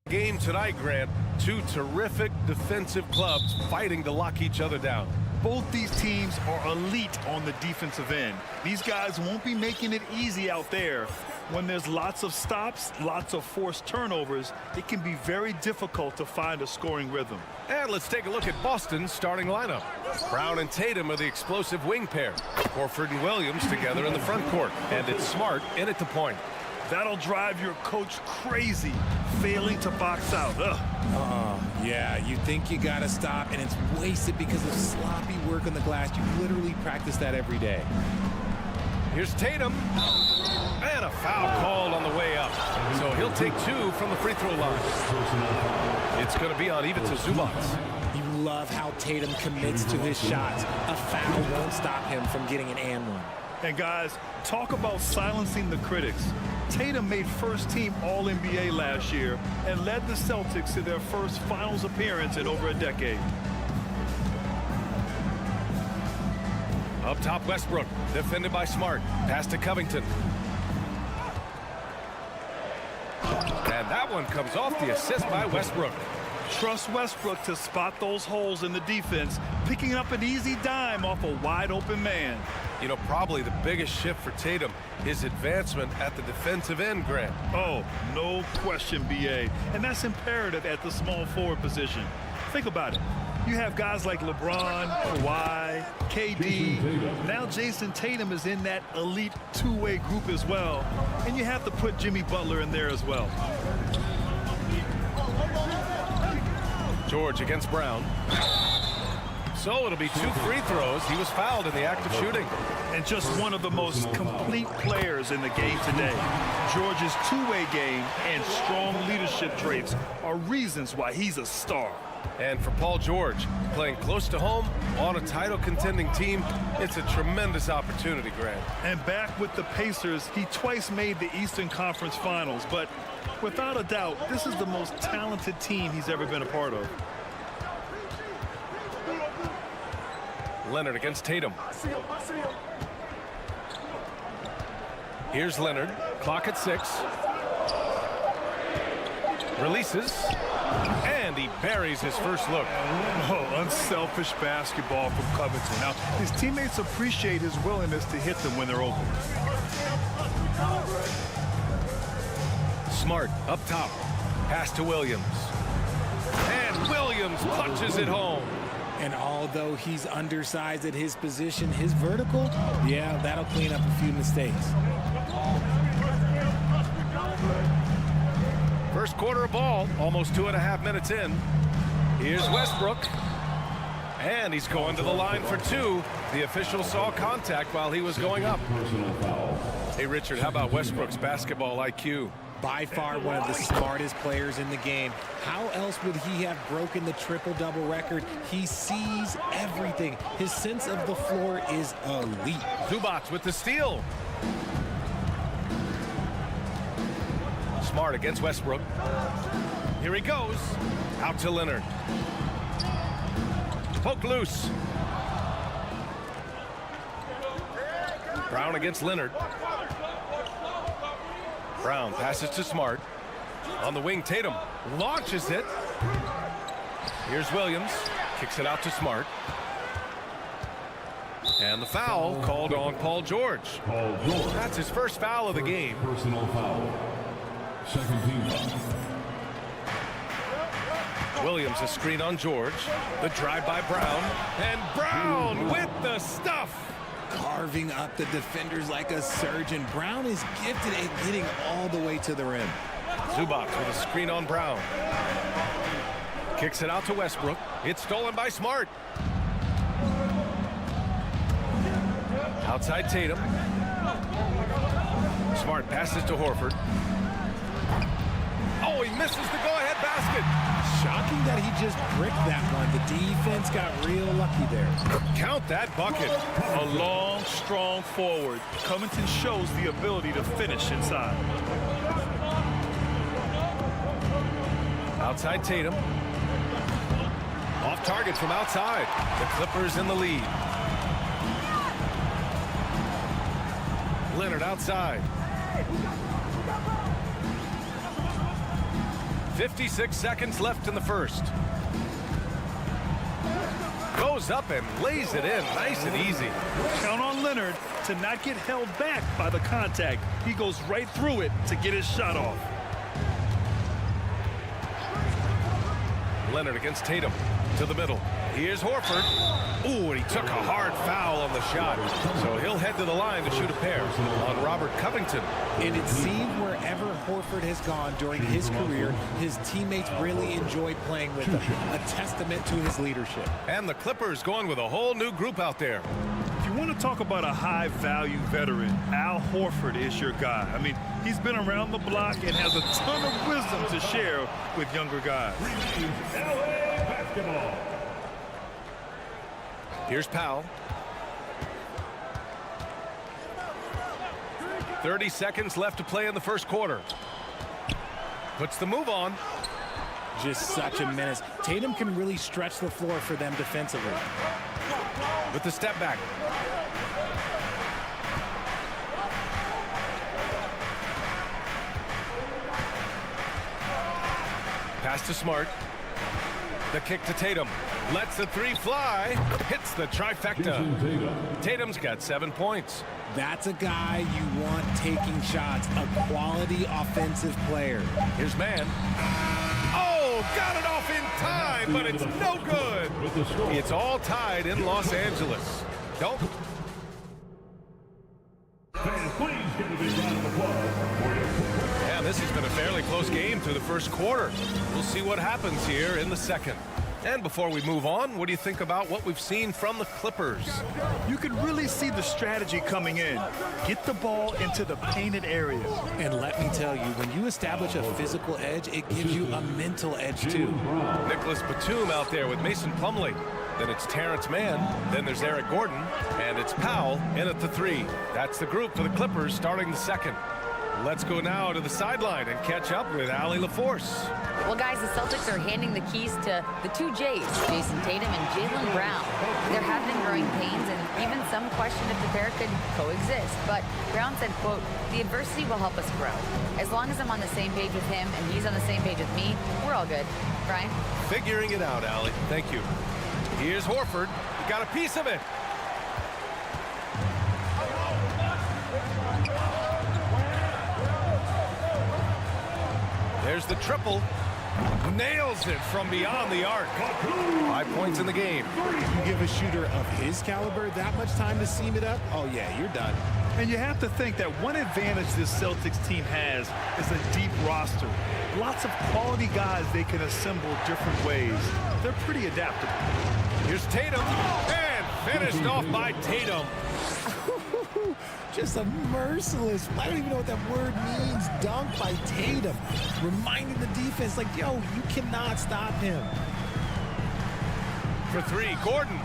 Game tonight, Grant. Two terrific defensive clubs fighting to lock each other down. Both these teams are elite on the defensive end. These guys won't be making it easy out there. When there's lots of stops, lots of forced turnovers, it can be very difficult to find a scoring rhythm. And let's take a look at Boston's starting lineup. Brown and Tatum are the explosive wing pair. Horford and Williams together in the front court. And it's Smart in at the point. That'll drive your coach crazy, failing to box out. Yeah, you think you gotta stop, and it's wasted because of sloppy work on the glass. You literally practice that every day. Here's Tatum. And a foul called on the way up. So he'll take two from the free throw line. It's going to be on Ivica Zubac. You love how Tatum commits to his shots. A foul won't stop him from getting an and one. And guys, talk about silencing the critics. Tatum made first-team All-NBA last year and led the Celtics to their first finals appearance in over a decade. Up top, Westbrook, defended by Smart. Pass to Covington. And that one comes off the assist by Westbrook. Trust Westbrook to spot those holes in the defense, picking up an easy dime off a wide-open man. You know, probably the biggest shift for Tatum, his advancement at the defensive end, Grant. Oh, no question, B.A. And that's imperative at the small forward position. Think about it. You have guys like LeBron, Kawhi, KD. Now Jason Tatum is in that elite two-way group as well. And you have to put Jimmy Butler in there as well. George against Brown. So it'll be two free throws. He was fouled in the act of shooting. And just one of the most complete players in the game today. George's two-way game and strong leadership traits are reasons why he's a star. And for Paul George, playing close to home on a title-contending team, it's a tremendous opportunity, Grant. And back with the Pacers, he twice made the Eastern Conference Finals. But without a doubt, this is the most talented team he's ever been a part of. Leonard against Tatum. Here's Leonard. Clock at 6. Releases. And he buries his first look. Oh, unselfish basketball from Covington. Now, his teammates appreciate his willingness to hit them when they're open. Smart up top. Pass to Williams. And Williams punches it home. And although he's undersized at his position, his vertical, yeah, that'll clean up a few mistakes. First quarter of ball, almost 2.5 minutes in. Here's Westbrook. And he's going to the line for two. The official saw contact while he was going up. Hey, Richard, how about Westbrook's basketball IQ? By far one of the smartest players in the game. How else would he have broken the triple-double record? He sees everything. His sense of the floor is elite. Zubac with the steal. Smart against Westbrook. Here he goes. Out to Leonard. Poke loose. Brown against Leonard. Brown passes to Smart. On the wing, Tatum launches it. Here's Williams. Kicks it out to Smart. And the foul called on Paul George. That's his first foul of the game. Personal foul. Second team foul. Williams a screen on George. The drive by Brown. And Brown with the stuff. Carving up the defenders like a surgeon. Brown is gifted at getting all the way to the rim. Zubac with a screen on Brown. Kicks it out to Westbrook. It's stolen by Smart. Outside Tatum. Smart passes to Horford. Oh, he misses the go-ahead basket. Shocking that he just bricked that one. The defense got real lucky there. Count that bucket. A long, strong forward. Covington shows the ability to finish inside. Outside Tatum. Off target from outside. The Clippers in the lead. Leonard outside. 56 seconds left in the first. Goes up and lays it in nice and easy. Count on Leonard to not get held back by the contact. He goes right through it to get his shot off. Leonard against Tatum to the middle. Here's Horford. Ooh, and he took a hard foul on the shot. So he'll head to the line to shoot a pair on Robert Covington. And it seemed wherever Horford has gone during his career, his teammates really enjoyed playing with him. A testament to his leadership. And the Clippers going with a whole new group out there. If you want to talk about a high-value veteran, Al Horford is your guy. I mean, he's been around the block and has a ton of wisdom to share with younger guys. LA basketball. Here's Powell. 30 seconds left to play in the first quarter. Puts the move on. Just such a menace. Tatum can really stretch the floor for them defensively. With the step back. Pass to Smart. The kick to Tatum. Lets the three fly. Hits the trifecta. Tatum's got 7 points. That's a guy you want taking shots. A quality offensive player. Here's Man. Oh, got it off in time, but it's no good. It's all tied in Los Angeles. Don't. Fans, please give a big round of applause for your Yeah, this has been a fairly close game through the first quarter. We'll see what happens here in the second. And before we move on, what do you think about what we've seen from the Clippers? You can really see the strategy coming in. Get the ball into the painted area. And let me tell you, when you establish a physical edge, it gives you a mental edge too. Nicholas Batum out there with Mason Plumlee. Then it's Terrence Mann. Then there's Eric Gordon. And it's Powell in at the three. That's the group for the Clippers starting the second. Let's go now to the sideline and catch up with Allie LaForce. Well, guys, the Celtics are handing the keys to the two J's, Jason Tatum and Jaylen Brown. There have been growing pains and even some question if the pair could coexist. But Brown said, quote, "The adversity will help us grow. As long as I'm on the same page with him and he's on the same page with me, we're all good." Brian? Figuring it out, Allie. Thank you. Here's Horford. Got a piece of it. There's the triple. Nails it from beyond the arc. 5 points in the game. You give a shooter of his caliber that much time to seam it up, oh yeah, you're done. And you have to think that one advantage this Celtics team has is a deep roster. Lots of quality guys they can assemble different ways. They're pretty adaptable. Here's Tatum. And finished off by Tatum. Just a merciless, I don't even know what that word means, dunk by Tatum. Reminding the defense, like, yo, you cannot stop him. For three, Gordon.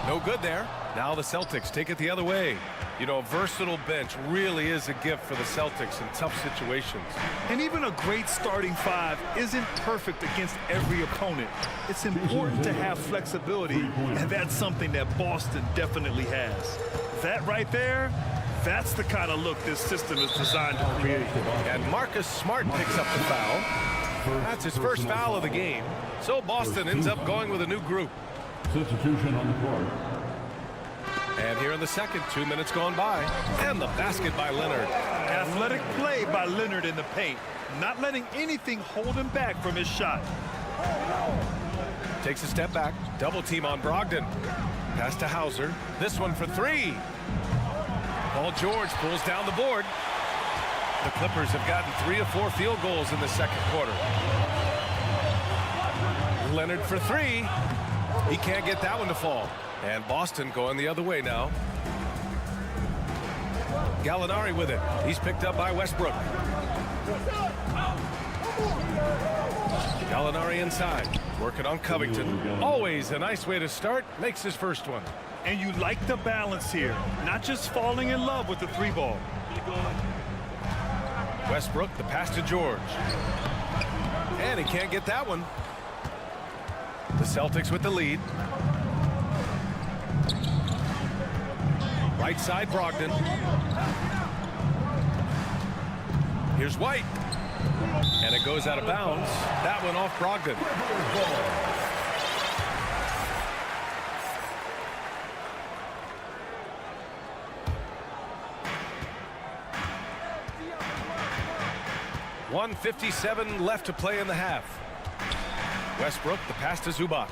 No good there. Now the Celtics take it the other way. You know, a versatile bench really is a gift for the Celtics in tough situations. And even a great starting five isn't perfect against every opponent. It's important to have flexibility, and that's something that Boston definitely has. That right there, that's the kind of look this system is designed to create. And Marcus Smart picks up the foul. That's his first foul of the game. So Boston ends up going with a new group. Substitution on the court. And here in the second, 2 minutes gone by. And the basket by Leonard. Athletic play by Leonard in the paint, not letting anything hold him back from his shot. Takes a step back. Double team on Brogdon. Pass to Hauser. This one for three. Paul George pulls down the board. The Clippers have gotten 3 of 4 field goals in the second quarter. Leonard for three. He can't get that one to fall. And Boston going the other way now. Gallinari with it. He's picked up by Westbrook. Gallinari inside. Working on Covington. Always a nice way to start. Makes his first one. And you like the balance here. Not just falling in love with the three ball. Westbrook, the pass to George. And he can't get that one. The Celtics with the lead. Right side, Brogdon. Here's White. And it goes out of bounds. That one off Brogdon. .157 left to play in the half. Westbrook, the pass to Zubac.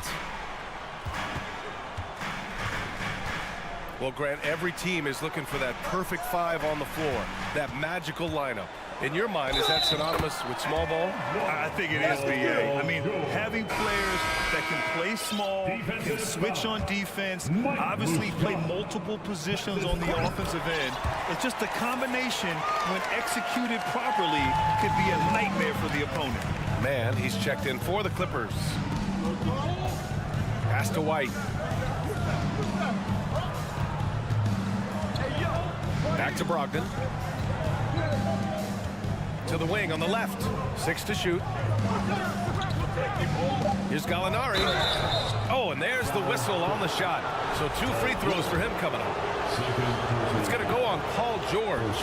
Well, Grant, every team is looking for that perfect five on the floor, that magical lineup. In your mind, is that synonymous with small ball? I think it is, BA. I mean, having players that can play small, can switch on defense, obviously play multiple positions on the offensive end. It's just a combination, when executed properly, could be a nightmare for the opponent. Man, he's checked in for the Clippers. Pass to White. Back to Brogdon. To the wing on the left. 6 to shoot. Here's Gallinari. Oh, and there's the whistle on the shot. So 2 free throws for him coming up. It's going to go on Paul George.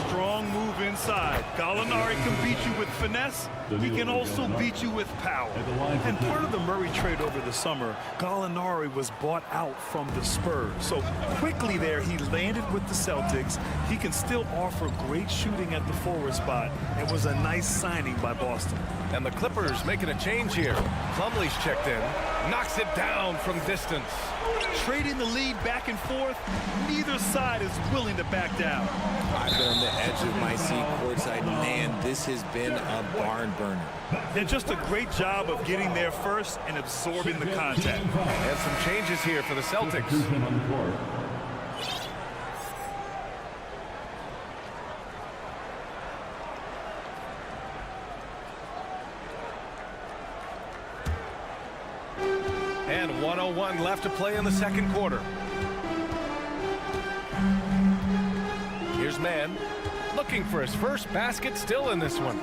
Strong move inside. Gallinari can beat you with finesse. He can also beat you with power. And part of the Murray trade over the summer, Gallinari was bought out from the Spurs. So quickly there, he landed with the Celtics. He can still offer great shooting at the forward spot. It was a nice signing by Boston. And the Clippers making a change here. Plumlee's checked in. Knocks it down from distance. Trading the lead back and forth, neither side is willing to back down. I've been on the edge of my seat courtside. Man, this has been a barn burner. And just a great job of getting there first and absorbing the contact. And some changes here for the Celtics. And 1:01 left to play in the second quarter. Here's Mann, looking for his first basket, still in this one.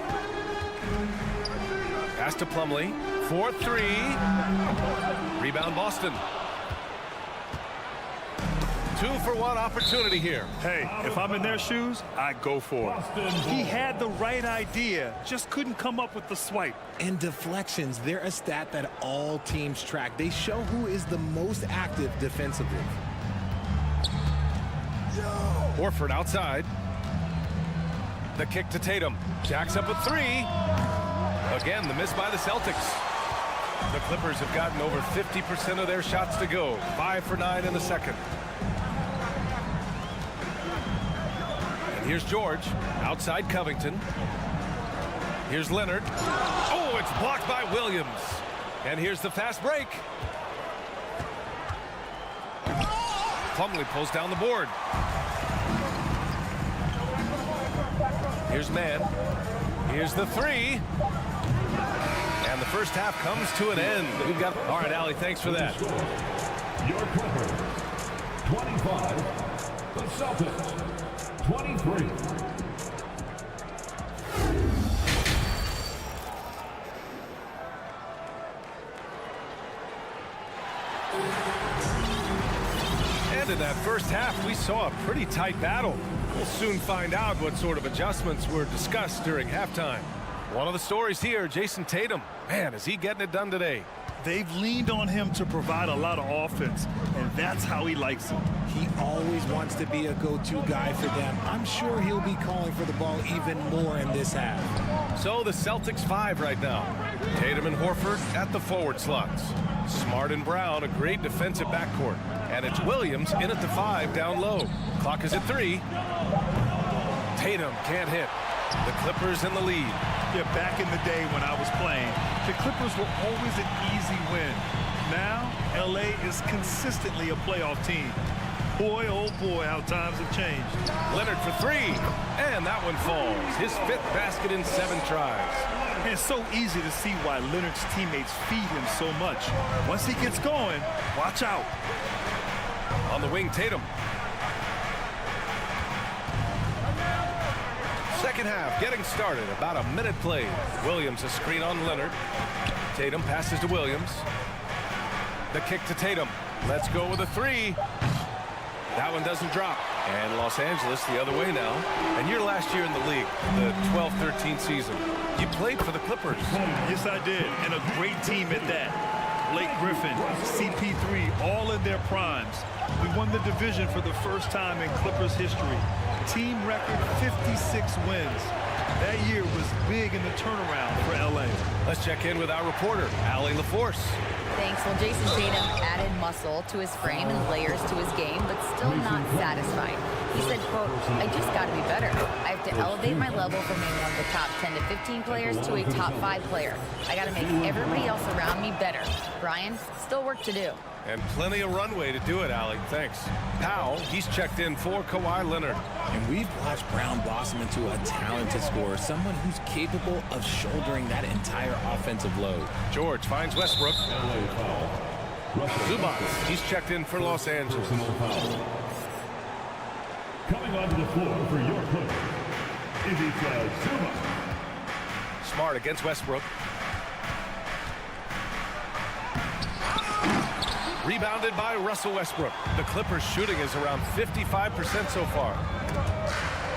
Pass to Plumlee, 4-3. Rebound Boston. 2-for-1 opportunity here. Hey, if I'm in their shoes, I go for it. He had the right idea, just couldn't come up with the swipe. And deflections, they're a stat that all teams track. They show who is the most active defensively. Horford outside. The kick to Tatum. Jacks up a 3. Again, the miss by the Celtics. The Clippers have gotten over 50% of their shots to go. 5 for 9 in the second. And here's George. Outside Covington. Here's Leonard. Oh, it's blocked by Williams. And here's the fast break. Plumlee pulls down the board. Here's Mann. Here's the 3. And the first half comes to an end. We've got. All right, Allie, thanks for that. Your Clippers, 25. The Celtics, 23. And in that first half, we saw a pretty tight battle. We'll soon find out what sort of adjustments were discussed during halftime. One of the stories here, Jason Tatum. Man, is he getting it done today? They've leaned on him to provide a lot of offense, and that's how he likes it. He always wants to be a go-to guy for them. I'm sure he'll be calling for the ball even more in this half. So the Celtics 5 right now. Tatum and Horford at the forward slots. Smart and Brown, a great defensive backcourt. And it's Williams in at the 5 down low. Clock is at 3. Tatum can't hit. The Clippers in the lead. Yeah, back in the day when I was playing, the Clippers were always an easy win. Now, LA is consistently a playoff team. Boy, oh boy, how times have changed. Leonard for 3, and that one falls. His 5th basket in 7 tries. And it's so easy to see why Leonard's teammates feed him so much. Once he gets going, watch out. On the wing, Tatum. Second half getting started. About a minute played. Williams a screen on Leonard. Tatum passes to Williams. The kick to Tatum. Let's go with a 3. That one doesn't drop. And Los Angeles the other way now. And your last year in the league, the 12-13 season, you played for the Clippers. Yes, I did, and a great team at that. Blake Griffin, CP3, all in their primes. We won the division for the first time in Clippers history. Team record 56 wins. That year was big in the turnaround for LA. Let's check in with our reporter, Allie LaForce. Thanks. Well, Jason Tatum added muscle to his frame and layers to his game, but still not satisfied. He said, quote, I just got to be better. I have to elevate my level from being one of the top 10 to 15 players to a top 5 player. I got to make everybody else around me better. Brian, still work to do. And plenty of runway to do it, Allie. Thanks. Powell, he's checked in for Kawhi Leonard. And we've watched Brown blossom into a talented scorer, someone who's capable of shouldering that entire offensive load. George finds Westbrook. Zubac, he's checked in for Los Angeles. Coming onto the floor for your Clippers, Ivica Zubac. Smart against Westbrook. Rebounded by Russell Westbrook. The Clippers shooting is around 55% so far.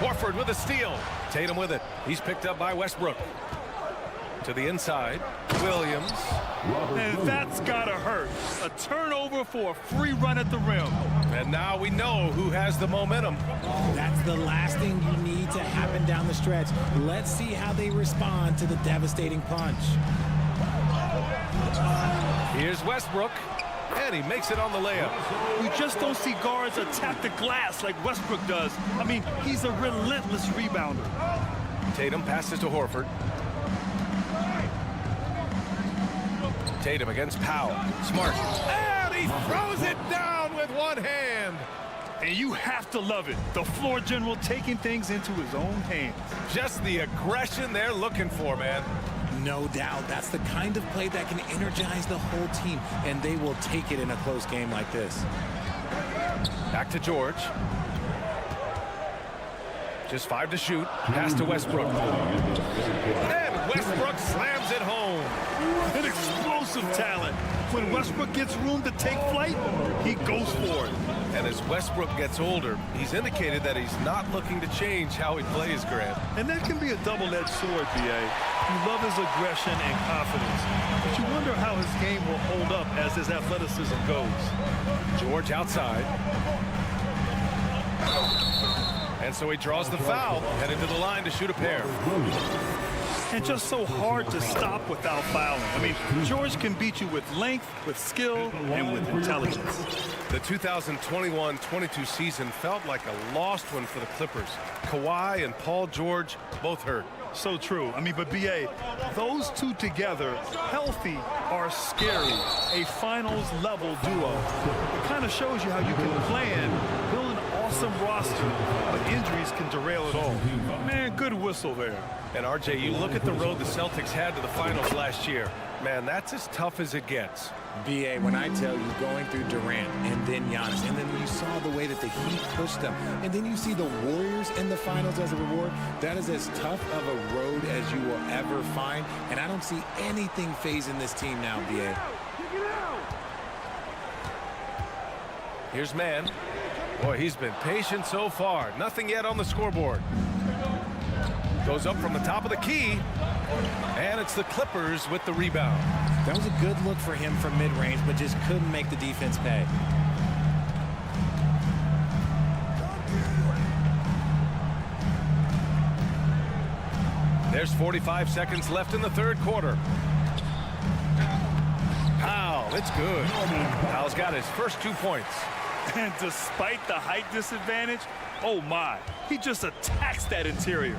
Horford with a steal. Tatum with it. He's picked up by Westbrook. To the inside. Williams. And that's gotta hurt. A turnover for a free run at the rim. And now we know who has the momentum. That's the last thing you need to happen down the stretch. Let's see how they respond to the devastating punch. Here's Westbrook. And he makes it on the layup. You just don't see guards attack the glass like Westbrook does. I mean, he's a relentless rebounder. Tatum passes to Horford. Tatum against Powell. Smart. And he throws it down with one hand. And you have to love it. The floor general taking things into his own hands. Just the aggression they're looking for, man. No doubt. That's the kind of play that can energize the whole team, and they will take it in a close game like this. Back to George. Just 5 to shoot. Pass to Westbrook. And Westbrook slams it home. An explosive talent. When Westbrook gets room to take flight, he goes for it. And as Westbrook gets older, he's indicated that he's not looking to change how he plays, Grant. And that can be a double-edged sword, B.A. You love his aggression and confidence, but you wonder how his game will hold up as his athleticism goes. George outside. And so he draws the foul, headed to the line to shoot a pair. And just so hard to stop without fouling. I mean, George can beat you with length, with skill, and with intelligence. The 2021-22 season felt like a lost one for the Clippers. Kawhi and Paul George both hurt. So true. I mean, but B.A., those two together, healthy, are scary. A finals-level duo. It kind of shows you how you can plan, build an awesome roster, but injuries can derail it all. Man, good whistle there. And, RJ, you look at the road the Celtics had to the finals last year. Man, that's as tough as it gets. B.A., when I tell you, going through Durant and then Giannis, and then you saw the way that the Heat pushed them, and then you see the Warriors in the finals as a reward, that is as tough of a road as you will ever find, and I don't see anything phasing this team now, B.A. Here's Mann. Boy, he's been patient so far. Nothing yet on the scoreboard. Goes up from the top of the key, and it's the Clippers with the rebound. That was a good look for him from mid-range, but just couldn't make the defense pay. There's 45 seconds left in the third quarter. Powell, it's good. Powell's got his first 2 points. And despite the height disadvantage, oh my, he just attacks that interior.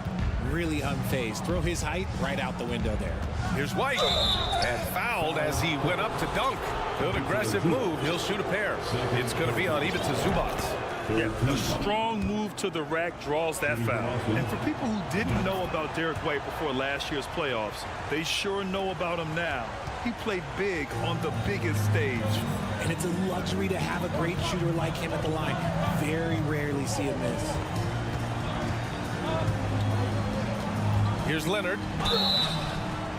Really unfazed. Throw his height right out the window there. Here's White. And fouled as he went up to dunk. Good aggressive move. He'll shoot a pair. It's going to be on Ivica Zubac. Yeah, a strong move to the rack draws that foul. And for people who didn't know about Derek White before last year's playoffs, they sure know about him now. He played big on the biggest stage. And it's a luxury to have a great shooter like him at the line. Very rarely see him miss. Here's Leonard.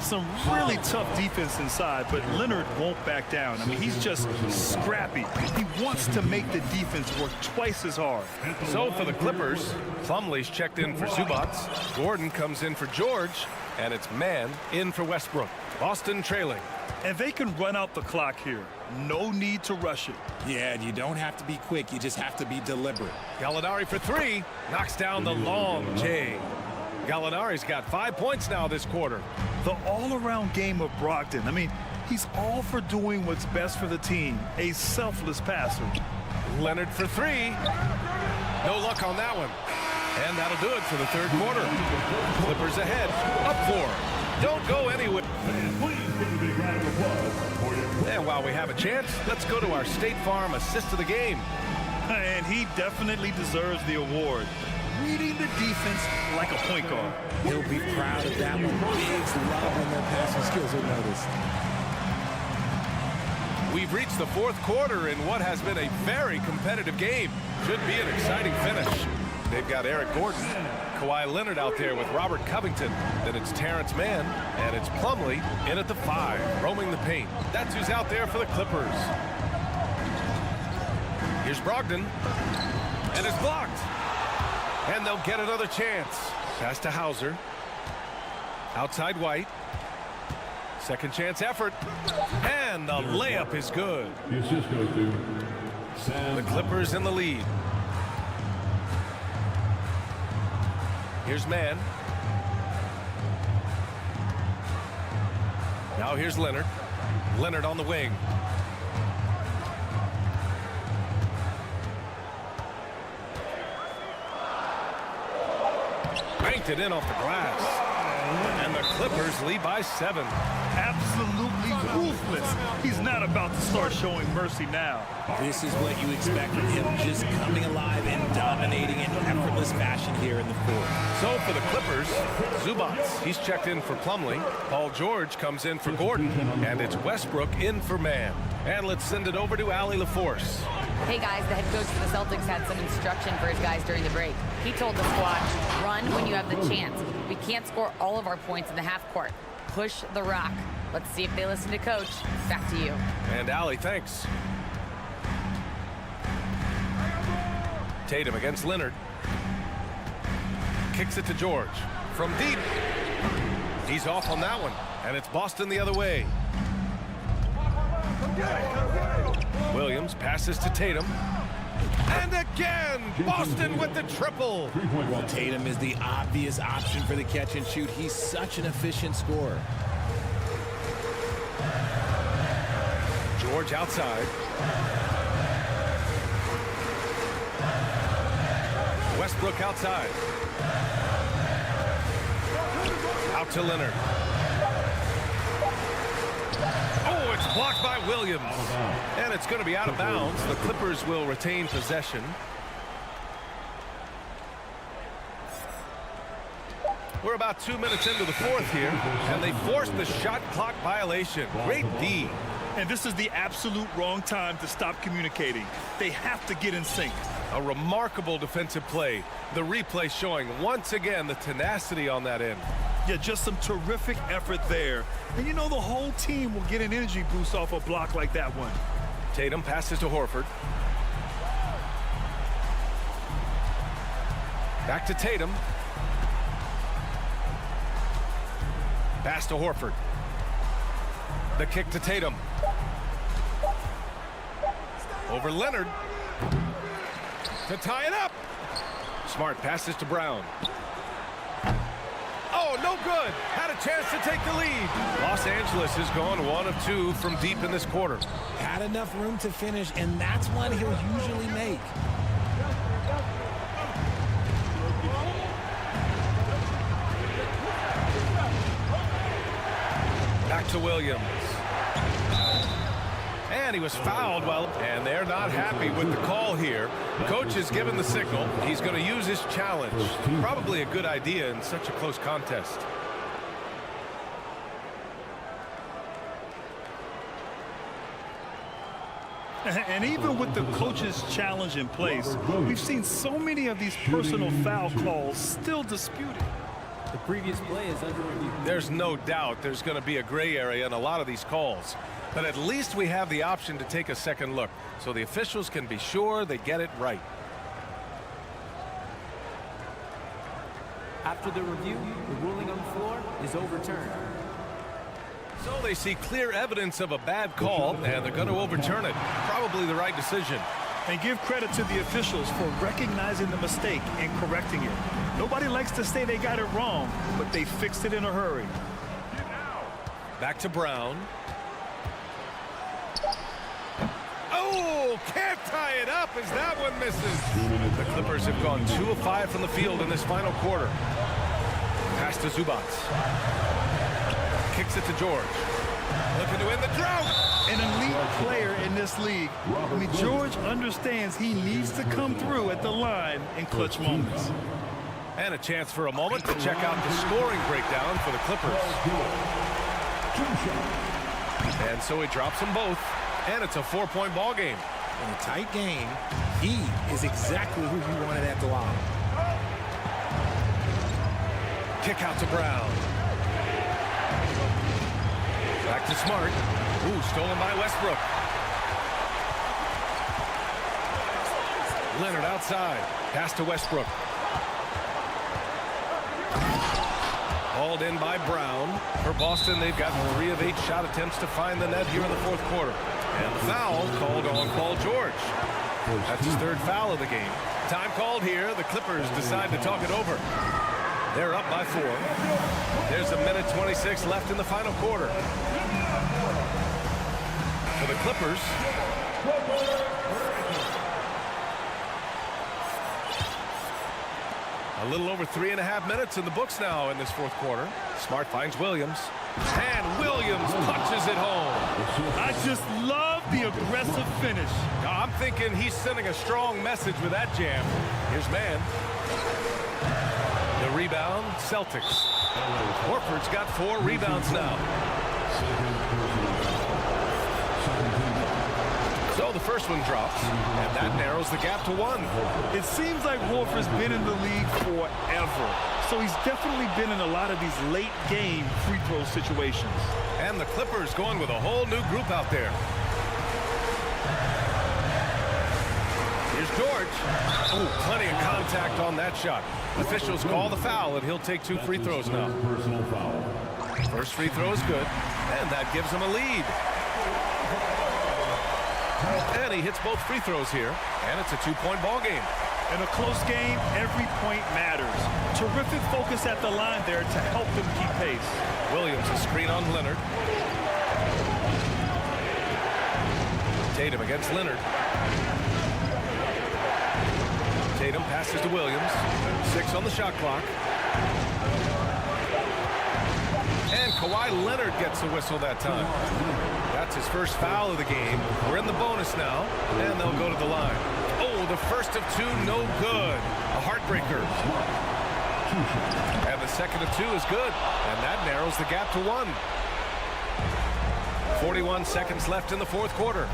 Some really tough defense inside, but Leonard won't back down. I mean, he's just scrappy. He wants to make the defense work twice as hard. So for the Clippers, Plumlee's checked in for Zubac. Gordon comes in for George, and it's man in for Westbrook. Boston trailing. And they can run out the clock here. No need to rush it. Yeah, and you don't have to be quick. You just have to be deliberate. Gallinari for three. Knocks down the long J. Gallinari's got 5 points now this quarter. The all-around game of Brogdon. I mean, he's all for doing what's best for the team. A selfless passer. Leonard for three. No luck on that one. And that'll do it for the third quarter. Clippers ahead. Up four. Don't go anywhere. And while we have a chance, let's go to our State Farm assist of the game. And he definitely deserves the award. Reading the defense like a point guard. He'll be proud of that one. Bigs love when their passing skills are noticed. We've reached the fourth quarter in what has been a very competitive game. Should be an exciting finish. They've got Eric Gordon, Kawhi Leonard out there with Robert Covington. Then it's Terrence Mann, and it's Plumlee in at the 5, roaming the paint. That's who's out there for the Clippers. Here's Brogdon, and it's blocked. And they'll get another chance. Pass to Hauser. Outside White. Second chance effort. And the layup is good. The assist goes to Sam. The Clippers in the lead. Here's Mann. Now here's Leonard. Leonard on the wing. Banked it in off the glass. And the Clippers lead by 7. Absolutely ruthless. He's not about to start showing mercy now. This is what you expect from him, just coming alive and dominating in effortless fashion here in the fourth. So for the Clippers, Zubac, he's checked in for Plumlee. Paul George comes in for Gordon, and it's Westbrook in for Mann. And let's send it over to Allie LaForce. Hey guys, the head coach for the Celtics had some instruction for his guys during the break. He told the squad, run when you have the chance. We can't score all of our points in the half court. Push the rock. Let's see if they listen to coach. Back to you. And Allie, thanks. Tatum against Leonard. Kicks it to George. From deep. He's off on that one. And it's Boston the other way. Williams passes to Tatum. And again, Boston with the triple. Well, Tatum is the obvious option for the catch and shoot. He's such an efficient scorer. George outside. Westbrook outside. Out to Leonard. Oh, it's blocked by Williams. And it's going to be out of bounds. The Clippers will retain possession. We're about 2 minutes into the fourth here, and they forced the shot clock violation. Great D. And this is the absolute wrong time to stop communicating. They have to get in sync. A remarkable defensive play. The replay showing once again the tenacity on that end. Yeah, just some terrific effort there. And you know the whole team will get an energy boost off a block like that one. Tatum passes to Horford. Back to Tatum. Pass to Horford. The kick to Tatum. Over Leonard. To tie it up. Smart passes to Brown. Oh, no good. Had a chance to take the lead. Los Angeles has gone 1 of 2 from deep in this quarter. Had enough room to finish, and that's one he'll usually make. Back to Williams. And he was fouled and they're not happy with the call here. Coach has given the signal. He's going to use his challenge. Probably a good idea in such a close contest. And even with the coach's challenge in place, we've seen so many of these personal foul calls still disputed. The previous play is under review. There's no doubt there's going to be a gray area in a lot of these calls. But at least we have the option to take a second look, so the officials can be sure they get it right. After the review, the ruling on the floor is overturned. So they see clear evidence of a bad call, and they're going to overturn it. Probably the right decision. And give credit to the officials for recognizing the mistake and correcting it. Nobody likes to say they got it wrong, but they fixed it in a hurry. Back to Brown. Oh, can't tie it up as that one misses. The Clippers have gone 2 of 5 from the field in this final quarter. Pass to Zubac. Kicks it to George. Looking to win the drought. An elite player in this league. I mean, George understands he needs to come through at the line in clutch moments. And a chance for a moment to check out the scoring breakdown for the Clippers. And so he drops them both. And it's a 4-point ball game. In a tight game, he is exactly who you wanted at the line. Kick out to Brown. Back to Smart. Ooh, stolen by Westbrook. Leonard outside. Pass to Westbrook. Hauled in by Brown. For Boston, they've got 3 of 8 shot attempts to find the net here in the fourth quarter. And the foul called on Paul George. That's his 3rd foul of the game. Time called here. The Clippers decide to talk it over. They're up by 4. There's 1:26 left in the final quarter. For the Clippers, a little over 3.5 minutes in the books now in this fourth quarter. Smart finds Williams. And Williams punches it home. I just love the aggressive finish. Now, I'm thinking he's sending a strong message with that jam. Here's man. The rebound, Celtics. Horford's got 4 rebounds now. So the first one drops, and that narrows the gap to 1. It seems like Horford's been in the league forever. So he's definitely been in a lot of these late game free throw situations. And the Clippers going with a whole new group out there. Here's George. Oh, plenty of contact on that shot. Officials call the foul, and he'll take 2 free throws now. First free throw is good, and that gives him a lead. And he hits both free throws here, and it's a 2-point ball game. In a close game, every point matters. Terrific focus at the line there to help them keep pace. Williams, a screen on Leonard. Tatum against Leonard. Tatum passes to Williams. 6 on the shot clock. And Kawhi Leonard gets a whistle that time. That's his first foul of the game. We're in the bonus now, and they'll go to the line. Oh, the first of 2, no good. A heartbreaker. And the second of 2 is good, and that narrows the gap to 1. 41 seconds left in the fourth quarter.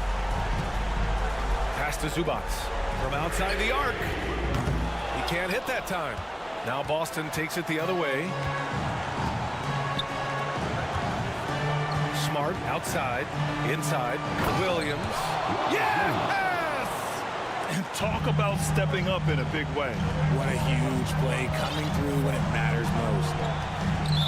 Pass to Zubac from outside the arc. He can't hit that time. Now Boston takes it the other way. Smart outside, inside, Williams. Yes! And talk about stepping up in a big way. What a huge play, coming through when it matters most.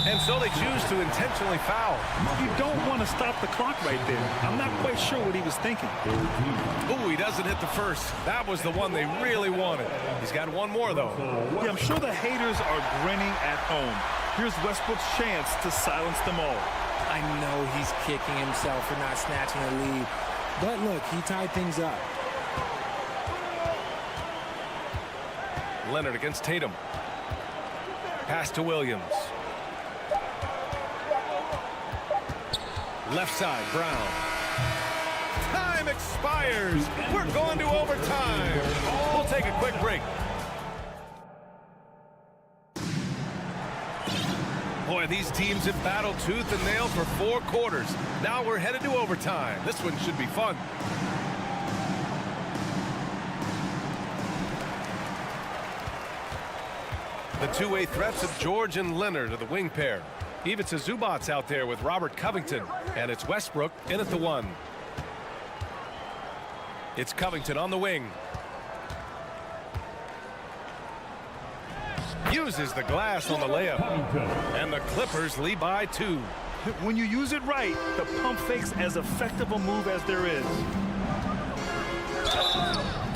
And so they choose to intentionally foul. You don't want to stop the clock right there. I'm not quite sure what he was thinking. Ooh, he doesn't hit the first. That was the one they really wanted. He's got 1 more, though. Yeah, I'm sure the haters are grinning at home. Here's Westbrook's chance to silence them all. I know he's kicking himself for not snatching a lead. But look, he tied things up. Leonard against Tatum. Pass to Williams. Left side, Brown. Time expires. We're going to overtime. We'll take a quick break. Boy, these teams have battled tooth and nail for 4 quarters. Now we're headed to overtime. This one should be fun. The two-way threats of George and Leonard are the wing pair. Ivica Zubac's out there with Robert Covington, and it's Westbrook in at the 1. It's Covington on the wing. Uses the glass on the layup, and the Clippers lead by 2. When you use it right, the pump fake's as effective a move as there is.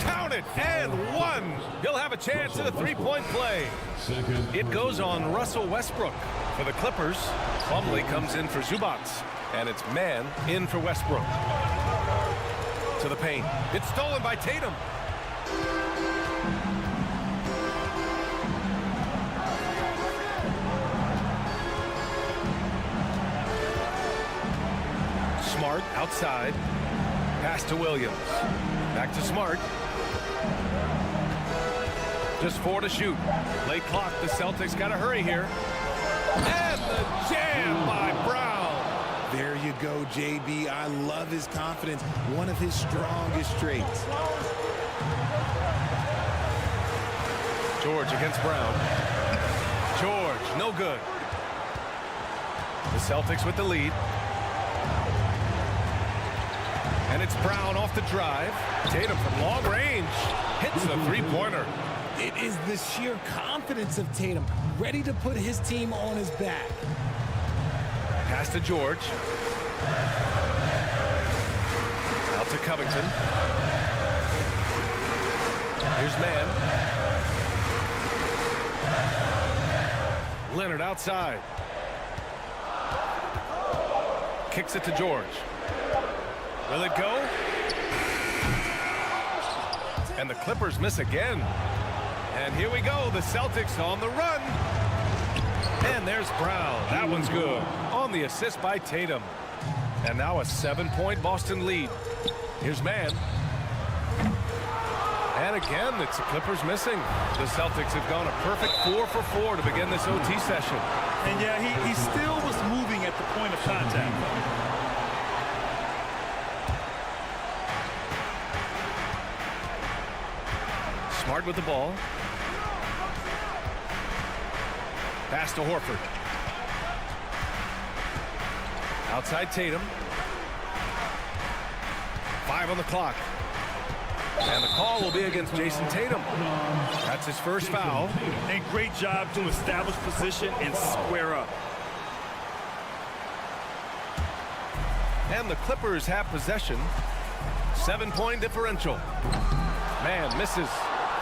Count it, and 1. He'll have a chance at a three-point play. It goes on Russell Westbrook. For the Clippers, Plumlee comes in for Zubac, and it's man in for Westbrook. To the paint. It's stolen by Tatum. Smart outside. Pass to Williams. Back to Smart. Just 4 to shoot. Late clock. The Celtics got to hurry here. And the jam by Brown. There you go, JB. I love his confidence. One of his strongest traits. George against Brown. George, no good. The Celtics with the lead. And it's Brown off the drive. Tatum from long range hits the three-pointer. It is the sheer confidence of Tatum, ready to put his team on his back. Pass to George. Out to Covington. Here's man. Leonard outside. Kicks it to George. Will it go? And the Clippers miss again. And here we go. The Celtics on the run. And there's Brown. That one's good. On the assist by Tatum. And now a 7-point Boston lead. Here's man. And again, it's the Clippers missing. The Celtics have gone a perfect 4 for 4 to begin this OT session. And yeah, he still was moving at the point of contact. Smart with the ball. Pass to Horford. Outside Tatum. 5 on the clock. And the call will be against Jason Tatum. That's his first foul. And great job to establish position and square up. And the Clippers have possession. 7-point differential. Man misses.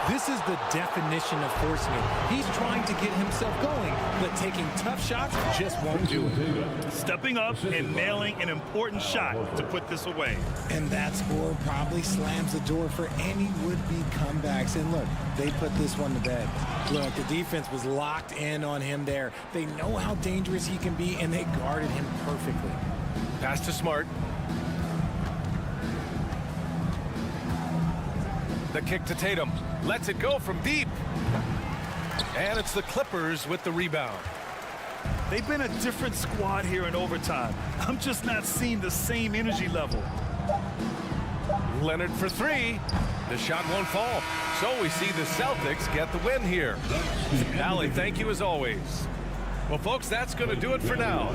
This is the definition of forcing it. He's trying to get himself going, but taking tough shots just won't do it. Stepping up and nailing an important shot to put this away. And that score probably slams the door for any would-be comebacks. And look, they put this one to bed. Look, the defense was locked in on him there. They know how dangerous he can be, and they guarded him perfectly. Pass to Smart. The kick to Tatum. Lets it go from deep. And it's the Clippers with the rebound. They've been a different squad here in overtime. I'm just not seeing the same energy level. Leonard for 3. The shot won't fall. So we see the Celtics get the win here. Allie, thank you as always. Well, folks, that's going to do it for now.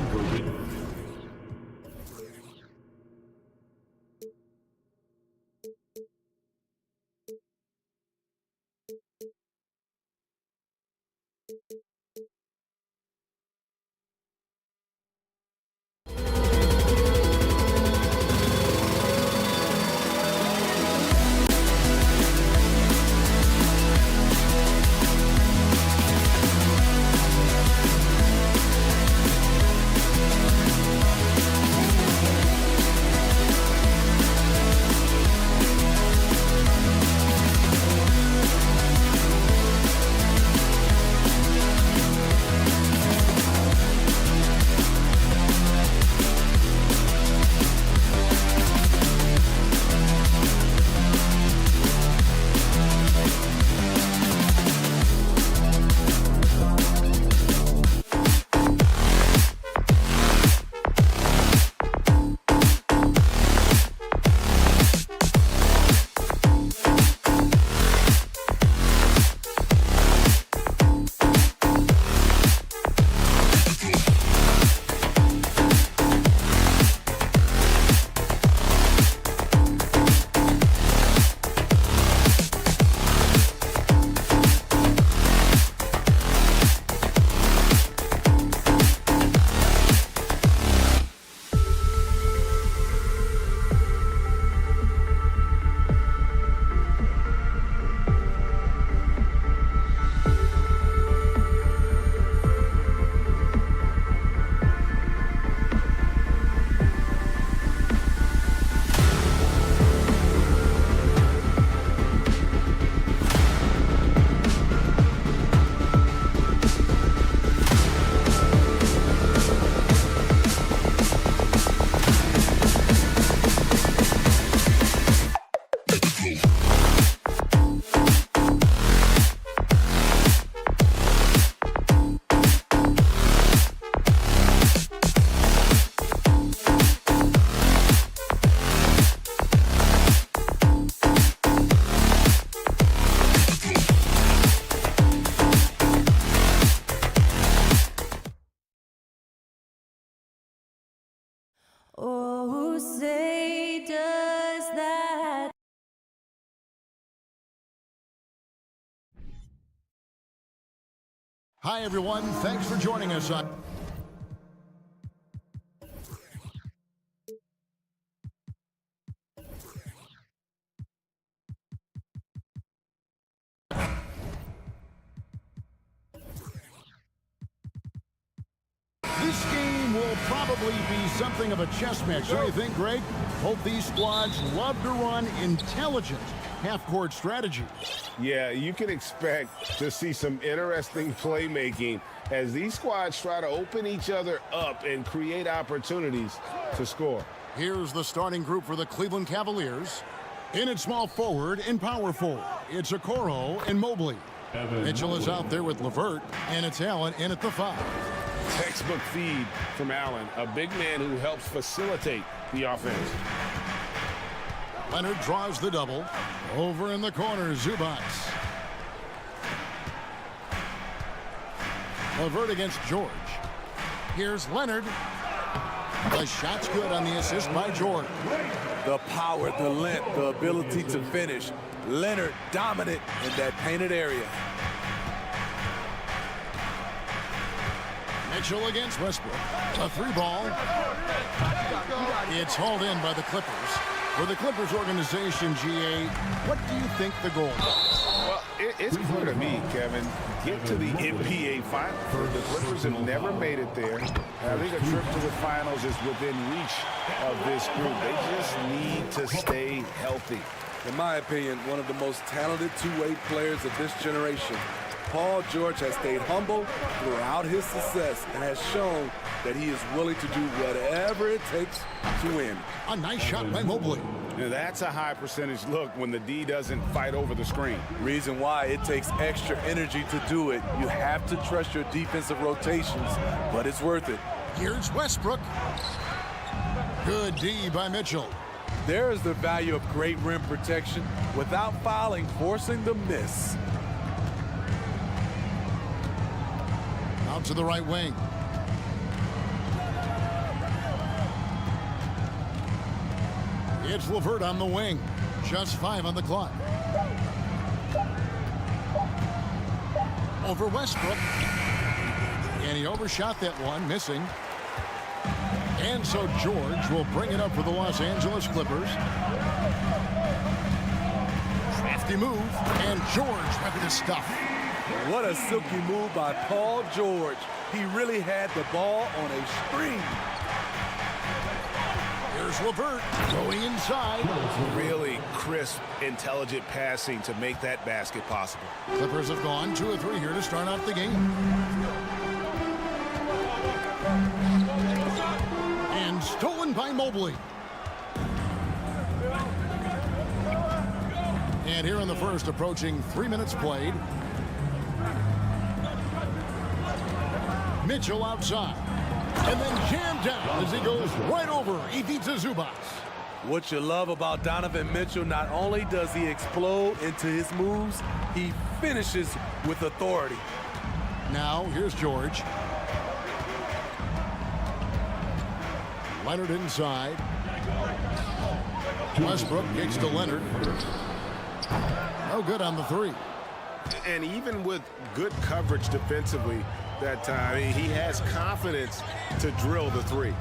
Oh, say does that. Hi, everyone. Thanks for joining us on... This game will probably be something of a chess match, don't you think, Greg? Both these squads love to run intelligent half-court strategy. Yeah, you can expect to see some interesting playmaking as these squads try to open each other up and create opportunities to score. Here's the starting group for the Cleveland Cavaliers. In at small forward and power forward, it's Okoro and Mobley. Mitchell is out there with LeVert, and it's Allen in at the 5. Textbook feed from Allen, a big man who helps facilitate the offense. Leonard draws the double. Over in the corner, Zubac. LeVert against George. Here's Leonard. The shot's good on the assist by George. The power, the length, the ability to finish. Leonard dominant in that painted area. Mitchell against Westbrook. A 3-ball. It's hauled in by the Clippers. For the Clippers organization, GA, what do you think the goal is? Well, it's clear to me, Kevin. Get to the NBA Finals. The Clippers have never made it there. I think a trip to the Finals is within reach of this group. They just need to stay healthy. In my opinion, one of the most talented two-way players of this generation. Paul George has stayed humble throughout his success and has shown that he is willing to do whatever it takes to win. A nice shot by Mobley. Now that's a high percentage look when the D doesn't fight over the screen. Reason why it takes extra energy to do it. You have to trust your defensive rotations, but it's worth it. Here's Westbrook. Good D by Mitchell. There is the value of great rim protection without fouling, forcing the miss. Out to the right wing. It's LeVert on the wing. Just 5 on the clock. Over Westbrook. And he overshot that one, missing. And so George will bring it up for the Los Angeles Clippers. Crafty move. And George ready to stuff. What a silky move by Paul George. He really had the ball on a string. Here's LeVert going inside. Really crisp, intelligent passing to make that basket possible. Clippers have gone 2 of 3 here to start out the game. And stolen by Mobley. And here in the first, approaching 3 minutes played. Mitchell outside. And then jammed down as he goes right over Ivica Zubac. What you love about Donovan Mitchell, not only does he explode into his moves, he finishes with authority. Now, here's George. Leonard inside. Westbrook kicks to Leonard. No good on the 3. And even with good coverage defensively that time, he has confidence to drill the 3.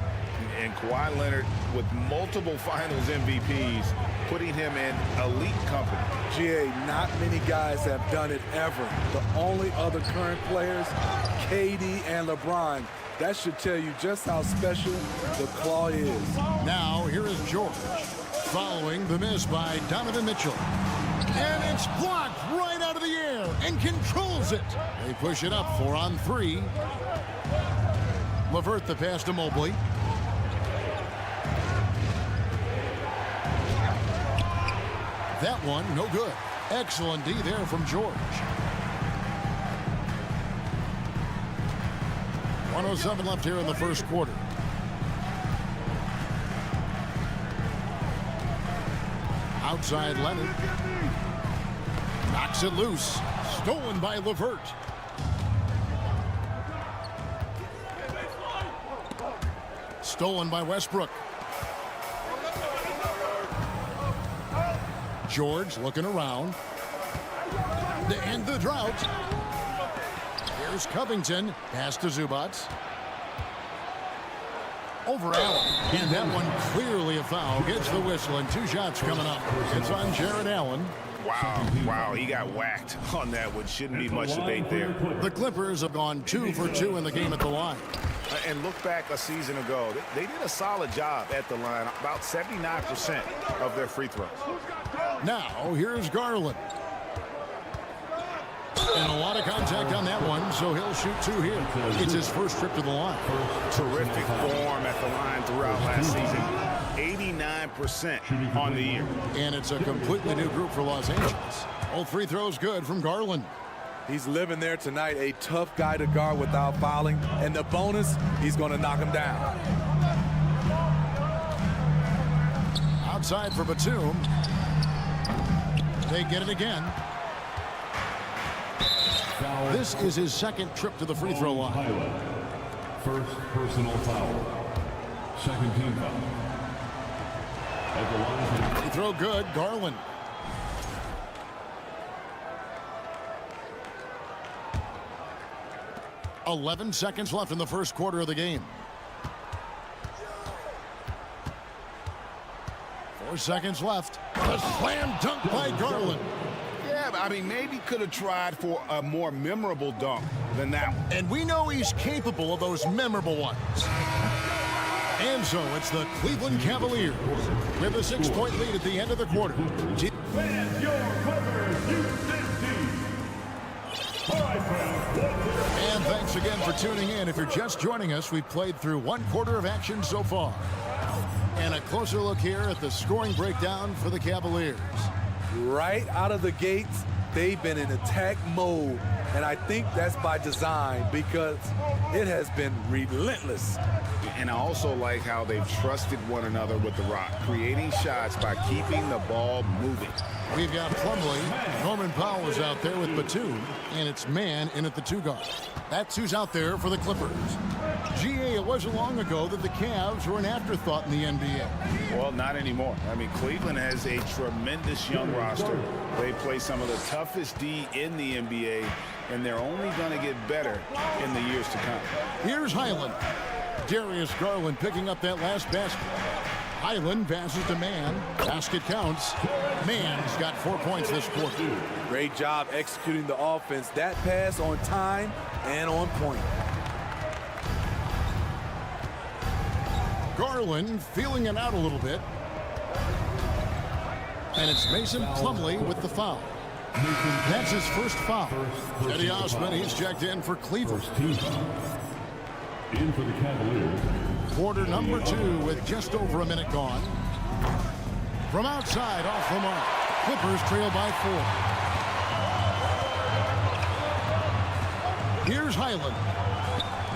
And Kawhi Leonard with multiple finals MVPs, putting him in elite company. GA, not many guys have done it ever. The only other current players, KD and LeBron. That should tell you just how special the claw is. Now, here is George, following the miss by Donovan Mitchell. And it's blocked right out of the air and controls it. They push it up 4 on 3. LeVert the pass to Mobley. That one, no good. Excellent D there from George. 1:07 left here in the first quarter. Outside Leonard. Knocks it loose. Stolen by LeVert. Stolen by Westbrook. George looking around. To end the drought. Here's Covington. Pass to Zubats. Over Allen. And that one clearly a foul. Gets the whistle and 2 shots coming up. It's on Jared Allen. Wow, he got whacked on that one. Shouldn't be much debate there. The Clippers have gone 2 for 2 in the game at the line. And look back a season ago. They did a solid job at the line. About 79% of their free throws. Now, here's Garland. And a lot of contact on that one, so he'll shoot 2 here. It's his first trip to the line. Terrific form at the line throughout last season. 89% on the year. And it's a completely new group for Los Angeles. All free throws good from Garland. He's living there tonight, a tough guy to guard without fouling. And the bonus, he's going to knock him down. Outside for Batum. They get it again. This is his second trip to the free throw line. First personal foul. Second team foul. At the line. Free throw good, Garland. "11 seconds left in the first quarter of the game. 4 seconds left. A slam dunk by Garland. Yeah, but I mean, maybe could have tried for a more memorable dunk than that one. And we know he's capable of those memorable ones. And so it's the Cleveland Cavaliers with a 6-point lead at the end of the quarter. And your Clippers And thanks again for tuning in. If you're just joining us, we've played through 1 quarter of action so far. And a closer look here at the scoring breakdown for the Cavaliers. Right out of the gates, they've been in attack mode. And I think that's by design because it has been relentless. And I also like how they've trusted one another with the rock, creating shots by keeping the ball moving. We've got Plumlee. Norman Powell is out there with Batum, and it's man in at the 2 guard. That's who's out there for the Clippers. GA, it wasn't long ago that the Cavs were an afterthought in the NBA. Well, not anymore. I mean, Cleveland has a tremendous young roster. They play some of the toughest D in the NBA, and they're only going to get better in the years to come. Here's Highland. Darius Garland picking up that last basket. Highland passes to Mann. Basket counts. Mann's got 4 points this quarter. Great job executing the offense. That pass on time and on point. Garland feeling it out a little bit. And it's Mason Plumlee with the foul. That's his first foul. Eddie Osman, he's checked in for Cleveland. In for the Cavaliers. Quarter number 2 with just over a minute gone. From outside, off the mark. Clippers trail by 4. Here's Highland.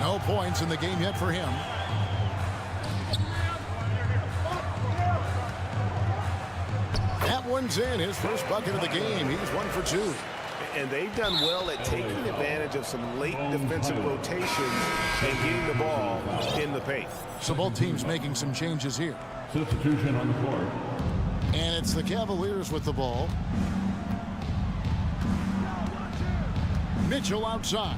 No points in the game yet for him. That one's in, his first bucket of the game. He's 1 for 2. And they've done well at taking advantage of some late defensive rotations and getting the ball in the paint. So both teams making some changes here. Substitution on the court. And it's the Cavaliers with the ball. Mitchell outside.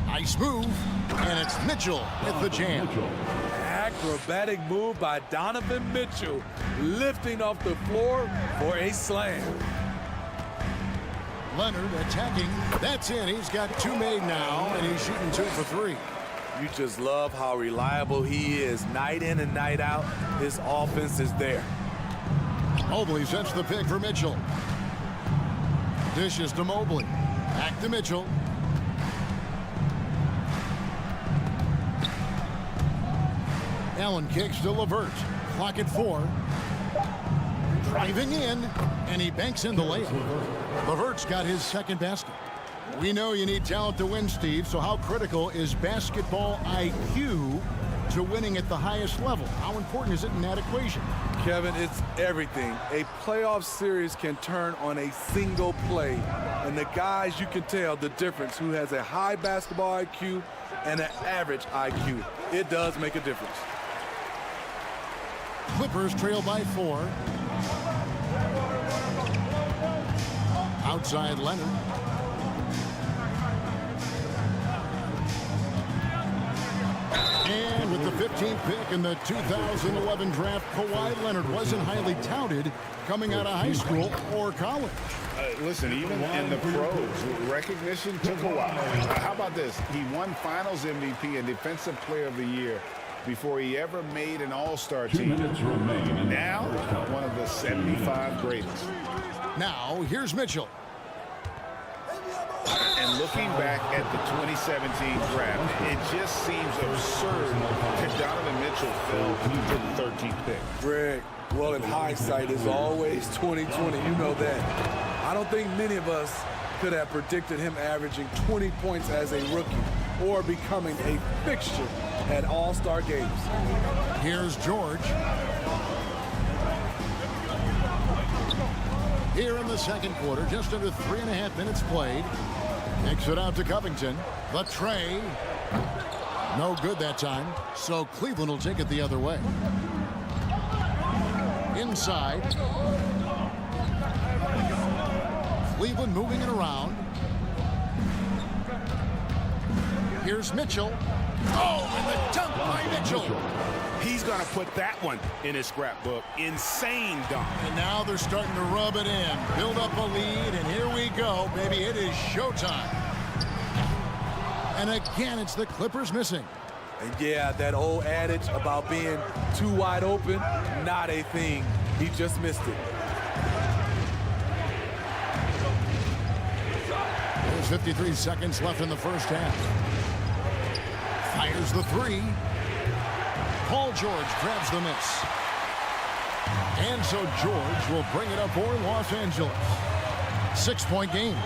Nice move. And it's Mitchell at the jam. Acrobatic move by Donovan Mitchell, lifting off the floor for a slam. Leonard attacking. That's in. He's got 2 made now, and he's shooting 2 for 3. You just love how reliable he is. Night in and night out, his offense is there. Mobley sets the pick for Mitchell. Dishes to Mobley. Back to Mitchell. Allen kicks to LeVert. Clock at 4. Driving in, and he banks in the layup. LeVert's got his second basket. We know you need talent to win, Steve, so how critical is basketball IQ to winning at the highest level? How important is it in that equation? Kevin, it's everything. A playoff series can turn on a single play, and the guys, you can tell the difference who has a high basketball IQ and an average IQ. It does make a difference. Clippers trail by 4. Outside Leonard. And with the 15th pick in the 2011 draft, Kawhi Leonard wasn't highly touted coming out of high school or college. Listen, even in the pros, recognition took a while. How about this? He won Finals MVP and Defensive Player of the Year before he ever made an All-Star team. Now, one of the 75 greatest. Now, here's Mitchell. And looking back at the 2017 draft, it just seems absurd that Donovan Mitchell fell to the 13th pick. Greg, well, in hindsight, is always 2020. You know that. I don't think many of us could have predicted him averaging 20 points as a rookie or becoming a fixture at All-Star games. Here's George. Here in the second quarter, just under 3.5 minutes played. Kicks it out to Covington. The tray. No good that time, so Cleveland will take it the other way. Inside. Cleveland moving it around. Here's Mitchell. Oh, and the dunk by Mitchell. He's going to put that one in his scrapbook. Insane dunk. And now they're starting to rub it in. Build up a lead, and here we go, baby. It is showtime. And again, it's the Clippers missing. And yeah, that old adage about being too wide open, not a thing. He just missed it. There's 53 seconds left in the first half. Fires the three. Paul George grabs the miss. And so George will bring it up for Los Angeles. 6-point game.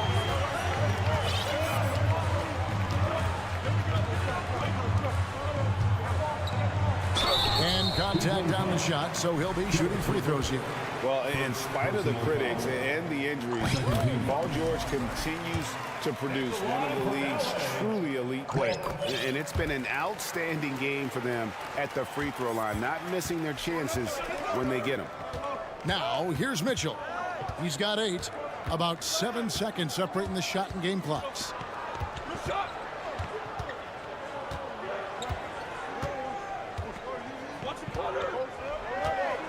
And contact on the shot, so he'll be shooting free throws here. Well, in spite of the critics and the injuries, Paul George continues to produce one of the league's truly elite players. And it's been an outstanding game for them at the free throw line, not missing their chances when they get them. Now, here's Mitchell. He's got 8. About 7 seconds separating the shot and game clocks.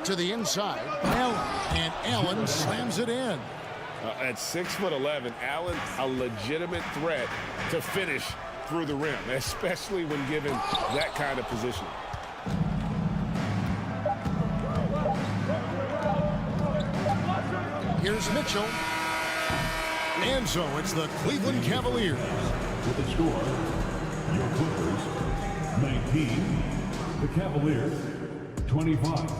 To the inside, Allen, and Allen slams it in. At 6'11", Allen, a legitimate threat to finish through the rim, especially when given that kind of position. Here's Mitchell. And so it's the Cleveland Cavaliers. With the score, your Clippers, 19. The Cavaliers, 25.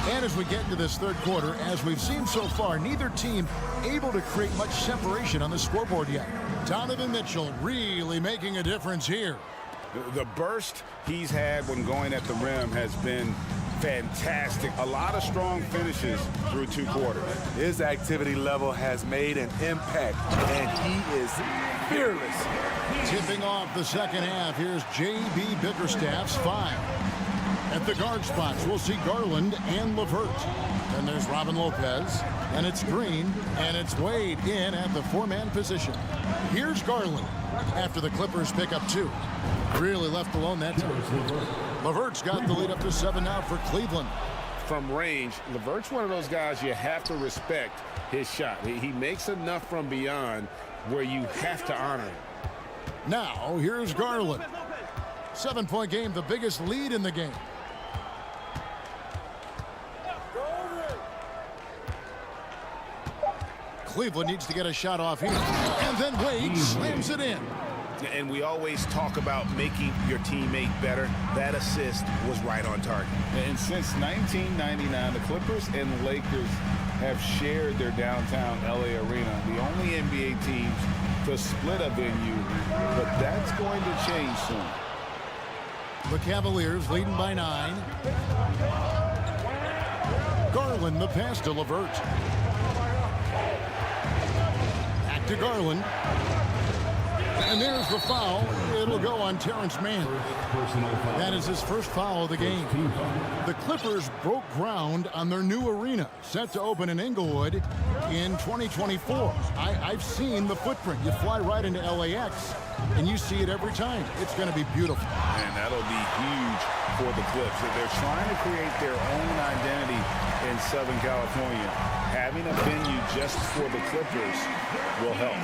And as we get into this third quarter, as we've seen so far, neither team able to create much separation on the scoreboard yet. Donovan Mitchell really making a difference here. The burst he's had when going at the rim has been fantastic. A lot of strong finishes through 2 quarters. His activity level has made an impact, and he is fearless. Tipping off the second half, here's J.B. Bickerstaff's 5. At the guard spots, we'll see Garland and LeVert. Then there's Robin Lopez, and it's Green, and it's Wade in at the 4-man position. Here's Garland after the Clippers pick up 2. Really left alone that time. LeVert's got the lead up to 7 now for Cleveland. From range, LeVert's one of those guys you have to respect his shot. He makes enough from beyond where you have to honor him. Now, here's Garland. 7-point game, the biggest lead in the game. Cleveland needs to get a shot off here. And then Wade slams it in. And we always talk about making your teammate better. That assist was right on target. And since 1999, the Clippers and the Lakers have shared their downtown LA arena, the only NBA teams to split a venue, but that's going to change soon. The Cavaliers leading by 9. Garland the pass to LeVert. Back back to Garland. And there's the foul. It'll go on Terrence Mann. That is his first foul of the game. The Clippers broke ground on their new arena, set to open in Inglewood in 2024. I've seen the footprint. You fly right into LAX, and you see it every time. It's going to be beautiful. And that'll be huge for the Clips. They're trying to create their own identity in Southern California. Having a venue just for the Clippers will help.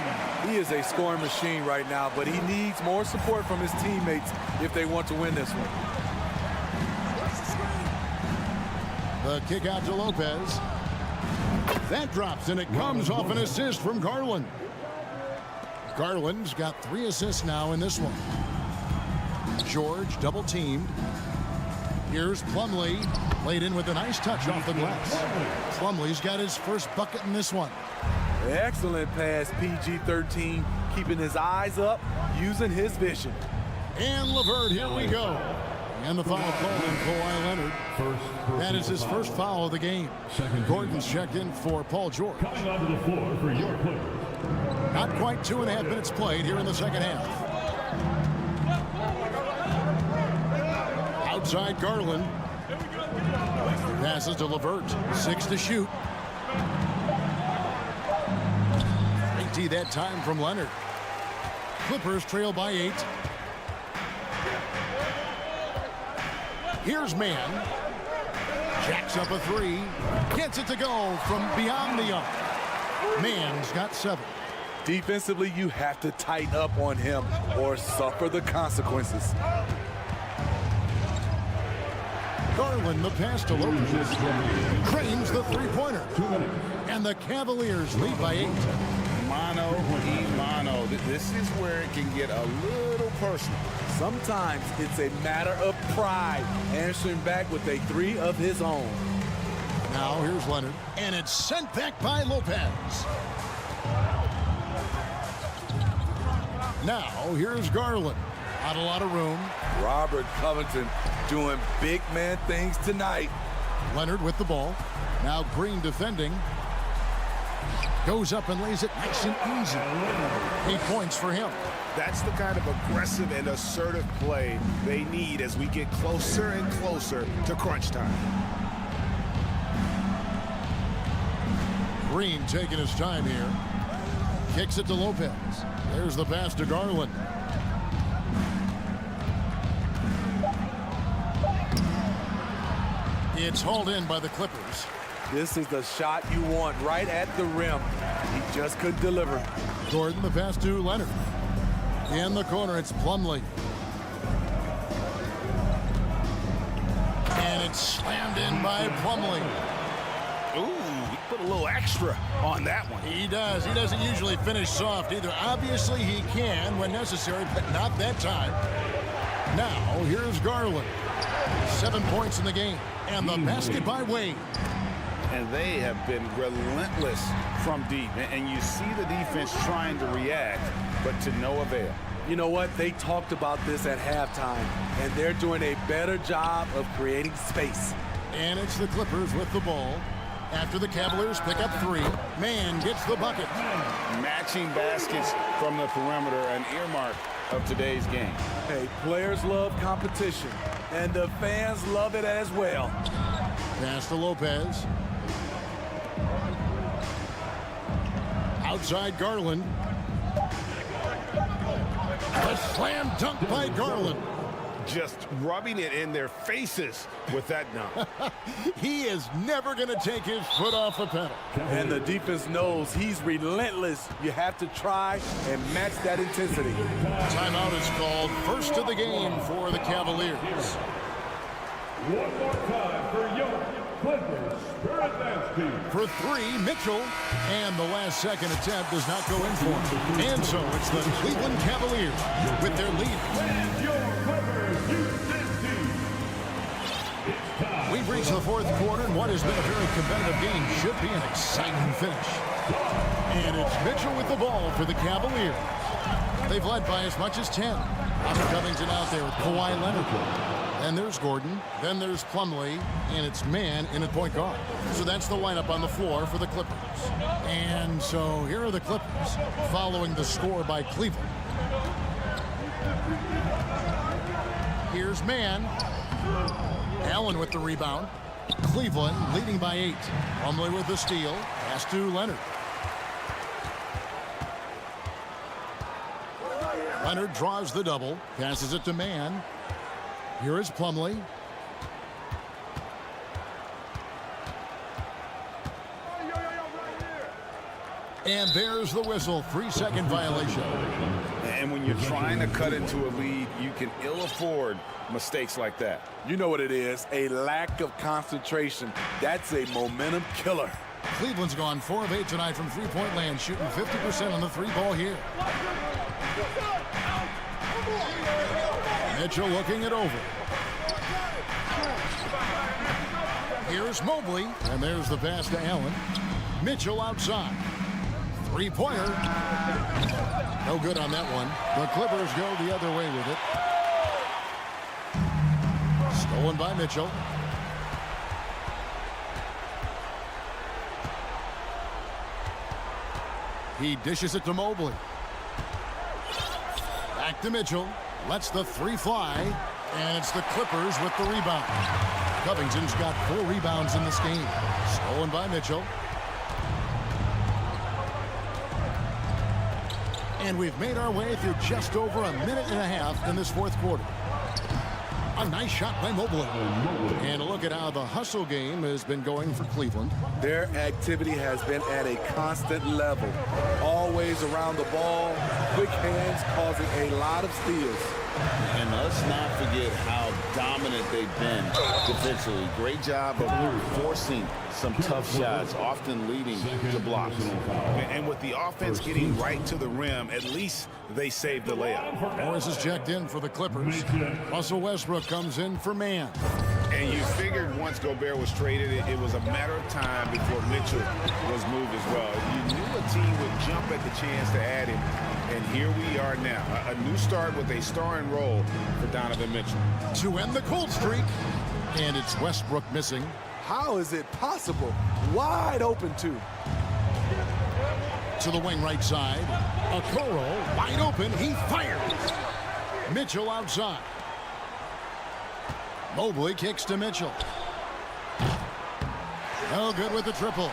He is a scoring machine right now, but he needs more support from his teammates if they want to win this one. The kick out to Lopez. That drops, and it comes off an assist from Garland. Garland's got 3 assists now in this one. George double teamed. Here's Plumlee, laid in with a nice touch off the glass. Plumlee's got his first bucket in this one. Excellent pass, PG-13, keeping his eyes up, using his vision. And LeVert, here we go. And the foul called on Kawhi Leonard. That is his first foul of the game. Gordon's checked in for Paul George. Coming onto the floor for your Clippers. Not quite 2.5 minutes played here in the second half. Outside Garland. Passes to LeVert. 6 to shoot. 20 that time from Leonard. Clippers trail by 8. Here's Mann. Jacks up a 3. Gets it to go from beyond the arc. Mann's got 7. Defensively, you have to tighten up on him or suffer the consequences. Garland, the pass to Lopez. Cranes the three-pointer. And the Cavaliers lead by 8. Mano y mano. This is where it can get a little personal. Sometimes it's a matter of pride, answering back with a 3 of his own. Now here's Leonard. And it's sent back by Lopez. Now here's Garland. Not a lot of room. Robert Covington doing big man things tonight. Leonard with the ball. Now Green defending. Goes up and lays it nice and easy. 8 points for him. That's the kind of aggressive and assertive play they need as we get closer and closer to crunch time. Green taking his time here. Kicks it to Lopez. There's the pass to Garland. It's hauled in by the Clippers. This is the shot you want right at the rim. He just couldn't deliver. Gordon, the pass to Leonard. In the corner, it's Plumlee. And it's slammed in by Plumlee. Ooh, he put a little extra on that one. He does. He doesn't usually finish soft either. Obviously, he can when necessary, but not that time. Now, here's Garland. 7 points in the game. And the basket by Wade. And they have been relentless from deep. And you see the defense trying to react, but to no avail. You know what? They talked about this at halftime, and they're doing a better job of creating space. And it's the Clippers with the ball. After the Cavaliers pick up 3, Mann gets the bucket. Matching baskets from the perimeter, an earmark of today's game. Hey, players love competition, and the fans love it as well. Pass to Lopez. Outside Garland. A slam dunk by Garland. Just rubbing it in their faces with that dunk. He is never going to take his foot off the pedal. And the defense knows he's relentless. You have to try and match that intensity. Timeout is called. First of the game for the Cavaliers. One more time for your Clippers Spirit Dance Team. For 3, Mitchell. And the last second attempt does not go in for him. And so it's the Cleveland Cavaliers with their lead. And your Clippers Houston Team. We've reached the 4th quarter, and what has been a very competitive game should be an exciting finish. And it's Mitchell with the ball for the Cavaliers. They've led by as much as 10. Robert Covington out there with Kawhi Leonard. Then there's Gordon. Then there's Plumlee. And it's man in at point guard. So that's the lineup on the floor for the Clippers. And so here are the Clippers following the score by Cleveland. Here's man. Allen with the rebound. Cleveland leading by 8. Plumlee with the steal. Pass to Leonard. Leonard draws the double. Passes it to man. Here is Plumlee. And there's the whistle. 3-second violation. And when you're trying to cut into a lead, you can ill afford mistakes like that. You know what it is, a lack of concentration. That's a momentum killer. Cleveland's gone 4 of 8 tonight from three-point land, shooting 50% on the 3-ball here. Mitchell looking it over. Here's Mobley, and there's the pass to Allen. Mitchell outside. Three-pointer. No good on that one. The Clippers go the other way with it. Stolen by Mitchell. He dishes it to Mobley. Back to Mitchell. Lets the 3 fly. And it's the Clippers with the rebound. Covington's got 4 rebounds in this game. Stolen by Mitchell. And we've made our way through just over a minute and a half in this 4th quarter. A nice shot by Mobley. And a look at how the hustle game has been going for Cleveland. Their activity has been at a constant level. Always around the ball, quick hands causing a lot of steals. And let's not forget how dominant they've been defensively. Great job of forcing some tough shots, often leading to blocks. And with the offense getting right to the rim, at least they saved the layup. Morris is checked in for the Clippers. Russell Westbrook comes in for man. And you figured once Gobert was traded, it was a matter of time before Mitchell was moved as well. You knew a team would jump at the chance to add him. And here we are now. A new start with a starring role for Donovan Mitchell. To end the cold streak. And it's Westbrook missing. How is it possible? Wide open, too. To the wing right side. Okoro wide open. He fires. Mitchell outside. Mobley kicks to Mitchell. No good with the triple.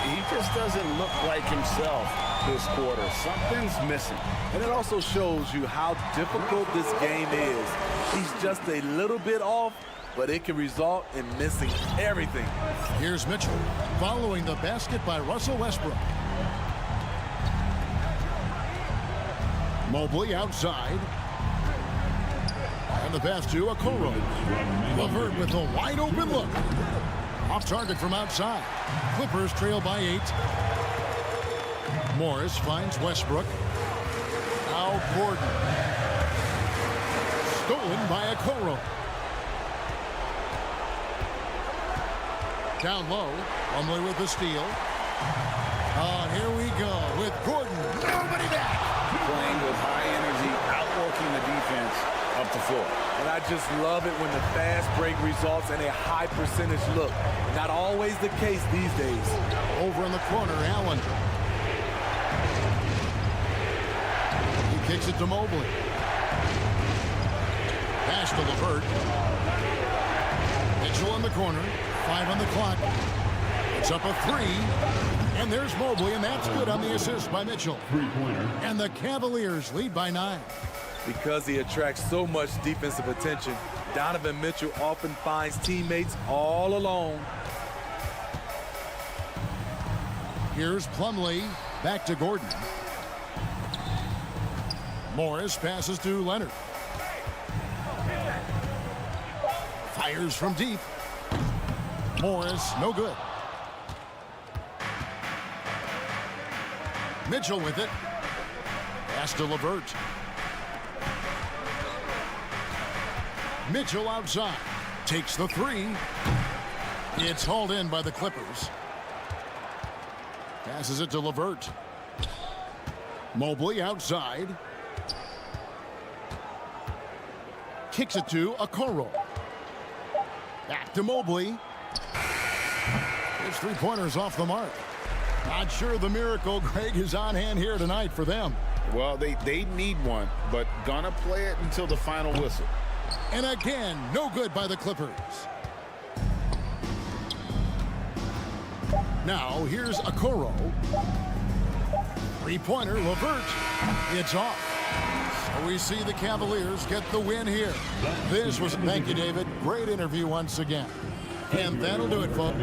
He just doesn't look like himself this quarter. Something's missing. And it also shows you how difficult this game is. He's just a little bit off, but it can result in missing everything. Here's Mitchell following the basket by Russell Westbrook. Mobley outside. And the pass to Okoro. LeVert with a wide open look. Off target from outside. Clippers trail by 8. Morris finds Westbrook. Now Gordon. Stolen by Okoro. Down low. Plumlee with the steal. Here we go with Gordon. Nobody back. Playing with high energy, outworking the defense up the floor. And I just love it when the fast break results in a high percentage look. Not always the case these days. Over in the corner, Allen. He kicks it to Mobley. Pass to LeVert. Mitchell in the corner. 5 on the clock. It's up a 3. And there's Mobley, and that's good on the assist by Mitchell. And the Cavaliers lead by 9. Because he attracts so much defensive attention, Donovan Mitchell often finds teammates all alone. Here's Plumlee. Back to Gordon. Morris passes to Leonard. Fires from deep. Morris, no good. Mitchell with it. Pass to LeVert. Mitchell outside. Takes the 3. It's hauled in by the Clippers. Passes it to LeVert. Mobley outside. kicks it to Okoro. Back to Mobley. His three-pointers off the mark. Not sure the miracle, Greg, is on hand here tonight for them. Well, they need one, but gonna play it until the final whistle. And again, no good by the Clippers. Now, here's Okoro. Three-pointer, LeVert. It's off. So we see the Cavaliers get the win here. Thank you, David. Great interview once again. And that'll do it, folks.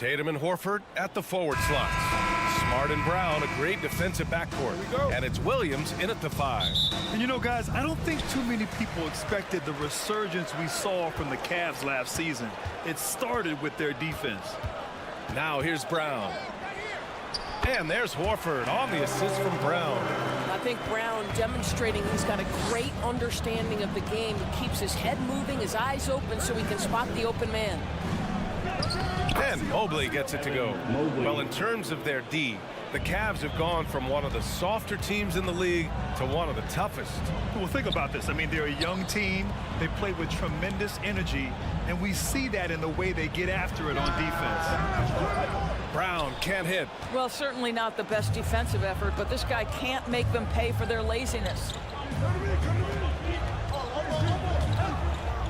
Tatum and Horford at the forward slots. Smart and Brown, a great defensive backcourt. And it's Williams in at the 5. And you know, guys, I don't think too many people expected the resurgence we saw from the Cavs last season. It started with their defense. Now here's Brown. And there's Horford on the assist from Brown. I think Brown demonstrating he's got a great understanding of the game. He keeps his head moving, his eyes open so he can spot the open man. And Mobley gets it to go. Well, in terms of their D, the Cavs have gone from one of the softer teams in the league to one of the toughest. Well, think about this. I mean, they're a young team. They play with tremendous energy, and we see that in the way they get after it on defense. Brown can't hit. Well, certainly not the best defensive effort, but this guy can't make them pay for their laziness.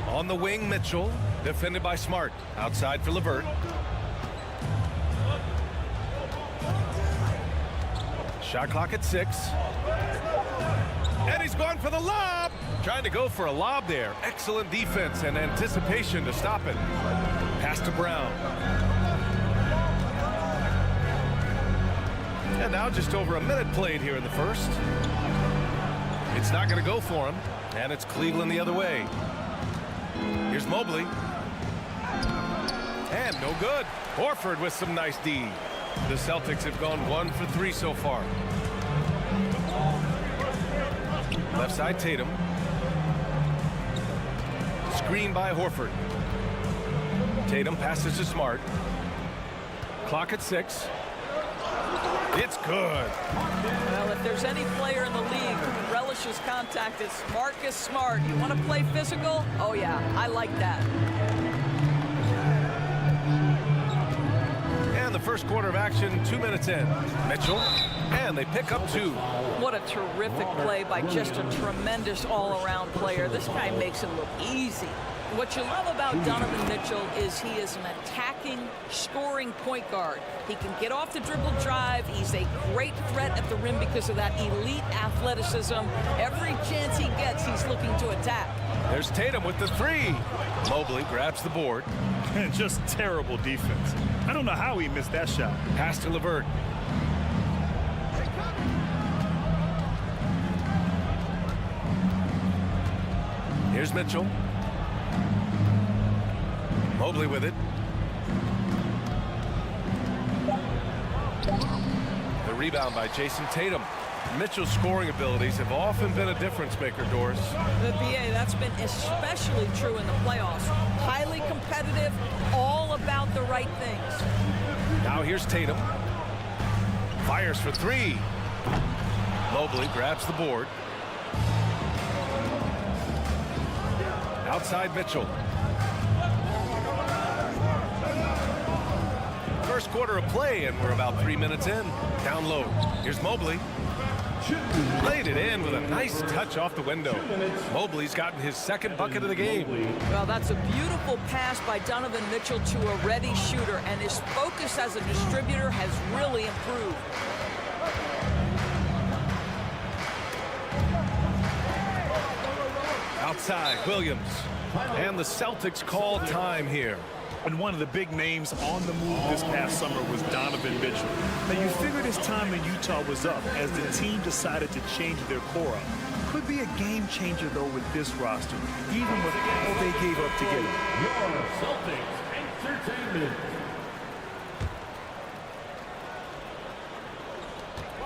On the wing, Mitchell, defended by Smart. Outside for LeVert. Shot clock at 6. And he's gone for the lob. Trying to go for a lob there. Excellent defense and anticipation to stop it. Pass to Brown. And now just over a minute played here in the first. It's not going to go for him. And it's Cleveland the other way. Here's Mobley. And no good. Horford with some nice D. The Celtics have gone 1 for 3 so far. Left side, Tatum. Screen by Horford. Tatum passes to Smart. Clock at 6. It's good. Well, if there's any player in the league who relishes contact, it's Marcus Smart. You want to play physical? Oh, yeah, I like that. And the first quarter of action, 2 minutes in. Mitchell, and they pick up 2. What a terrific play by just a tremendous all-around player. This guy makes it look easy. What you love about Donovan Mitchell is he is an attacking, scoring point guard. He can get off the dribble drive. He's a great threat at the rim because of that elite athleticism. Every chance he gets, he's looking to attack. There's Tatum with the 3. Mobley grabs the board. And just terrible defense. I don't know how he missed that shot. Pass to LeVert. Here's Mitchell. Mobley with it. The rebound by Jason Tatum. Mitchell's scoring abilities have often been a difference maker, Doris. The VA, that's been especially true in the playoffs. Highly competitive, all about the right things. Now here's Tatum. Fires for 3. Mobley grabs the board. Outside Mitchell. First quarter of play, and we're about 3 minutes in. Down low. Here's Mobley. Laid it in with a nice touch off the window. Mobley's gotten his second bucket of the game. Well, that's a beautiful pass by Donovan Mitchell to a ready shooter, and his focus as a distributor has really improved. Outside, Williams. And the Celtics call time here. And one of the big names on the move this past summer was Donovan Mitchell. Now, you figured his time in Utah was up as the team decided to change their core up. Could be a game changer, though, with this roster, even with all they gave up to get him. Your Celtics Entertainment.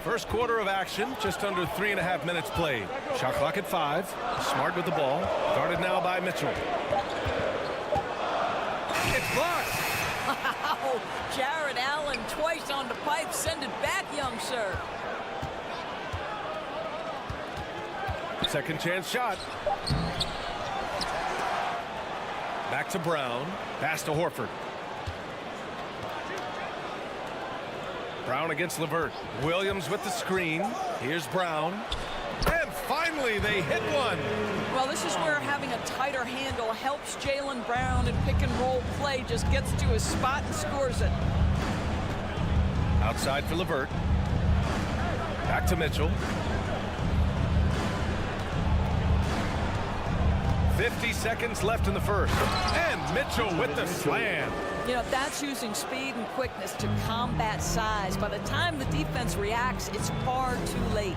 First quarter of action, just under 3.5 minutes played. Shot clock at 5. Smart with the ball. Guarded now by Mitchell. It's blocked. Wow, Jared Allen twice on the pipe. Send it back, young sir. Second chance shot. Back to Brown. Pass to Horford. Brown against LeVert. Williams with the screen. Here's Brown. And finally, they hit one. Well, this is where having a tighter handle helps Jaylen Brown in pick-and-roll play. Just gets to his spot and scores it. Outside for LeVert. Back to Mitchell. 50 seconds left in the first. And Mitchell with the slam. You know, that's using speed and quickness to combat size. By the time the defense reacts, it's far too late.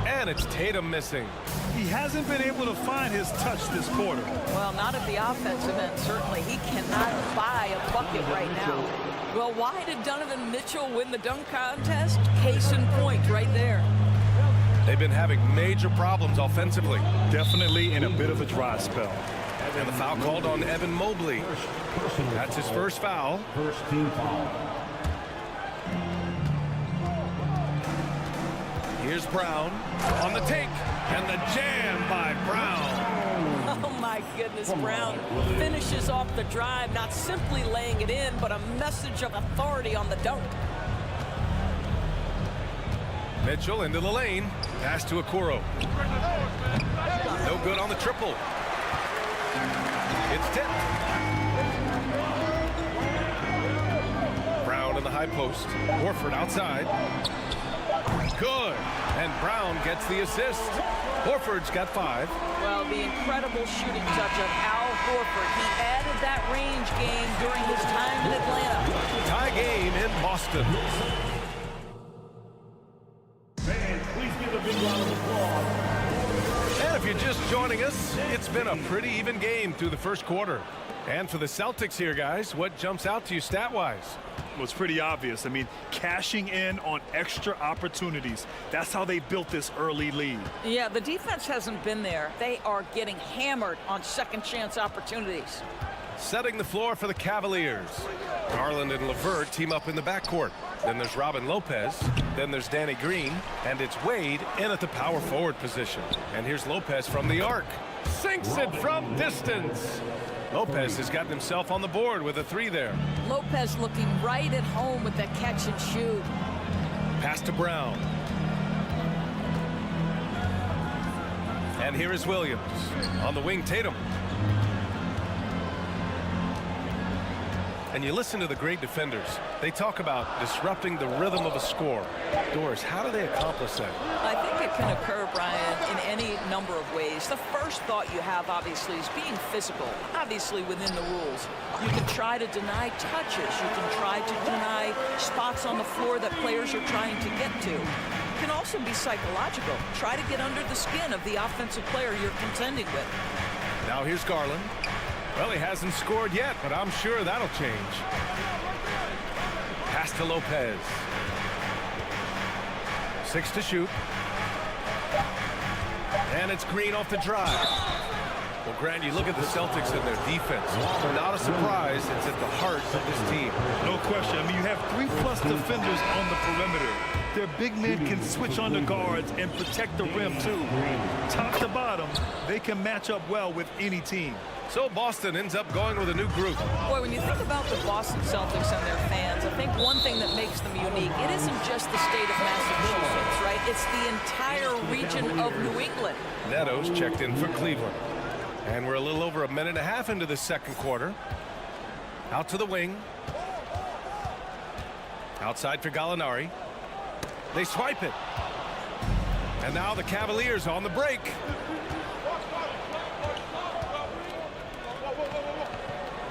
And it's Tatum missing. He hasn't been able to find his touch this quarter. Well, not at the offensive end, certainly. He cannot buy a bucket right now. Well, why did Donovan Mitchell win the dunk contest? Case in point right there. They've been having major problems offensively. Definitely in a bit of a dry spell. And the foul called on Evan Mobley. That's his first foul. First team foul. Here's Brown on the take, and the jam by Brown. Oh, my goodness, Brown finishes off the drive, not simply laying it in, but a message of authority on the dunk. Mitchell into the lane. Pass to Okoro. No good on the triple. It's tipped. Brown in the high post. Horford outside. Good. And Brown gets the assist. Horford's got 5. Well, the incredible shooting touch of Al Horford. He added that range game during his time in Atlanta. Tie game in Boston. Fans, please give a big round of applause. And if you're just joining us, it's been a pretty even game through the first quarter. And for the Celtics here, guys, what jumps out to you stat-wise? Well, it's pretty obvious. I mean, cashing in on extra opportunities. That's how they built this early lead. Yeah, the defense hasn't been there. They are getting hammered on second chance opportunities. Setting the floor for the Cavaliers. Garland and LeVert team up in the backcourt. Then there's Robin Lopez. Then there's Danny Green. And it's Wade in at the power forward position. And here's Lopez from the arc. Sinks it from distance. Lopez has gotten himself on the board with a 3 there. Lopez looking right at home with that catch and shoot. Pass to Brown. And here is Williams. On the wing, Tatum. And you listen to the great defenders. They talk about disrupting the rhythm of a score. Doris, how do they accomplish that? I think it can occur, Brian, in any number of ways. The first thought you have, obviously, is being physical, obviously within the rules. You can try to deny touches. You can try to deny spots on the floor that players are trying to get to. It can also be psychological. Try to get under the skin of the offensive player you're contending with. Now here's Garland. Well, he hasn't scored yet, but I'm sure that'll change. Pass to Lopez. 6 to shoot. And it's Green off the drive. Well, Grant, you look at the Celtics and their defense. Not a surprise. It's at the heart of this team. No question. I mean, you have 3+ defenders on the perimeter. Their big men can switch on the guards and protect the rim, too. Top to bottom, they can match up well with any team. So Boston ends up going with a new group. Boy, when you think about the Boston Celtics and their fans, I think one thing that makes them unique, it isn't just the state of Massachusetts, right? It's the entire region of New England. Neto's checked in for Cleveland. And we're a little over a minute and a half into the second quarter. Out to the wing. Outside for Gallinari. They swipe it. And now the Cavaliers on the break.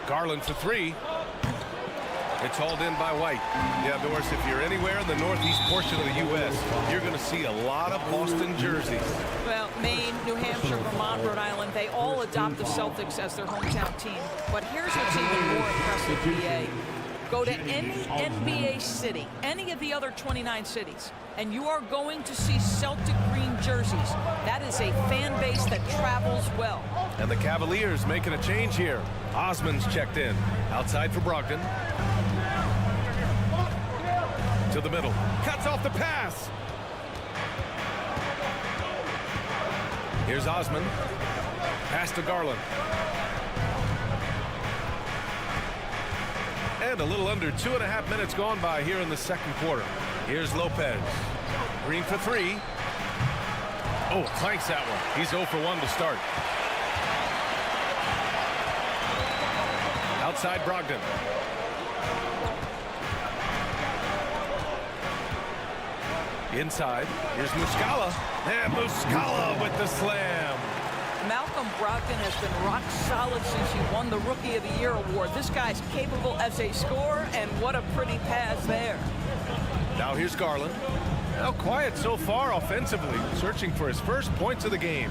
Garland for 3. It's hauled in by White. Yeah, Doris, if you're anywhere in the northeast portion of the U.S., you're going to see a lot of Boston jerseys. Well, Maine, New Hampshire, Vermont, Rhode Island, they all adopt the Celtics as their hometown team. But here's what's even more impressive, BA. Go to any NBA city, any of the other 29 cities, and you are going to see Celtic green jerseys. That is a fan base that travels well. And the Cavaliers making a change here. Osman's checked in. Outside for Brogdon. To the middle. Cuts off the pass. Here's Osman. Pass to Garland. And a little under 2.5 minutes gone by here in the second quarter. Here's Lopez. Green for 3. Oh, clanks that one. He's 0 for 1 to start. Outside Brogdon. Inside. Here's Muscala. And Muscala with the slam. Malcolm Brogdon has been rock solid since he won the Rookie of the Year award. This guy's capable as a scorer, and what a pretty pass there. Now here's Garland. Now quiet so far offensively, searching for his first points of the game.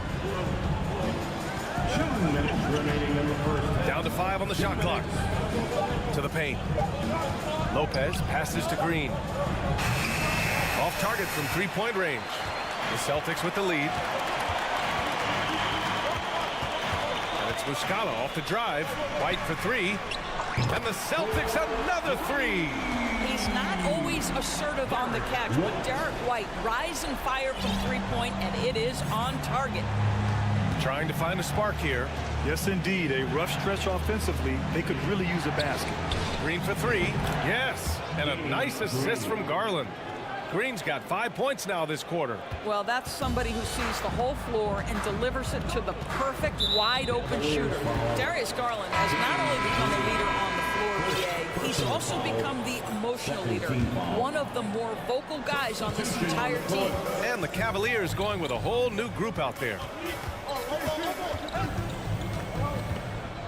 2 minutes remaining in the first half. Down to 5 on the shot clock. To the paint. Lopez passes to Green. Off target from three-point range. The Celtics with the lead. And it's Muscala off the drive. White for 3. And the Celtics another 3. He's not always assertive on the catch, but Derek White rise and fire from three-point, and it is on target. Trying to find a spark here. Yes, indeed. A rough stretch offensively. They could really use a basket. Green for 3. Yes. And a nice assist from Garland. Green's got 5 points now this quarter. Well, that's somebody who sees the whole floor and delivers it to the perfect wide-open shooter. Darius Garland has not only become a leader on the floor, BA, he's also become the emotional leader, one of the more vocal guys on this entire team. And the Cavaliers going with a whole new group out there.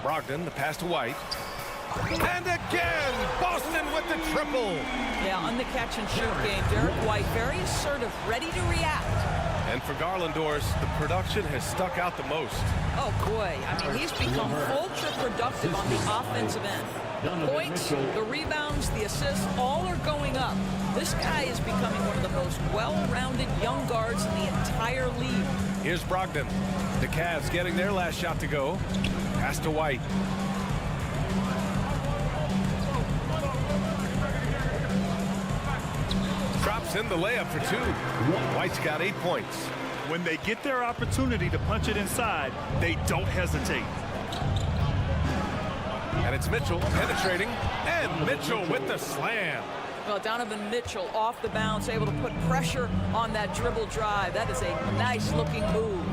Brogdon, the pass to White. And again, Boston with the triple. Yeah, on the catch-and-shoot game, Derek White very assertive, ready to react. And for Garlandors, the production has stuck out the most. Oh, boy. I mean, he's become ultra-productive on the offensive end. The points, the rebounds, the assists, all are going up. This guy is becoming one of the most well-rounded young guards in the entire league. Here's Brogdon. The Cavs getting their last shot to go. Pass to White. Drops in the layup for 2. White's got 8 points. When they get their opportunity to punch it inside, they don't hesitate. And it's Mitchell penetrating. And Mitchell with the slam. Well, Donovan Mitchell off the bounce, able to put pressure on that dribble drive. That is a nice-looking move.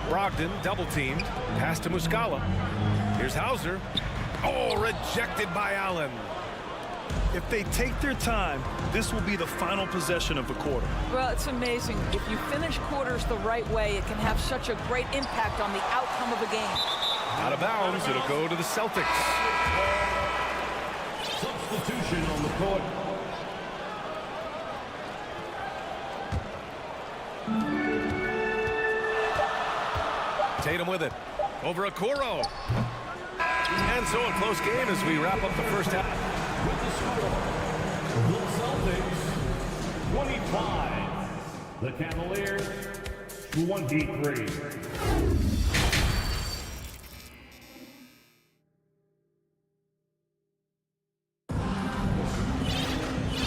Brogdon double-teamed. Pass to Muscala. Here's Hauser. Oh, rejected by Allen. If they take their time, this will be the final possession of the quarter. Well, it's amazing. If you finish quarters the right way, it can have such a great impact on the outcome of a game. Out of bounds, it'll go to the Celtics. Substitution on the court. Tatum with it. Over Okoro. And so a close game as we wrap up the first half. With the score, the Celtics 25, the Cavaliers 23.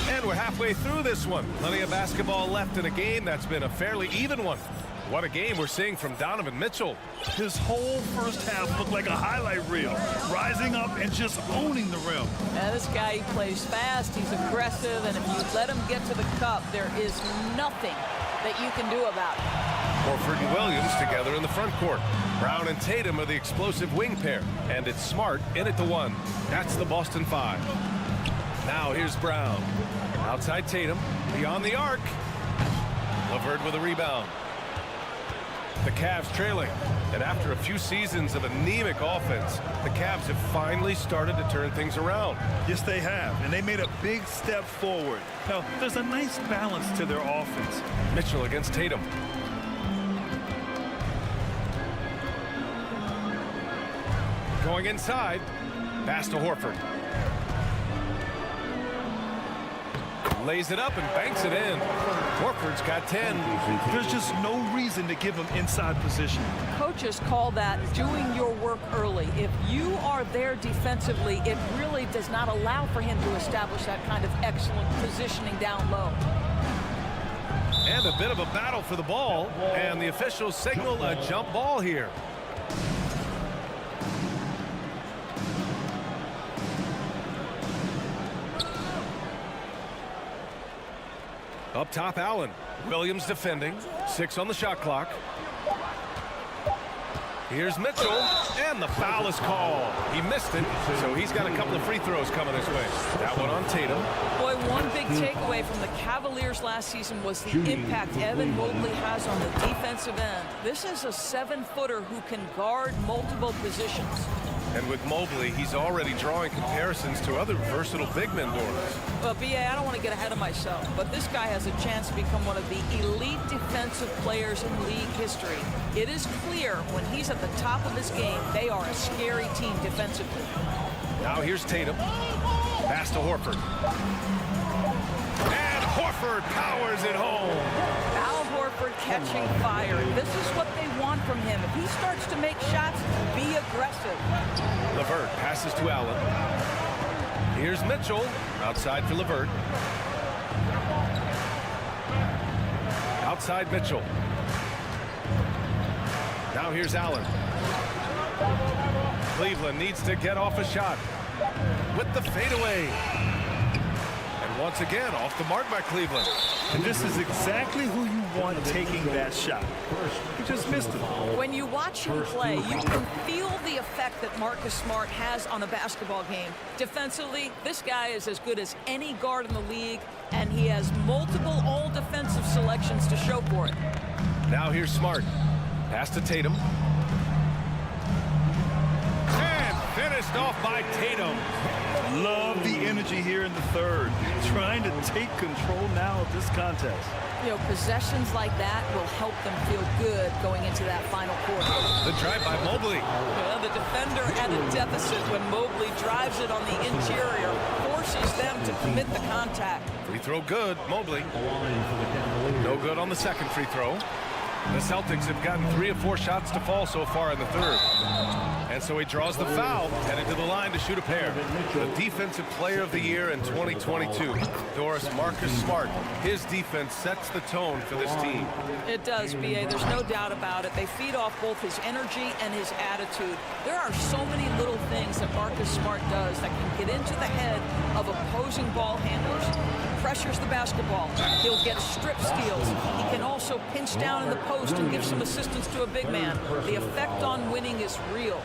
And we're halfway through this one. Plenty of basketball left in a game that's been a fairly even one. What a game we're seeing from Donovan Mitchell. His whole first half looked like a highlight reel, rising up and just owning the rim. Now, this guy, he plays fast, he's aggressive, and if you let him get to the cup, there is nothing that you can do about it. Horford and Williams together in the front court. Brown and Tatum are the explosive wing pair, and it's Smart in at the 1. That's the Boston 5. Now here's Brown. Outside Tatum, beyond the arc. LeVert with a rebound. The Cavs trailing, and after a few seasons of anemic offense, the Cavs have finally started to turn things around. Yes, they have, and they made a big step forward. Now, there's a nice balance to their offense. Mitchell against Tatum. Going inside, pass to Horford. Lays it up and banks it in. Horford's got 10. There's just no reason to give him inside position. Coaches call that doing your work early. If you are there defensively, it really does not allow for him to establish that kind of excellent positioning down low. And a bit of a battle for the ball, and the officials signal a jump ball here. Up top, Allen. Williams defending. 6 on the shot clock. Here's Mitchell, and the foul is called. He missed it, so he's got a couple of free throws coming his way. That one on Tatum. Boy, one big takeaway from the Cavaliers last season was the impact Evan Mobley has on the defensive end. This is a 7-footer who can guard multiple positions. And with Mobley, he's already drawing comparisons to other versatile big men, Doris. Well, B.A., I don't want to get ahead of myself, but this guy has a chance to become one of the elite defensive players in league history. It is clear when he's at the top of his game, they are a scary team defensively. Now here's Tatum. Pass to Horford. And Horford powers it home. Al Horford catching fire. This is what they want from him. If he starts to make shots, be aggressive. LeVert passes to Allen. Here's Mitchell. Outside for LeVert. Outside Mitchell. Now here's Allen. Cleveland needs to get off a shot with the fadeaway. And once again, off the mark by Cleveland. And this is exactly who you want taking that shot. He just missed it. When you watch him play, you can feel the effect that Marcus Smart has on a basketball game. Defensively, this guy is as good as any guard in the league, and he has multiple all-defensive selections to show for it. Now here's Smart. Pass to Tatum. And finished off by Tatum. Love the energy here in the third. Trying to take control now of this contest. You know, possessions like that will help them feel good going into that final quarter. The drive by Mobley. Well, the defender at a deficit when Mobley drives it on the interior, forces them to commit the contact. Free throw good, Mobley. No good on the second free throw. The Celtics have gotten 3 of 4 shots to fall so far in the third. And so he draws the foul, headed to the line to shoot a pair. The Defensive Player of the Year in 2022, Doris, Marcus Smart. His defense sets the tone for this team. It does, B.A. There's no doubt about it. They feed off both his energy and his attitude. There are so many little things that Marcus Smart does that can get into the head of opposing ball handlers. Pressures the basketball. He'll get strip steals. He can also pinch down in the post and give some assistance to a big man. The effect on winning is real.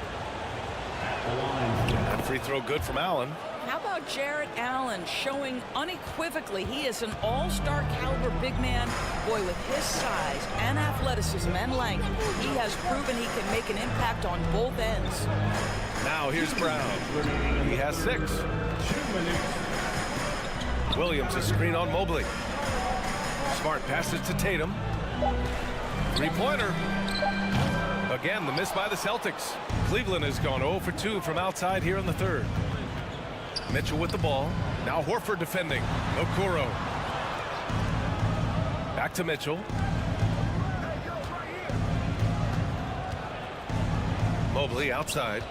That free throw good from Allen. How about Jarrett Allen showing unequivocally he is an all-star caliber big man? Boy, with his size and athleticism and length, he has proven he can make an impact on both ends. Now here's Brown. He has 6. Williams, a screen on Mobley. Smart passes to Tatum. Three-pointer. Again, the miss by the Celtics. Cleveland has gone 0 for 2 from outside here in the third. Mitchell with the ball. Now Horford defending. Okoro. Back to Mitchell. Mobley outside.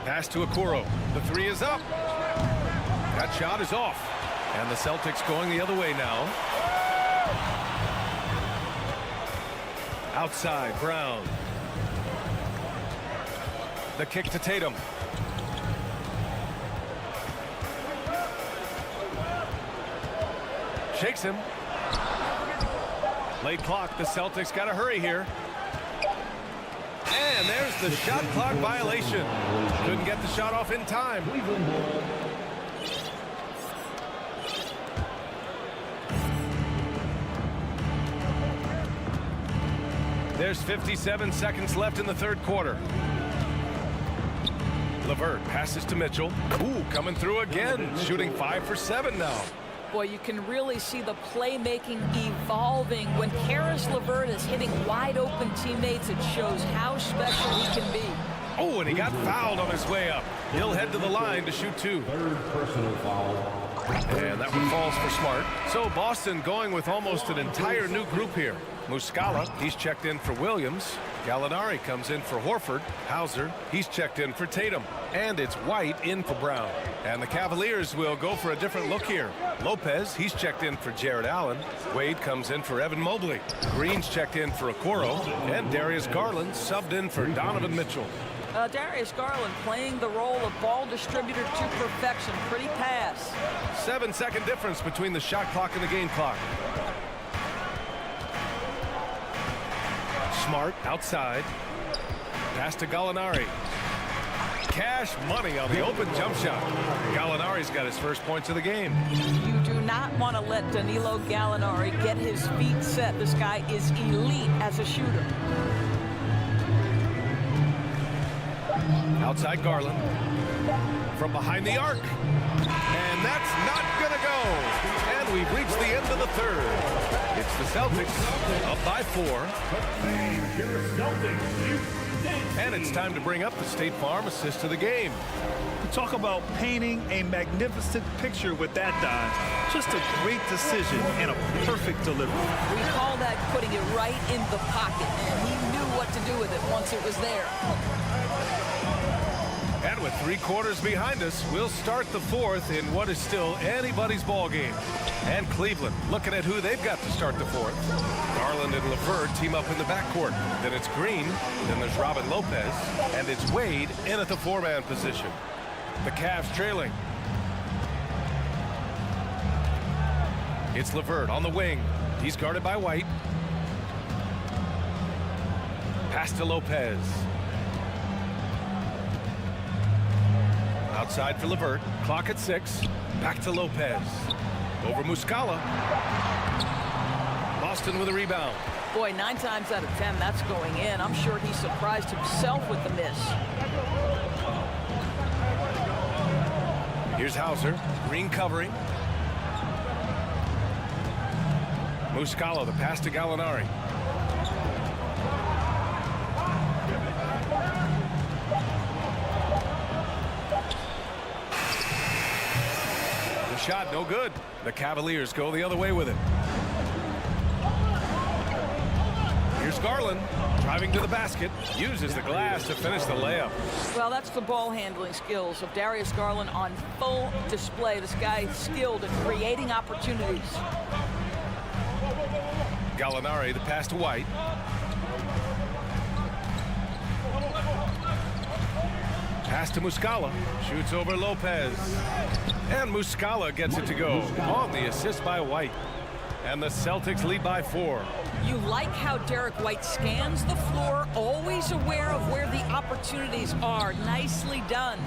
Pass to Okoro. The 3 is up. That shot is off. And the Celtics going the other way now. Outside, Brown. The kick to Tatum. Shakes him. Late clock. The Celtics got to hurry here. And there's the shot clock violation. Couldn't get the shot off in time. There's 57 seconds left in the third quarter. LeVert passes to Mitchell. Ooh, coming through again. Shooting 5 for 7 now. Boy, you can really see the playmaking evolving. When Karis LeVert is hitting wide open teammates, it shows how special he can be. Oh, and he got fouled on his way up. He'll head to the line to shoot 2. Third personal foul. And that one falls for Smart. So Boston going with almost an entire new group here. Muscala, he's checked in for Williams. Gallinari comes in for Horford. Hauser, he's checked in for Tatum. And it's White in for Brown. And the Cavaliers will go for a different look here. Lopez, he's checked in for Jarrett Allen. Wade comes in for Evan Mobley. Green's checked in for Okoro. And Darius Garland subbed in for Donovan Mitchell. Darius Garland playing the role of ball distributor to perfection. Pretty pass. 7-second difference between the shot clock and the game clock. Smart outside. Pass to Gallinari. Cash money on the open jump shot. Gallinari Gallinari's got his first points of the game. You do not want to let Danilo Gallinari get his feet set. This guy is elite as a shooter. Outside Garland. From behind the arc. And that's not going to go. And we've reached the end of the third. It's the Celtics up by 4. And it's time to bring up the State Farm assist of the game. Talk about painting a magnificent picture with that dive. Just a great decision and a perfect delivery. We call that putting it right in the pocket, and he knew what to do with it once it was there. And with 3 quarters behind us, we'll start the fourth in what is still anybody's ball game. And Cleveland looking at who they've got to start the fourth. Garland and LeVert team up in the backcourt. Then it's Green, then there's Robin Lopez, and it's Wade in at the 4-man position. The Cavs trailing. It's LeVert on the wing. He's guarded by White. Pass to Lopez. Outside for LeVert. Clock at 6. Back to Lopez. Over Muscala. Boston with a rebound. Boy, 9 times out of 10, that's going in. I'm sure he surprised himself with the miss. Here's Hauser. Green covering. Muscala, the pass to Gallinari. The shot, no good. The Cavaliers go the other way with it. Here's Garland, driving to the basket, uses the glass to finish the layup. Well, that's the ball handling skills of Darius Garland on full display. This guy is skilled at creating opportunities. Gallinari, the pass to White. Pass to Muscala, shoots over Lopez. And Muscala gets it to go on the assist by White. And the Celtics lead by 4. You like how Derek White scans the floor, always aware of where the opportunities are. Nicely done.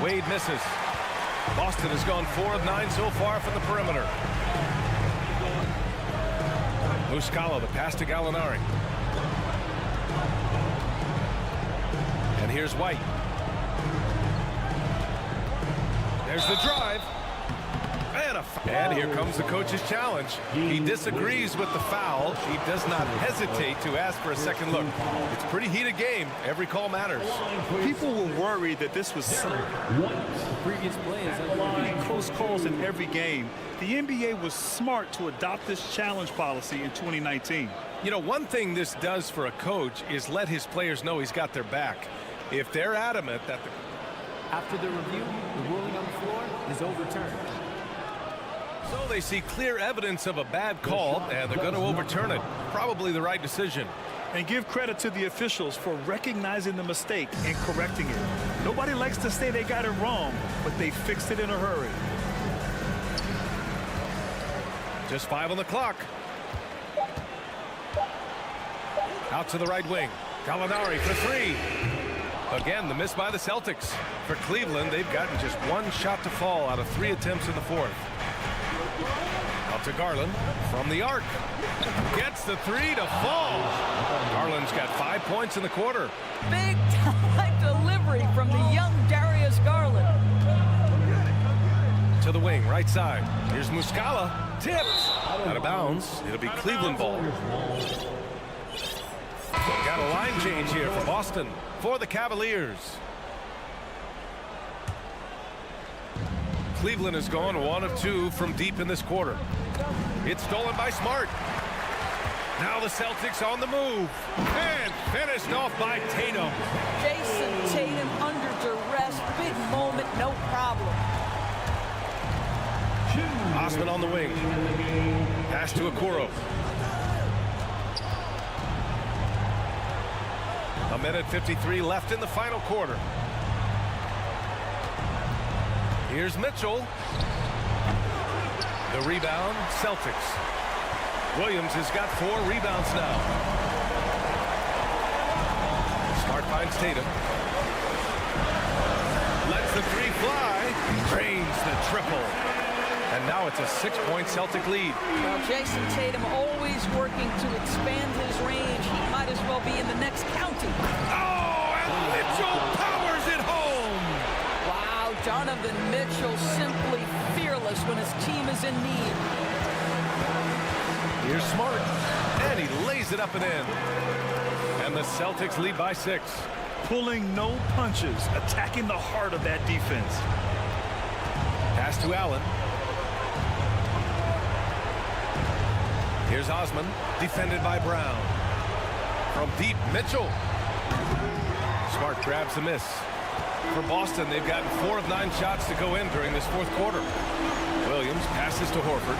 Wade misses. Boston has gone 4 of 9 so far from the perimeter. Muscala, the pass to Gallinari. And here's White. There's the drive. And here comes the coach's challenge. He disagrees with the foul. He does not hesitate to ask for a second look. It's a pretty heated game. Every call matters. People were worried that this was Previous play is close calls in every game. The NBA was smart to adopt this challenge policy in 2019. You know, one thing this does for a coach is let his players know he's got their back. If they're adamant that After the review, the ruling on the floor is overturned. So they see clear evidence of a bad call, and they're going to overturn it. Probably the right decision. And give credit to the officials for recognizing the mistake and correcting it. Nobody likes to say they got it wrong, but they fixed it in a hurry. Just 5 on the clock. Out to the right wing. Gallinari for 3. Again, the miss by the Celtics. For Cleveland, they've gotten just 1 shot to fall out of 3 attempts in the fourth. Out to Garland from the arc. Gets the 3 to fall. Garland's got 5 points in the quarter. Big time delivery from the young Darius Garland. To the wing, right side. Here's Muscala. Tipped. Out of bounds. It'll be Cleveland ball. Got a line change here for Boston. For the Cavaliers. Cleveland has gone 1 of 2 from deep in this quarter. It's stolen by Smart. Now the Celtics on the move. And finished off by Tatum. Jason Tatum under duress. Big moment, no problem. Osman on the wing. Pass to Okoro. 1:53 left in the final quarter. Here's Mitchell. The rebound, Celtics. Williams has got 4 rebounds now. Smart finds Tatum. Lets the 3 fly. triple. And now it's a 6-point Celtic lead. Well, Jason Tatum always working to expand his range. He might as well be in the next county. Oh, and Mitchell powers it home. Wow, Donovan Mitchell simply fearless when his team is in need. Here's Smart, and he lays it up and in. And the Celtics lead by 6. Pulling no punches, attacking the heart of that defense. Pass to Allen. Here's Osman, defended by Brown. From deep, Mitchell. Smart grabs a miss. For Boston, they've gotten 4 of 9 shots to go in during this 4th quarter. Williams passes to Horford.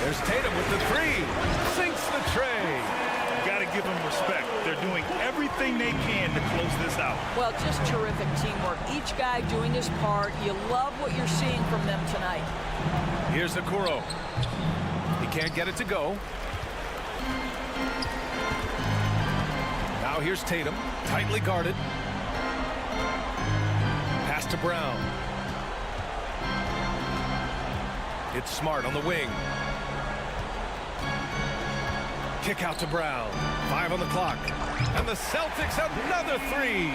There's Tatum with the 3. Sinks the tray. Got to give them respect. They're doing everything they can to close this out. Well, just terrific teamwork. Each guy doing his part. You love what you're seeing from them tonight. Here's Okoro. He can't get it to go. Now here's Tatum, tightly guarded. Pass to Brown. It's Smart on the wing. Kick out to Brown. 5 on the clock. And the Celtics another 3.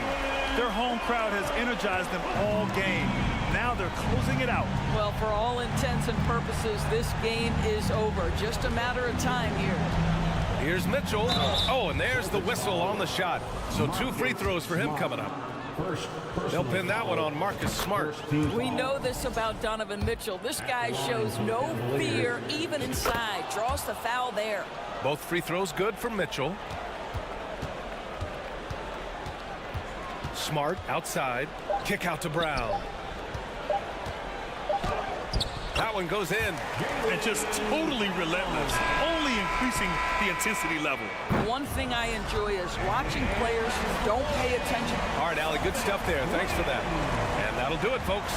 Their home crowd has energized them all game. Now they're closing it out. Well, for all intents and purposes, this game is over. Just a matter of time here. Here's Mitchell. Oh, and there's the whistle on the shot. So 2 free throws for him coming up. They'll pin that one on Marcus Smart. We know this about Donovan Mitchell. This guy shows no fear even inside. Draws the foul there. Both free throws good for Mitchell. Smart outside. Kick out to Brown. That one goes in. And just totally relentless, only increasing the intensity level. One thing I enjoy is watching players who don't pay attention. All right, Allie, good stuff there. Thanks for that. And that'll do it, folks.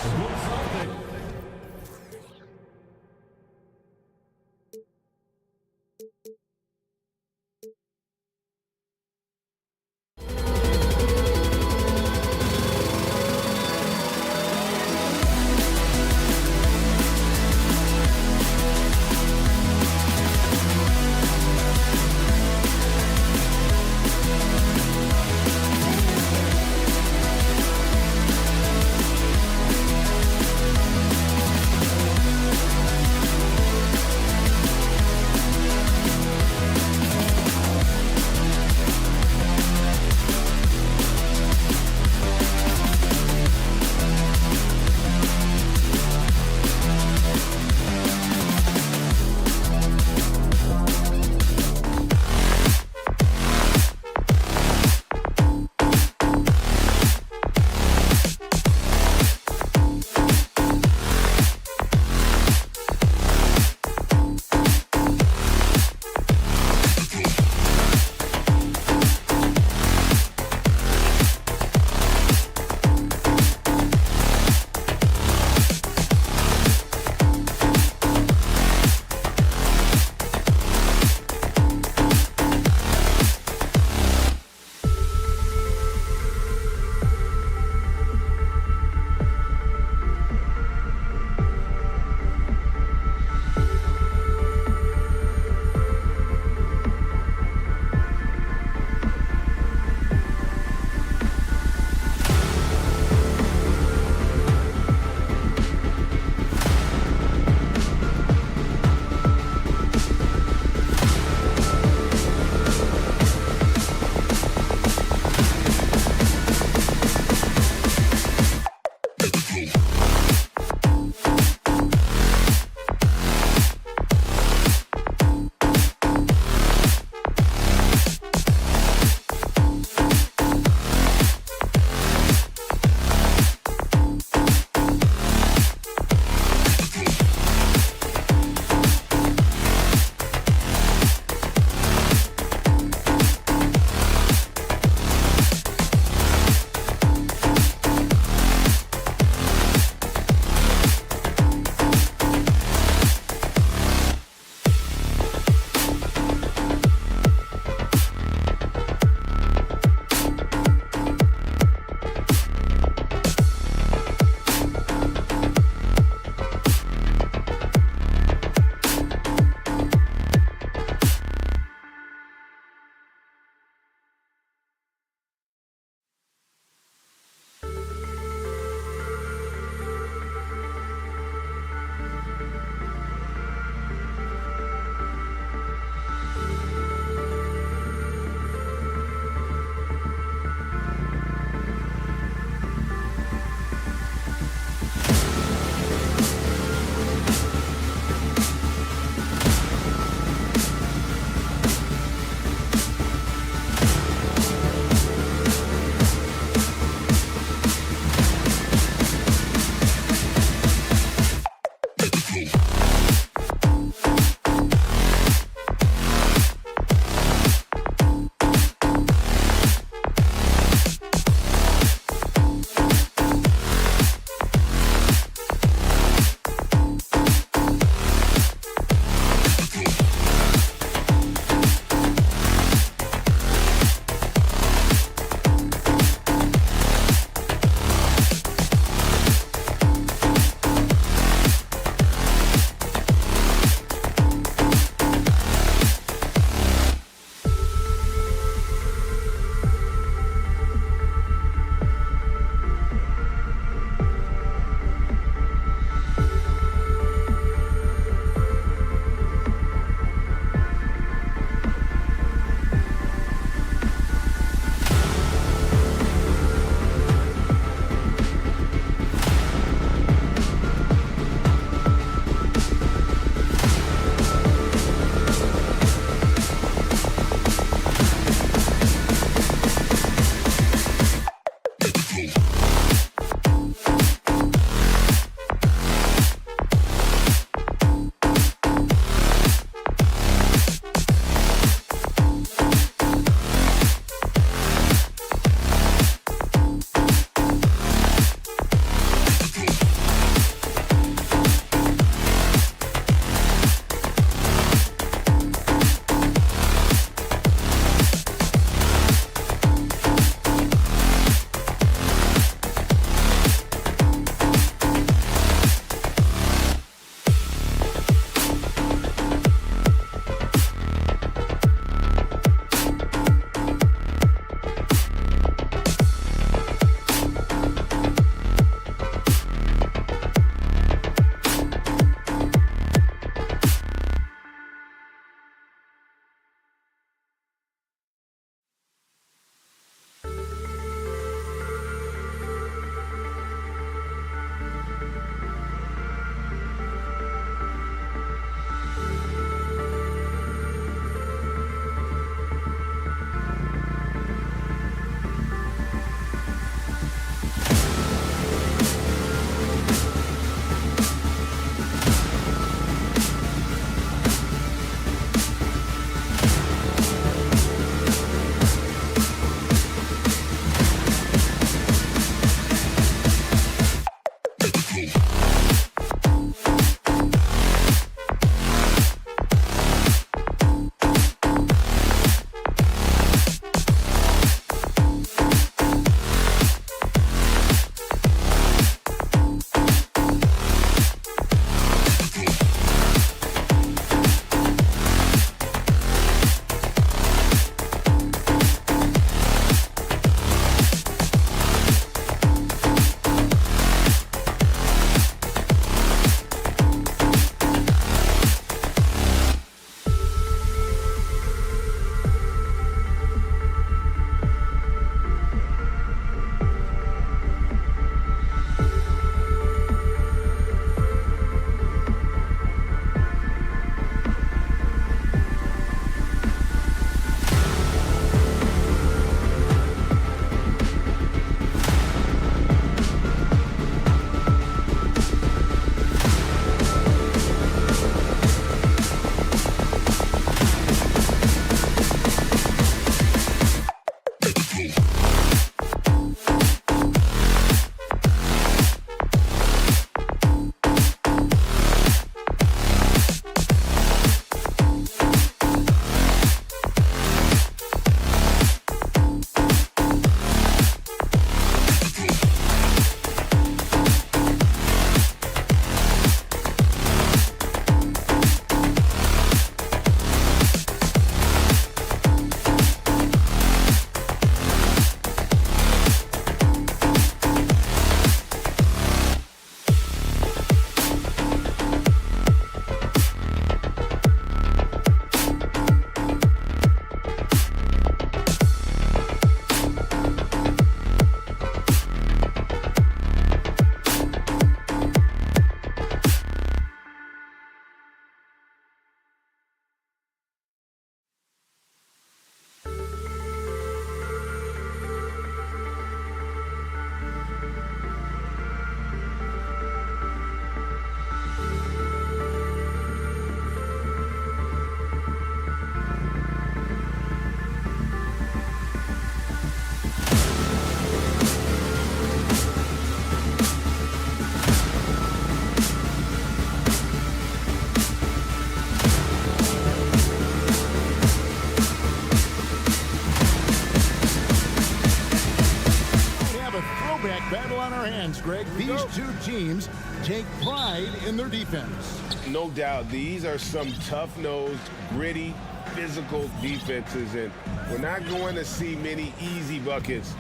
These two teams take pride in their defense. No doubt, these are some tough-nosed, gritty, physical defenses, and we're not going to see many easy buckets.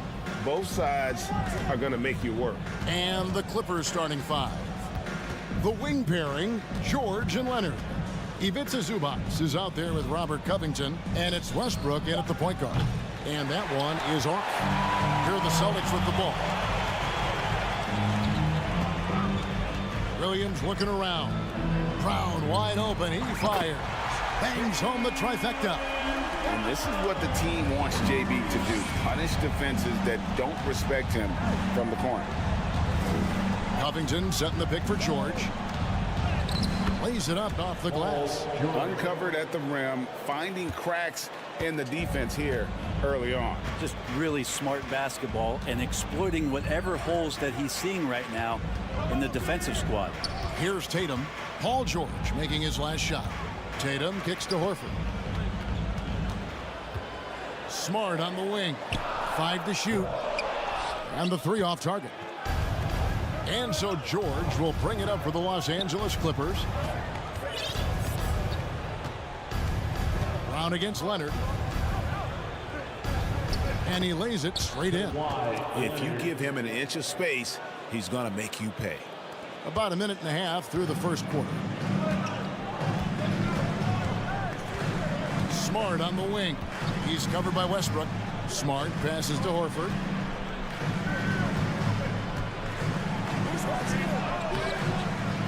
Both sides are going to make you work. And the Clippers starting five. The wing pairing, George and Leonard. Ivica Zubac is out there with Robert Covington, and it's Westbrook in at the point guard. And that one is off. Here are the Celtics with the ball. Williams looking around. Brown wide open. He fires. Bangs home the trifecta. And this is what the team wants JB to do. Punish defenses that don't respect him from the corner. Covington setting the pick for George. Lays it up off the glass. Uncovered at the rim, finding cracks in the defense here early on. Just really smart basketball and exploiting whatever holes that he's seeing right now in the defensive squad. Here's Tatum. Paul George making his last shot. Tatum kicks to Horford. Smart on the wing. 5 to shoot. And the 3 off target. And so George will bring it up for the Los Angeles Clippers. Brown against Leonard. And he lays it straight in. If you give him an inch of space, he's going to make you pay. About a minute and a half through the first quarter. Smart on the wing. He's covered by Westbrook. Smart passes to Horford.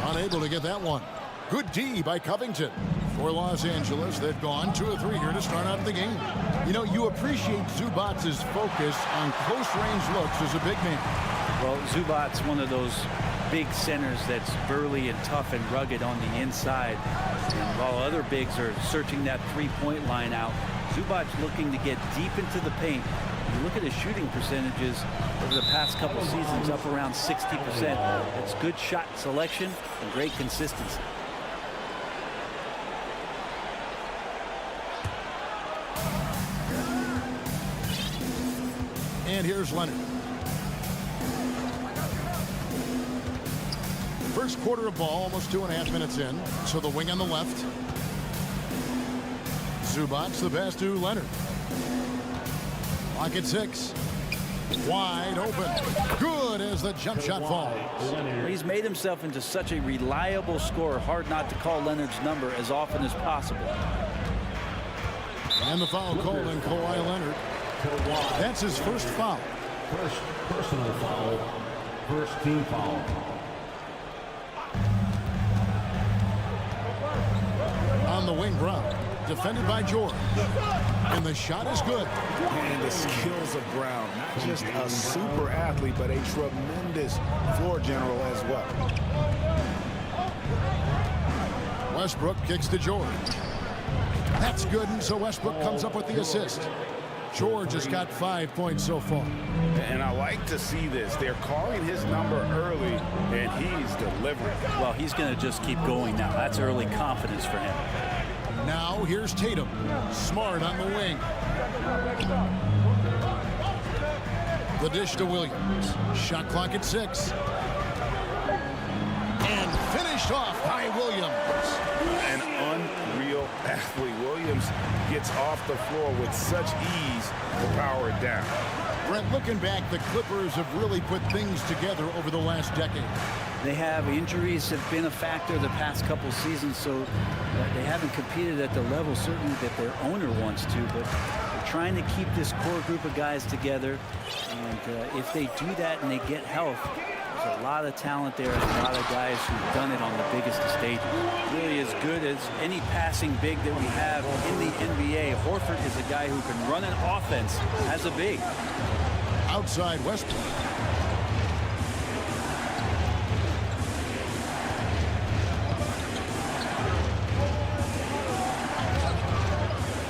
Unable to get that one. Good D by Covington. For Los Angeles, they've gone 2 of 3 here to start out the game. You know, you appreciate Zubac's focus on close-range looks as a big man. Well, Zubac's one of those big centers that's burly and tough and rugged on the inside. And while other bigs are searching that three-point line out, Zubac's looking to get deep into the paint. You look at his shooting percentages over the past couple seasons, up around 60%. That's good shot selection and great consistency. And here's Leonard. First quarter of ball, almost 2.5 minutes in. So the wing on the left. Zubac the pass to Leonard. Clock at 6. Wide open. Good as the jump shot falls. He's made himself into such a reliable scorer. Hard not to call Leonard's number as often as possible. And the foul called on Kawhi Leonard. That's his first foul. First personal foul. First team foul. On the wing, Brown. Defended by George. And the shot is good. And the skills of Brown. Not just a super athlete, but a tremendous floor general as well. Westbrook kicks to George. That's good, and so Westbrook comes up with the assist. George has got 5 points so far. And I like to see this. They're calling his number early, and he's delivering. Well, he's going to just keep going now. That's early confidence for him. Now here's Tatum. Smart on the wing. The dish to Williams. Shot clock at 6. And finished off by Williams. An unreal athlete. Williams gets off the floor with such ease to power it down. Brent, looking back, the Clippers have really put things together over the last decade. They have. Injuries have been a factor the past couple seasons, so they haven't competed at the level certainly that their owner wants to, but they're trying to keep this core group of guys together. And if they do that and they get health, there's a lot of talent there and a lot of guys who've done it on the biggest of stages. Really as good as any passing big that we have in the NBA. Horford is a guy who can run an offense as a big. Outside Westbrook.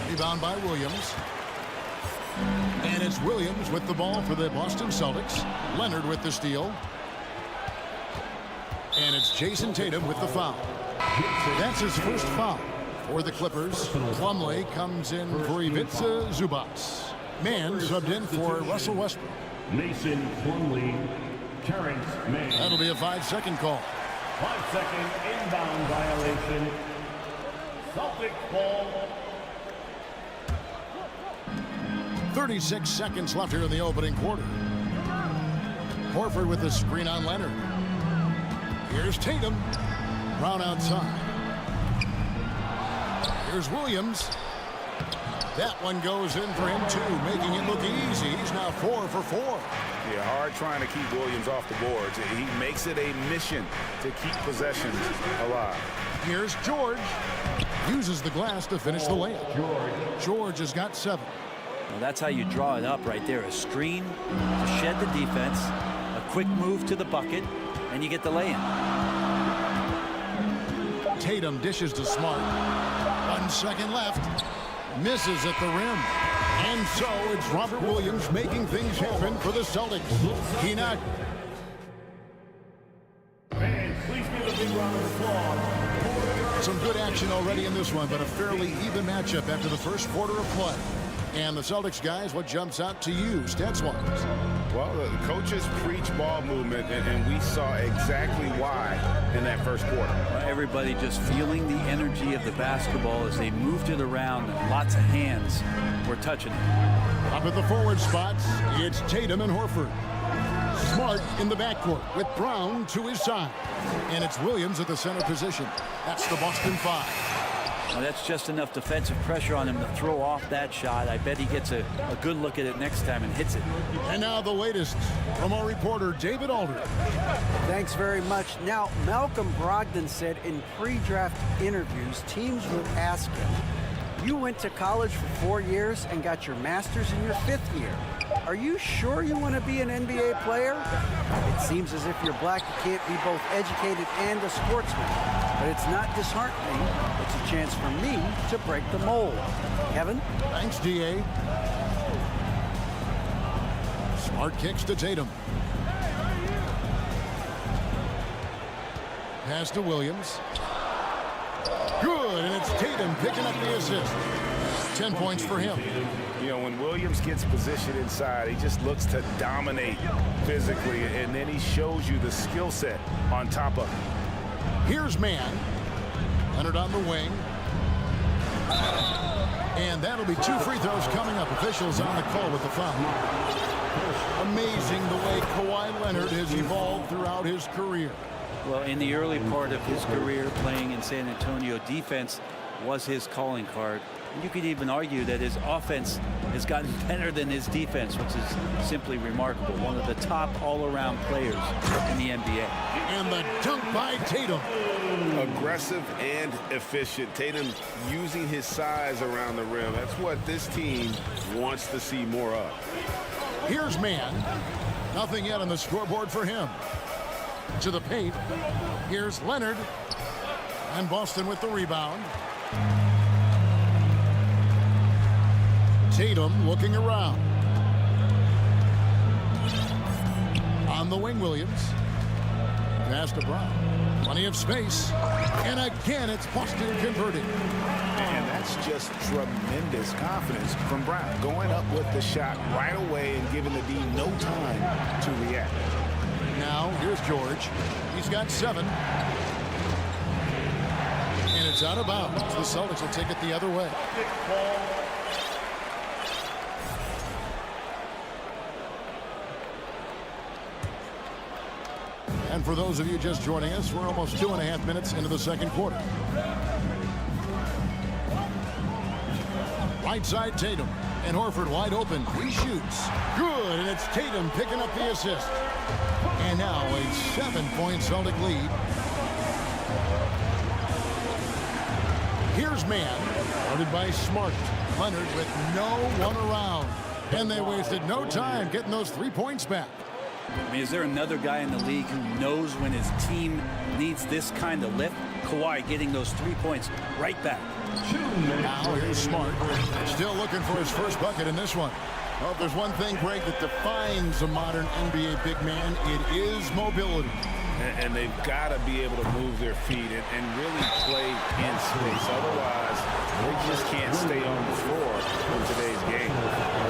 Rebound by Williams. And it's Williams with the ball for the Boston Celtics. Leonard with the steal. And it's Jason Tatum with the foul. That's his first foul for the Clippers. Plumlee comes in for Ivica Zubac. Man subbed in for Russell Westbrook. Mason Plumlee That'll be a 5-second call. 5-second inbound violation. Celtics ball. 36 seconds left here in the opening quarter. Horford with the screen on Leonard. Here's Tatum. Brown outside. Here's Williams. That one goes in for him too, making it look easy. He's now 4 for 4. Yeah, hard trying to keep Williams off the boards. He makes it a mission to keep possessions alive. Here's George. Uses the glass to finish the layup. George has got 7. Well, that's how you draw it up right there. A screen to shed the defense, a quick move to the bucket, and you get the lay-in. Tatum dishes to Smart. 1 second left. Misses at the rim. And so it's Robert Williams making things happen for the Celtics. He knocked. Fans, please give a big round of applause. Some good action already in this one, but a fairly even matchup after the first quarter of play. And the Celtics guys, what jumps out to you, stats-wise? Well, the coaches preach ball movement, and we saw exactly why in that first quarter. Everybody just feeling the energy of the basketball as they moved it around. Lots of hands were touching it. Up at the forward spots, it's Tatum and Horford. Smart in the backcourt with Brown to his side. And it's Williams at the center position. That's the Boston 5. Well, that's just enough defensive pressure on him to throw off that shot. I bet he gets a good look at it next time and hits it. And now the latest from our reporter, David Aldridge. Thanks very much. Now, Malcolm Brogdon said in pre-draft interviews, teams would ask him, you went to college for 4 years and got your master's in your 5th year. Are you sure you want to be an NBA player? It seems as if you're black, you can't be both educated and a sportsman. But it's not disheartening. It's a chance for me to break the mold. Kevin? Thanks, D.A. Smart kicks to Tatum. Pass to Williams. Good, and it's Tatum picking up the assist. 10 points for him. You know, when Williams gets positioned inside, he just looks to dominate physically, and then he shows you the skill set on top of it. Here's Mann. Leonard on the wing. And that'll be 2 free throws coming up. Officials on the call with the foul. Amazing the way Kawhi Leonard has evolved throughout his career. Well, in the early part of his career playing in San Antonio, defense was his calling card. You could even argue that his offense has gotten better than his defense, which is simply remarkable. One of the top all-around players in the NBA. And the dunk by Tatum. Aggressive and efficient. Tatum using his size around the rim. That's what this team wants to see more of. Here's Mann. Nothing yet on the scoreboard for him. To the paint. Here's Leonard. And Boston with the rebound. Tatum looking around. On the wing, Williams. Pass to Brown. Plenty of space. And again, it's Boston converting. And that's just tremendous confidence from Brown. Going up with the shot right away and giving the D no time to react. Now, here's George. He's got 7. And it's out of bounds. The Celtics will take it the other way. And for those of you just joining us, we're almost 2.5 minutes into the second quarter. Right side, Tatum. And Horford wide open. He shoots. Good, and it's Tatum picking up the assist. And now a 7-point Celtic lead. Here's Mann, guarded by Smart. Leonard with no one around. And they wasted no time getting those 3 points back. I mean, is there another guy in the league who knows when his team needs this kind of lift? Kawhi getting those 3 points right back. Now here's Smart. Still looking for his first bucket in this one. Well, if there's one thing, Greg, that defines a modern NBA big man, it is mobility. And they've got to be able to move their feet and really play in space. Otherwise, they just can't stay on the floor in today's game.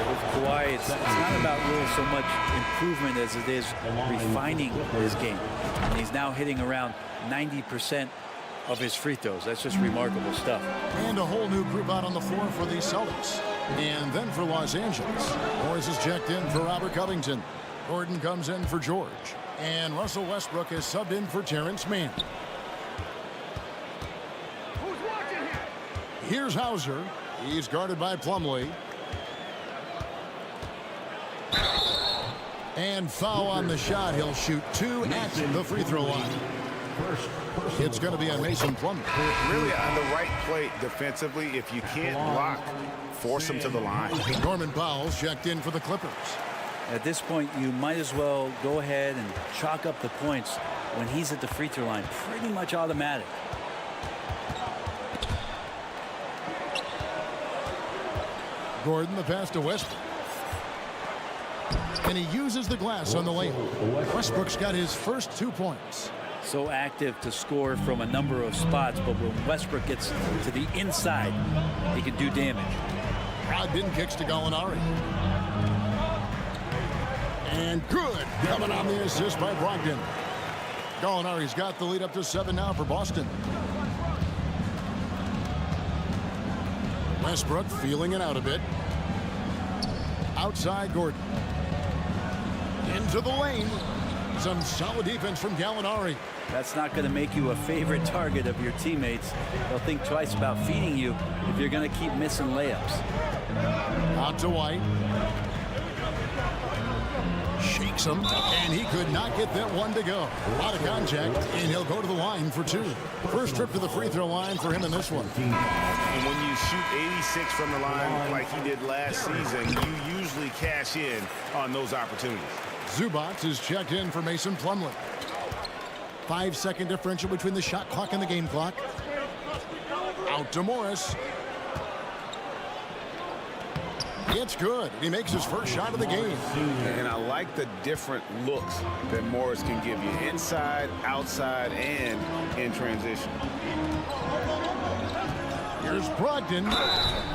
With Kawhi, it's not about really so much improvement as it is refining his game. And he's now hitting around 90% of his free throws. That's just remarkable stuff. And a whole new group out on the floor for the Celtics. And then for Los Angeles, Morris is checked in for Robert Covington. Gordon comes in for George. And Russell Westbrook is subbed in for Terrence Mann. Here's Hauser. He's guarded by Plumlee. And foul on the shot. He'll shoot 2 at the free throw line. It's going to be on Mason Plumlee. Really on the right plate defensively. If you can't block, force him to the line. Norman Powell's checked in for the Clippers. At this point, you might as well go ahead and chalk up the points when he's at the free throw line. Pretty much automatic. Gordon, the pass to Westbrook. And he uses the glass on the layup. Westbrook's got his first 2 points. So active to score from a number of spots, but when Westbrook gets to the inside, he can do damage. Brogdon kicks to Gallinari. And good. Coming on the assist by Brogdon. Gallinari's got the lead up to 7 now for Boston. Westbrook feeling it out a bit. Outside Gordon. Into the lane. Some solid defense from Gallinari. That's not going to make you a favorite target of your teammates. They'll think twice about feeding you if you're going to keep missing layups. Out to White. Shakes him, and he could not get that one to go. Out of contact, and he'll go to the line for 2. First trip to the free throw line for him in this one. And when you shoot 86 from the line like he did last season, you usually cash in on those opportunities. Zubac is checked in for Mason Plumlee. 5-second differential between the shot clock and the game clock. Out to Morris. It's good. He makes his first shot of the game. And I like the different looks that Morris can give you. Inside, outside, and in transition. Here's Brogdon.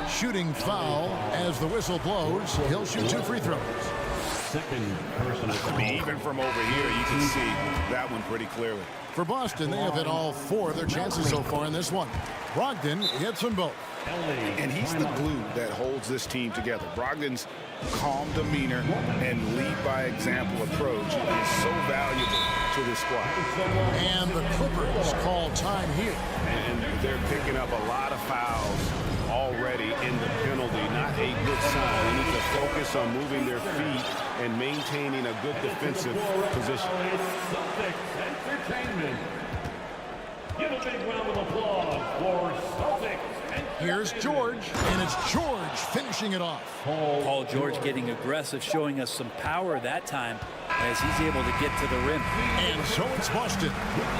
Shooting foul as the whistle blows. He'll shoot 2 free throws. I mean, even from over here, you can see that one pretty clearly. For Boston, they have hit all 4 of their chances so far in this one. Brogdon hits them both. And he's the glue that holds this team together. Brogdon's calm demeanor and lead by example approach is so valuable to this squad. And the Clippers call time here. And they're picking up a lot of fouls already in the penalty. Not a good sign. They need to focus on moving their feet and maintaining a good defensive position. Entertainment. Give a big round of applause for Celtics. Here's George, and it's George finishing it off. Paul George getting aggressive, showing us some power that time as he's able to get to the rim. And so it's Boston,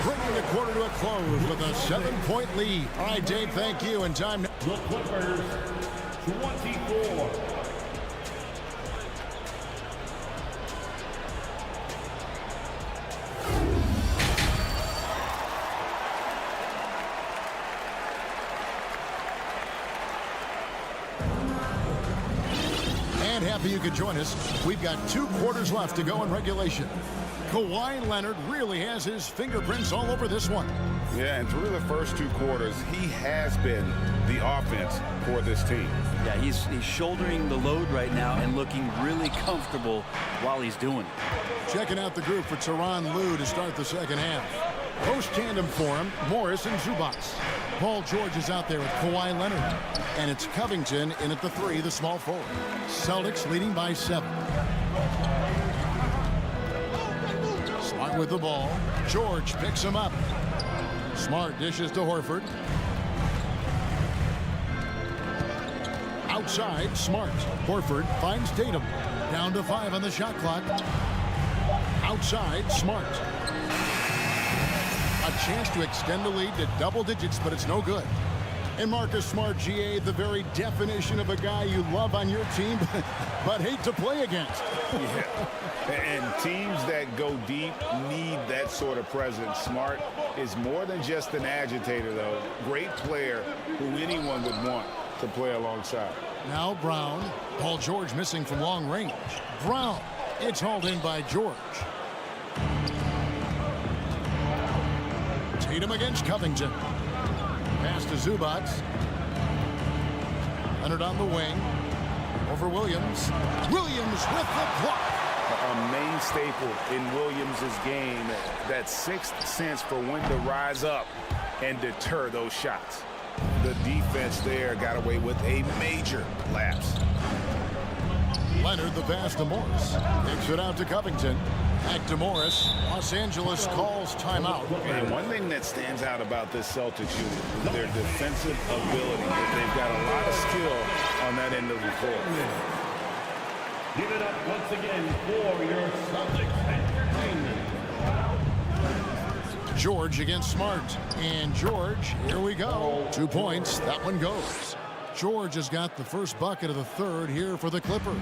bringing the quarter to a close with a 7-point lead. All right, Dave, thank you. And time now. The Clippers, 24. Happy you could join us. We've got 2 quarters left to go in regulation. Kawhi Leonard really has his fingerprints all over this one. Yeah, and through the first 2 quarters, he has been the offense for this team. Yeah, he's shouldering the load right now and looking really comfortable while he's doing it. Checking out the group for Tyronn Lue to start the second half. Post tandem for him, Morris and Zubac. Paul George is out there with Kawhi Leonard. And it's Covington in at the 3, the small forward. Celtics leading by 7. Smart with the ball. George picks him up. Smart dishes to Horford. Outside, Smart. Horford finds Tatum. Down to 5 on the shot clock. Outside, Smart. A chance to extend the lead to double digits, but it's no good. And Marcus Smart, GA, the very definition of a guy you love on your team, but hate to play against. Yeah, and teams that go deep need that sort of presence. Smart is more than just an agitator, though. Great player who anyone would want to play alongside. Now Brown. Paul George missing from long range. Brown. It's hauled in by George. Tatum against Covington. Pass to Zubac. Leonard on the wing. Over Williams. Williams with the block. A main staple in Williams' game, that sixth sense for when to rise up and deter those shots. The defense there got away with a major lapse. Leonard, the pass to Morris. Takes it out to Covington. Back to Morris. Los Angeles calls timeout. And one thing that stands out about this Celtics unit is their defensive ability. They've got a lot of skill on that end of the floor. Give it up once again for your Celtics entertainment. George against Smart. And George, here we go. 2 points. That one goes. George has got the first bucket of the third here for the Clippers.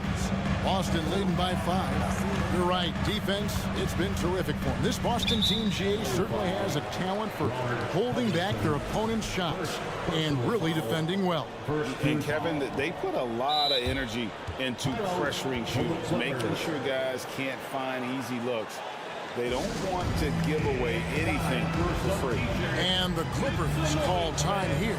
Boston leading by 5. You're right, defense, it's been terrific for them. This Boston team, GA, certainly has a talent for holding back their opponent's shots and really defending well. And Kevin, they put a lot of energy into pressuring shooters, making sure guys can't find easy looks. They don't want to give away anything for free. And the Clippers call time here.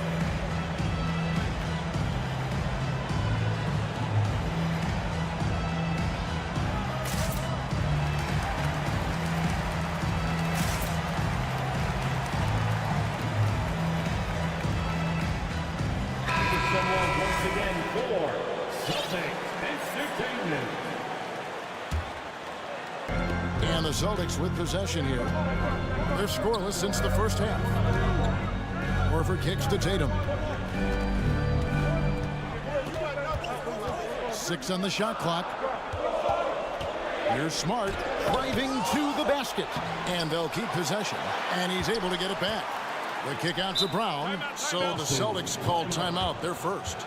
And the Celtics with possession here. They're scoreless since the first half. Horford kicks to Tatum. 6 on the shot clock. Here's Smart driving to the basket. And they'll keep possession. And he's able to get it back. The kick out to Brown. So the Celtics called timeout. They're first.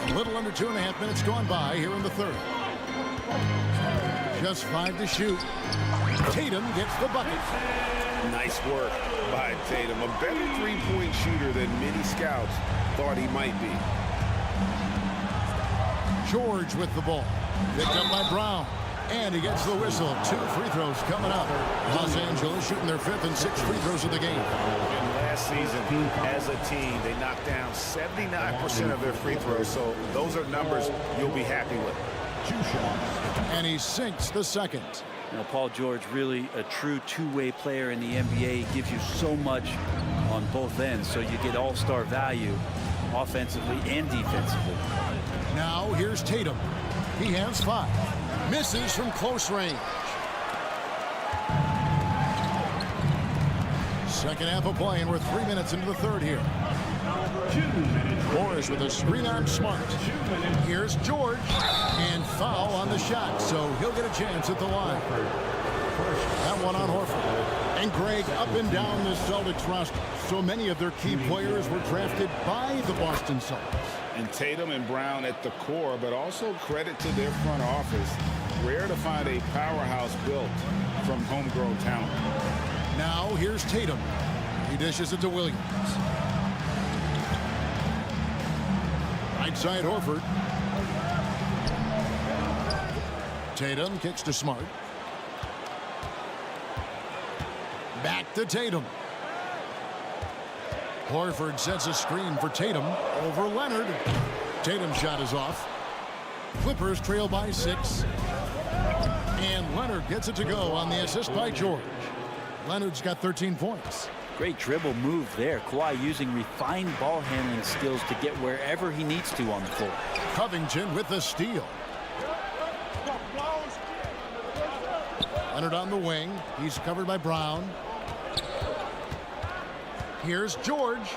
A little under 2.5 minutes gone by here in the third. Just 5 to shoot. Tatum gets the bucket. Nice work by Tatum. A better three-point shooter than many scouts thought he might be. George with the ball. Picked up by Brown. And he gets the whistle. 2 free throws coming up. Los Angeles shooting their 5th and 6th free throws of the game. Last season, as a team, they knocked down 79% of their free throws. So those are numbers you'll be happy with. And he sinks the second. You know, Paul George, really a true two-way player in the NBA. He gives you so much on both ends. So you get all-star value offensively and defensively. Now here's Tatum. He has 5. Misses from close range. Second half of play, and we're 3 minutes into the third here. Morris with a screen on Smart. Here's George. And foul on the shot, so he'll get a chance at the line. That one on Horford. And Greg, up and down the Celtics roster, so many of their key players were drafted by the Boston Celtics. And Tatum and Brown at the core, but also credit to their front office. Rare to find a powerhouse built from homegrown talent. Now here's Tatum. He dishes it to Williams. Right side Horford. Tatum kicks to Smart. Back to Tatum. Horford sets a screen for Tatum over Leonard. Tatum's shot is off. Clippers trail by 6. And Leonard gets it to go on the assist by George. Leonard's got 13 points. Great dribble move there. Kawhi using refined ball handling skills to get wherever he needs to on the floor. Covington with the steal. Leonard on the wing. He's covered by Brown. Here's George.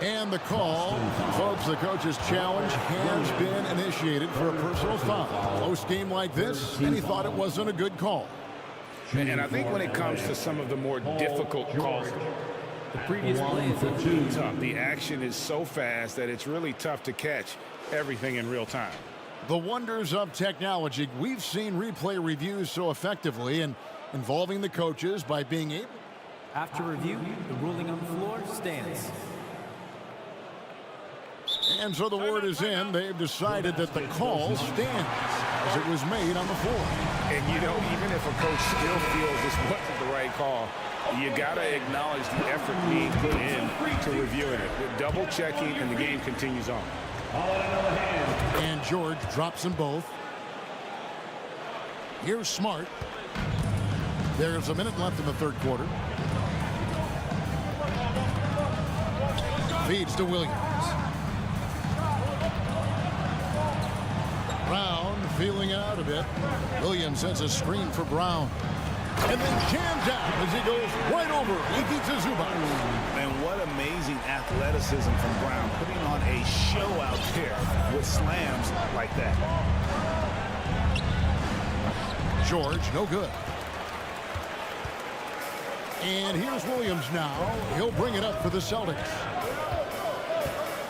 And the call, folks, the coach's challenge has been initiated for a personal foul. Close game like this, and he thought it wasn't a good call. And I think when it comes to some of the more difficult calls, The previous play is tough. The action is so fast that it's really tough to catch everything in real time. The wonders of technology. We've seen replay reviews so effectively and involving the coaches by being able. After review, the ruling on the floor stands. And so the word is in. They've decided that the call stands as it was made on the floor. And, you know, even if a coach still feels this wasn't the right call, you got to acknowledge the effort being put in to reviewing it. Double checking, and the game continues on. And George drops them both. Here's Smart. There's a minute left in the third quarter. Feeds to Williams. Brown feeling out a bit. Williams sends a screen for Brown. And then jams out as he goes right over Ivica Zubac. And what amazing athleticism from Brown, putting on a show out there with slams like that. George, no good. And here's Williams now. He'll bring it up for the Celtics.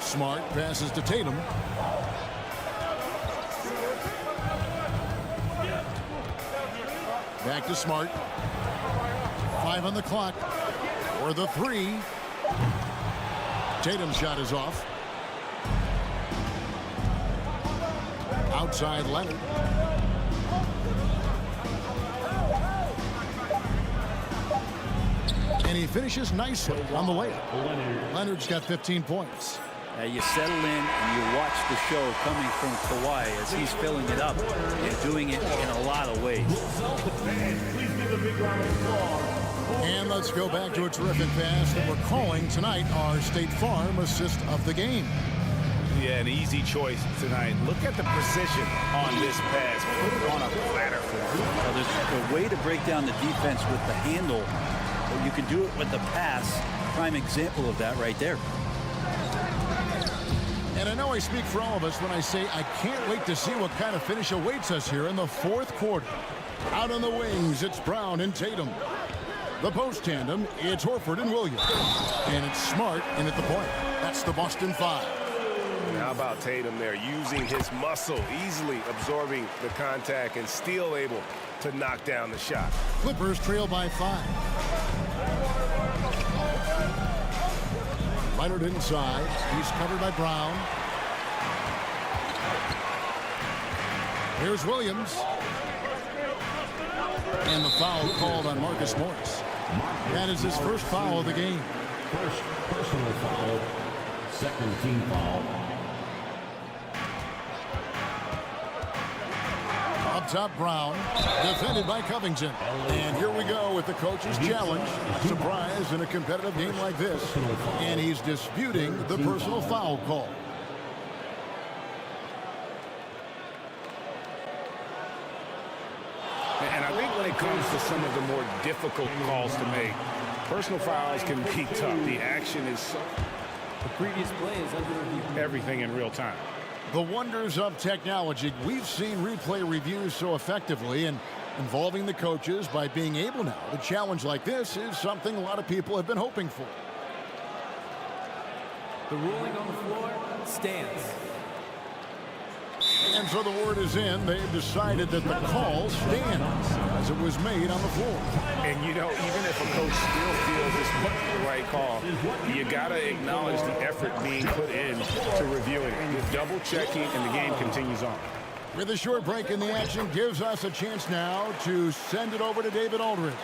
Smart passes to Tatum. Back to Smart. 5 on the clock. For the 3. Tatum's shot is off. Outside Leonard. And he finishes nicely on the layup. Leonard's got 15 points. You settle in and you watch the show coming from Kawhi as he's filling it up and doing it in a lot of ways. And let's go back to a terrific pass that we're calling tonight our State Farm assist of the game. Yeah, an easy choice tonight. Look at the precision on this pass. Put it on a platter for him. Well, there's a way to break down the defense with the handle. But you can do it with the pass. Prime example of that right there. And I know I speak for all of us when I say I can't wait to see what kind of finish awaits us here in the fourth quarter. Out on the wings, it's Brown and Tatum. The post tandem, it's Horford and Williams. And it's Smart in at the point. That's the Boston 5. How about Tatum there, using his muscle, easily absorbing the contact and still able to knock down the shot. Clippers trail by 5. Leonard inside. He's covered by Brown. Here's Williams. And the foul called on Marcus Morris. That is his first foul of the game. First personal foul, second team foul. Up top, Brown, defended by Covington. And here we go with the coach's challenge. Surprise in a competitive game like this. And he's disputing the personal foul call. And I think when it comes to some of the more difficult calls to make, personal fouls can be tough. The action is so... The previous play is under review. Everything in real time. The wonders of technology. We've seen replay reviews so effectively, and involving the coaches by being able now to challenge like this is something a lot of people have been hoping for. The ruling on the floor stands. And so the word is in. They've decided that the call stands as it was made on the floor. And, you know, even if a coach still feels this wasn't the right call, you got to acknowledge the effort being put in to reviewing it. You're double checking, and the game continues on. With a short break in the action, gives us a chance now to send it over to David Aldridge.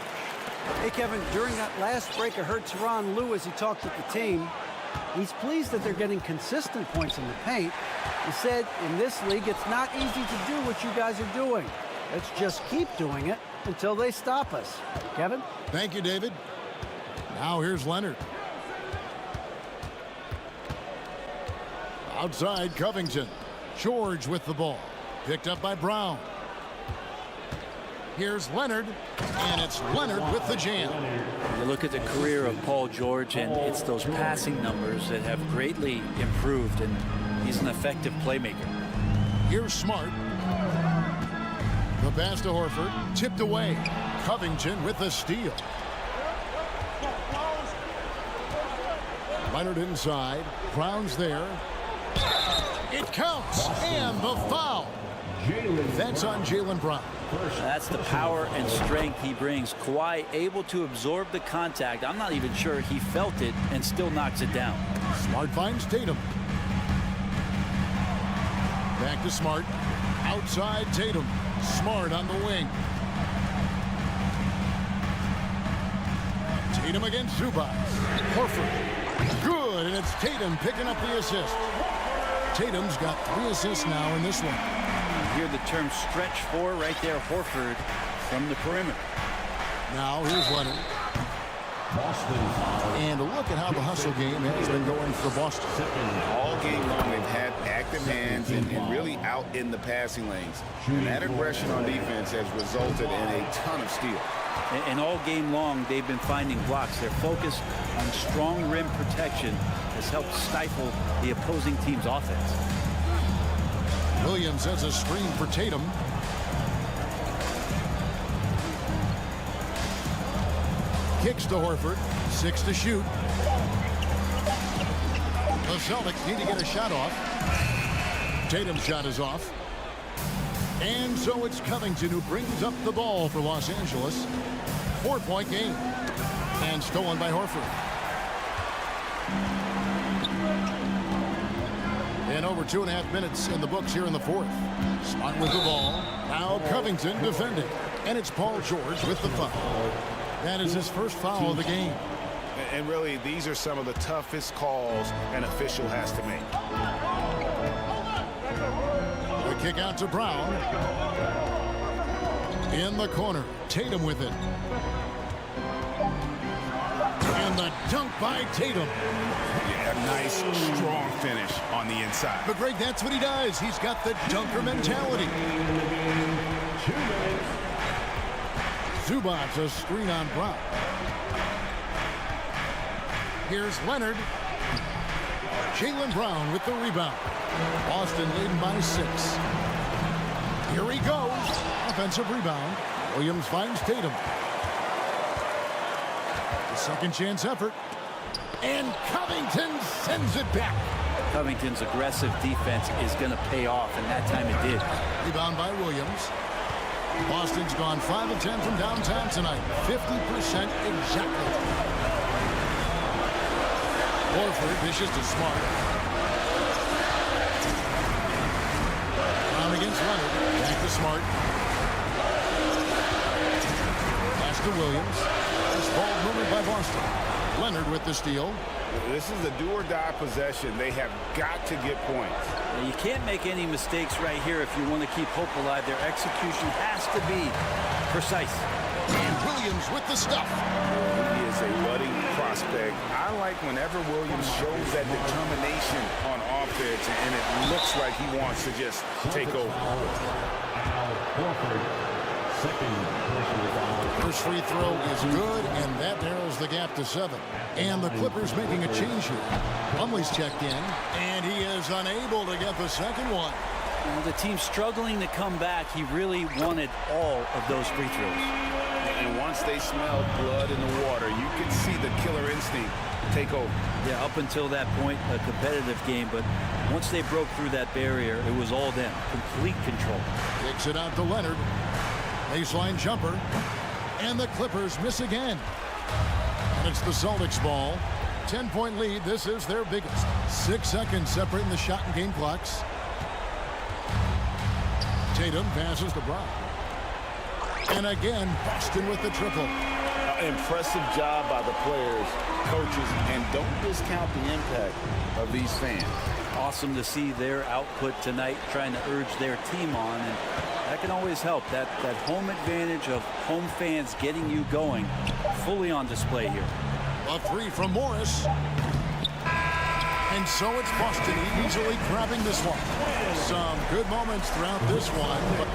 Hey, Kevin, during that last break, I heard Tyronn Lue as he talked with the team. He's pleased that they're getting consistent points in the paint. He said, in this league, it's not easy to do what you guys are doing. Let's just keep doing it until they stop us. Kevin? Thank you, David. Now here's Leonard. Outside, Covington. George with the ball. Picked up by Brown. Here's Leonard, and it's Leonard with the jam. You look at the career of Paul George, and it's those passing numbers that have greatly improved, and he's an effective playmaker. Here's Smart. The pass to Horford, tipped away. Covington with the steal. Leonard inside. Brown's there. It counts, and the foul. That's on Jaylen Brown. That's the power and strength he brings. Kawhi able to absorb the contact. I'm not even sure he felt it and still knocks it down. Smart finds Tatum. Back to Smart. Outside Tatum. Smart on the wing. Tatum against Zubac. Horford. Good, and it's Tatum picking up the assist. Tatum's got 3 assists now in this one. You hear the term stretch 4 right there. Horford from the perimeter. Now here's Leonard. And look at how the hustle game has been going for Boston. All game long, they've had active hands and really out in the passing lanes. And that aggression on defense has resulted in a ton of steals. And all game long, they've been finding blocks. Their focus on strong rim protection has helped stifle the opposing team's offense. Williams has a screen for Tatum. Kicks to Horford. 6 to shoot. The Celtics need to get a shot off. Tatum's shot is off. And so it's Covington who brings up the ball for Los Angeles. 4-point game. And stolen by Horford. And over 2.5 minutes in the books here in the fourth. Smart with the ball. Now Covington defending. And it's Paul George with the foul. That is his first foul of the game. And really, these are some of the toughest calls an official has to make. The kick out to Brown. In the corner. Tatum with it. And the dunk by Tatum. Yeah, a nice, strong finish on the inside. But Greg, that's what he does. He's got the dunker mentality. Zubac, a screen on Brown. Here's Leonard. Jaylen Brown with the rebound. Boston leading by 6. Here he goes. Offensive rebound. Williams finds Tatum. The second chance effort. And Covington sends it back. Covington's aggressive defense is going to pay off, and that time it did. Rebound by Williams. Boston's gone 5 of 10 from downtown tonight. 50% exactly. Horford dishes to Smart. Brown against Leonard. Back to Smart. Pass to Williams. This ball moved by Boston. Leonard with the steal. This is a do-or-die possession. They have got to get points. You can't make any mistakes right here if you want to keep hope alive. Their execution has to be precise. And Williams with the stuff. He is a budding prospect. I like whenever Williams shows that determination on offense, and it looks like he wants to just take over. First free throw is good, and that narrows the gap to 7. And the Clippers making a change here. Plumlee's checked in, and he is unable to get the second one. The team's struggling to come back. He really wanted all of those free throws. And once they smelled blood in the water, you could see the killer instinct take over. Yeah, up until that point, a competitive game, but once they broke through that barrier, it was all them. Complete control. Kicks it out to Leonard. Baseline jumper. And the Clippers miss again. And it's the Celtics ball. 10-point lead. This is their biggest. 6 seconds separating the shot and game clocks. Tatum passes to Brown. And again, Boston with the triple. Impressive job by the players, coaches, and don't discount the impact of these fans. Awesome to see their output tonight, trying to urge their team on, and that can always help. That home advantage of home fans getting you going, fully on display here. A 3 from Morris. And so it's Boston easily grabbing this one. Some good moments throughout this one. But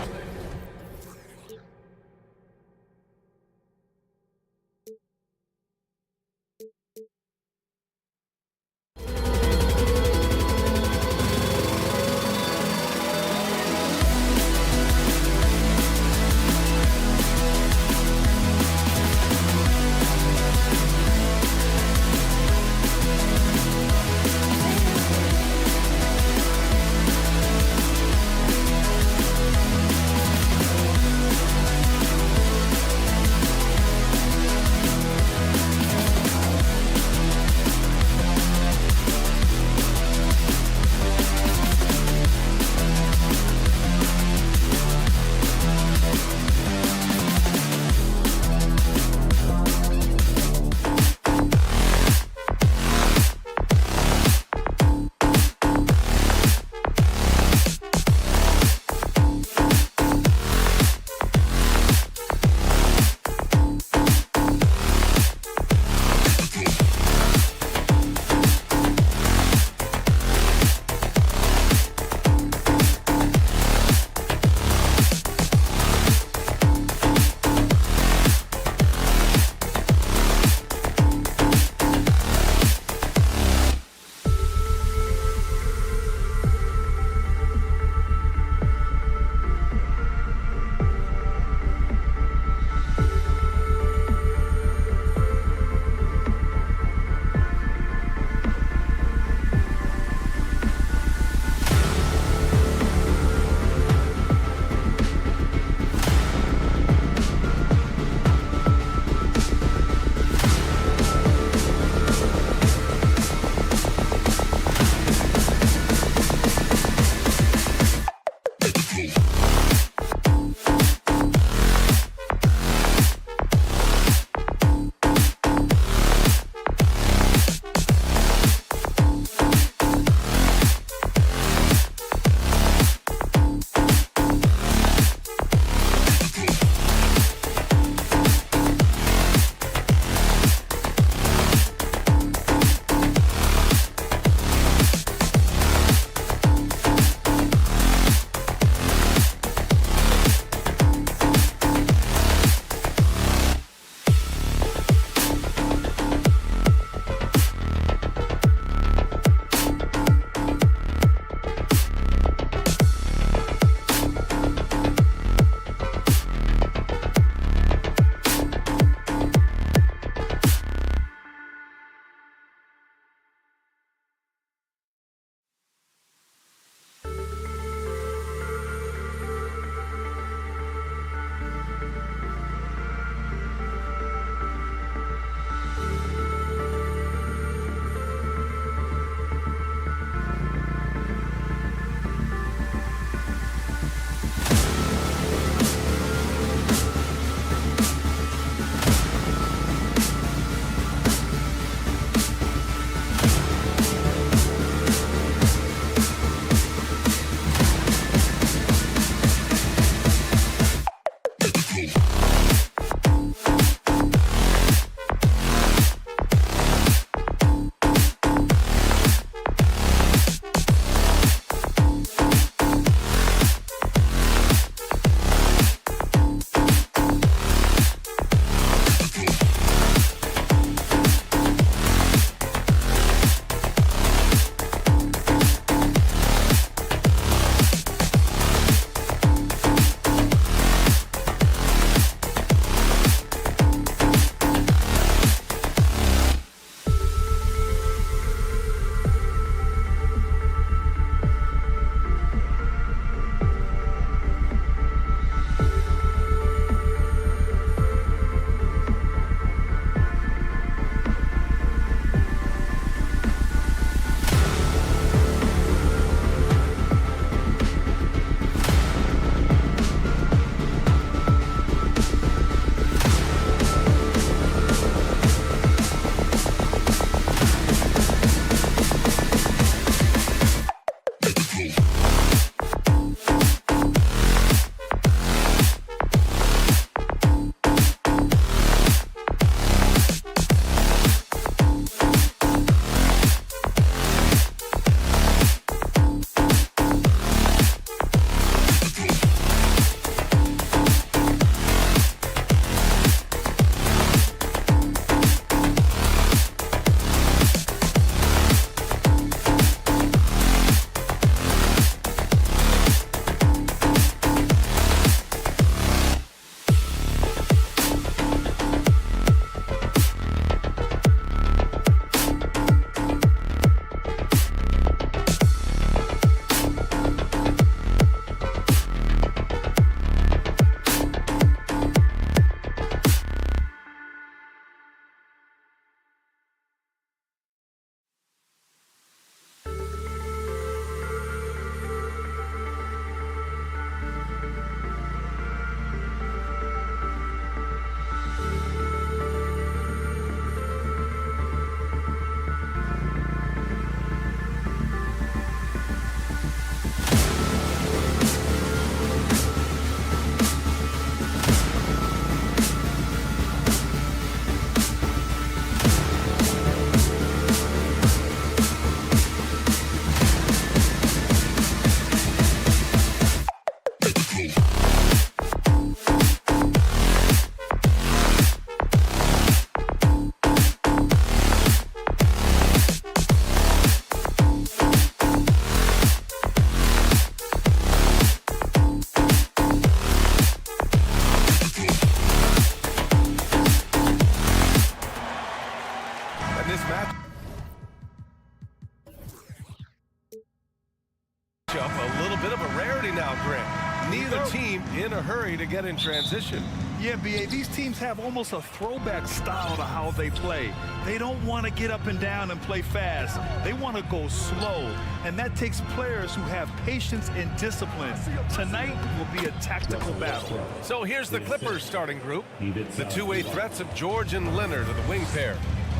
bit of a rarity now, Grant. Neither team in a hurry to get in transition. Yeah, B.A., these teams have almost a throwback style to how they play. They don't want to get up and down and play fast. They want to go slow, and that takes players who have patience and discipline. Tonight will be a tactical battle. So here's the Clippers starting group. The two-way threats of George and Leonard are the wing pair.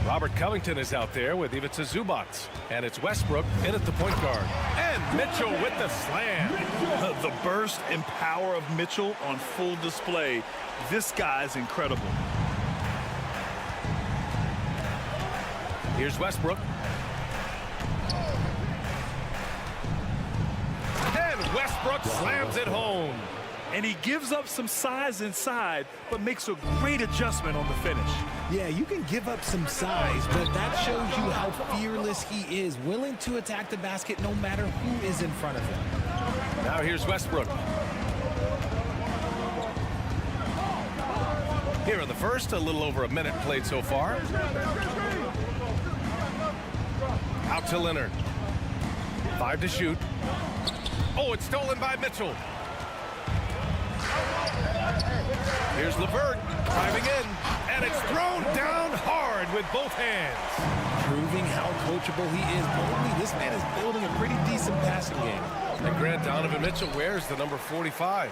Robert Covington is out there with Ivica Zubac. And it's Westbrook in at the point guard. And Mitchell with the slam. The burst and power of Mitchell on full display. This guy's incredible. Here's Westbrook. And Westbrook slams it home. And he gives up some size inside, but makes a great adjustment on the finish. Yeah, you can give up some size, but that shows you how fearless he is, willing to attack the basket no matter who is in front of him. Now here's Westbrook. Here in the first, a little over a minute played so far. Out to Leonard. 5 to shoot. Oh, it's stolen by Mitchell. Here's LeVert driving in, and it's thrown down hard with both hands. Proving how coachable he is. Boldly, this man is building a pretty decent passing game. And Grant, Donovan Mitchell wears the number 45.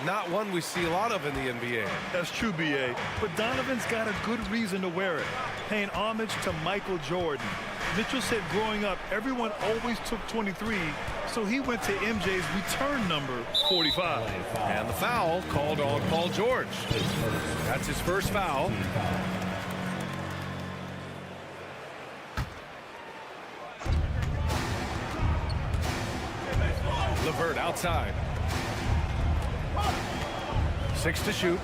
Not one we see a lot of in the NBA. That's true, B.A., but Donovan's got a good reason to wear it, paying homage to Michael Jordan. Mitchell said growing up, everyone always took 23, so he went to MJ's return number 45. And the foul called on Paul George. That's his first foul. LeVert outside. 6 to shoot.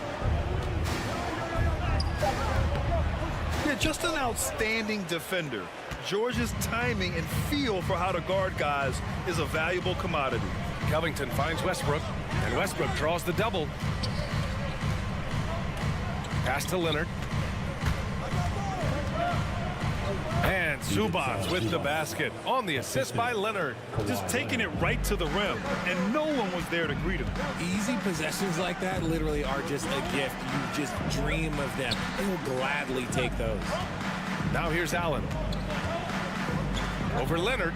Yeah, just an outstanding defender. George's timing and feel for how to guard guys is a valuable commodity. Covington finds Westbrook, and Westbrook draws the double. Pass to Leonard. And Zubac with the basket on the assist by Leonard. Just taking it right to the rim, and no one was there to greet him. Easy possessions like that literally are just a gift. You just dream of them. They will gladly take those. Now here's Allen. Over Leonard.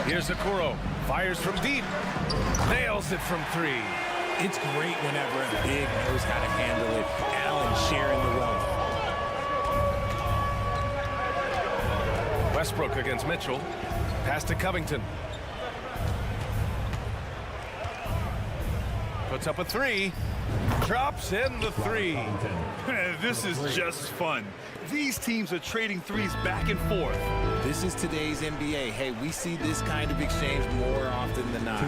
Here's Okoro. Fires from deep. Nails it from 3. It's great whenever a big knows how to handle it. Allen sharing the wealth. Westbrook against Mitchell. Pass to Covington. Puts up a 3. Drops in the 3. This is just fun. These teams are trading threes back and forth. This is today's NBA. Hey, we see this kind of exchange more often than not.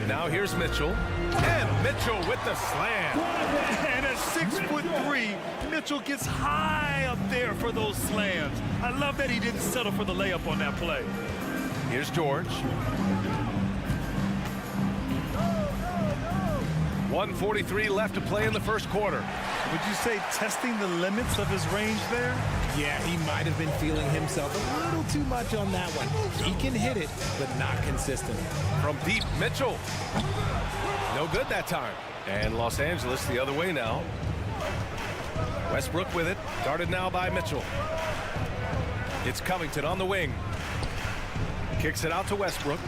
Now here's Mitchell. And Mitchell with the slam. And at 6'3", Mitchell gets high up there for those slams. I love that he didn't settle for the layup on that play. Here's George. 1:43 left to play in the first quarter. Would you say testing the limits of his range there? Yeah, he might have been feeling himself a little too much on that one. He can hit it, but not consistently. From deep, Mitchell. No good that time. And Los Angeles the other way now. Westbrook with it. Guarded now by Mitchell. It's Covington on the wing. Kicks it out to Westbrook.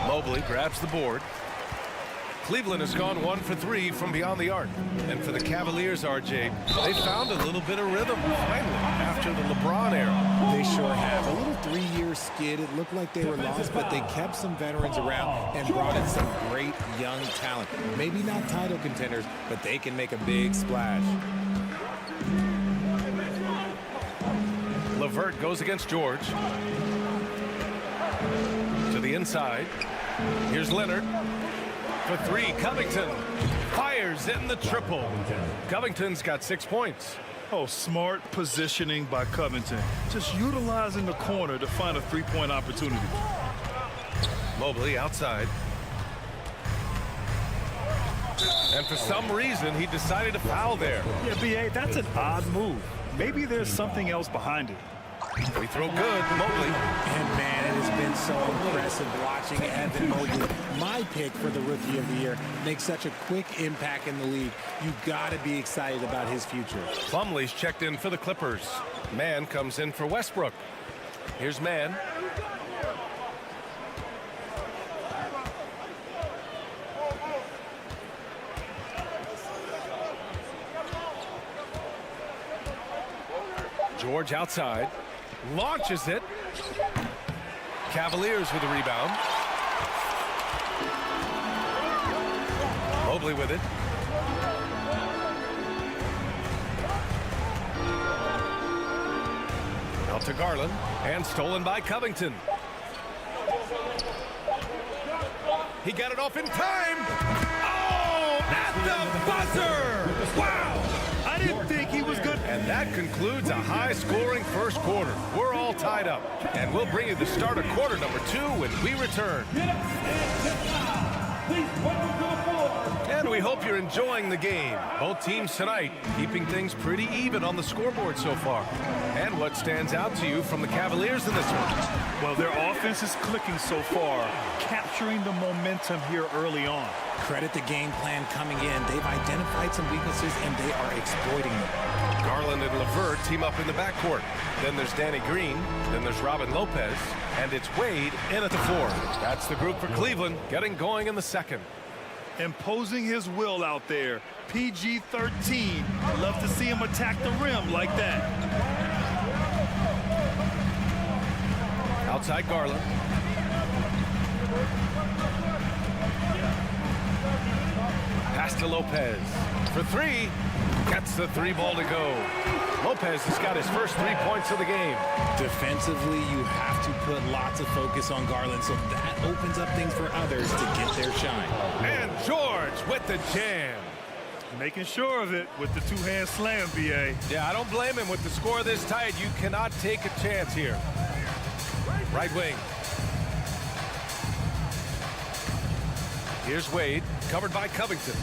Mobley grabs the board. Cleveland has gone 1 for 3 from beyond the arc. And for the Cavaliers, RJ, they found a little bit of rhythm finally after the LeBron era. They sure have. A little 3-year skid. It looked like they were lost, but they kept some veterans around and brought in some great young talent. Maybe not title contenders, but they can make a big splash. LeVert goes against George. To the inside. Here's Leonard. For 3, Covington fires in the triple. Covington's got 6 points. Oh, smart positioning by Covington. Just utilizing the corner to find a three-point opportunity. Mobley outside. And for some reason, he decided to foul there. Yeah, B.A., that's an odd move. Maybe there's something else behind it. We throw good, Mobley. And man, it has been so impressive watching Evan Mobley, my pick for the Rookie of the Year, make such a quick impact in the league. You've got to be excited about his future. Plumlee's checked in for the Clippers. Mann comes in for Westbrook. Here's Mann. George outside. Launches it. Cavaliers with a rebound. Mobley with it. Out to Garland. And stolen by Covington. He got it off in time. Oh, at the buzzer. Wow. I didn't think he was good. And that concludes a high-scoring first quarter. We're all tied up. And we'll bring you the start of quarter number 2 when we return. And we hope you're enjoying the game. Both teams tonight keeping things pretty even on the scoreboard so far. And what stands out to you from the Cavaliers in this one? Well, their offense is clicking so far, capturing the momentum here early on. Credit the game plan coming in. They've identified some weaknesses, and they are exploiting them. Garland and LeVert team up in the backcourt. Then there's Danny Green. Then there's Robin Lopez. And it's Wade in at the 4. That's the group for Cleveland getting going in the second. Imposing his will out there. PG-13. Love to see him attack the rim like that. Outside Garland. Pass to Lopez. For 3. Gets the 3 ball to go. Lopez has got his first 3 points of the game. Defensively, you have to put lots of focus on Garland, so that opens up things for others to get their shine. And George with the jam. Making sure of it with the two-hand slam, B.A. Yeah, I don't blame him with the score this tight. You cannot take a chance here. Right wing. Here's Wade, covered by Covington.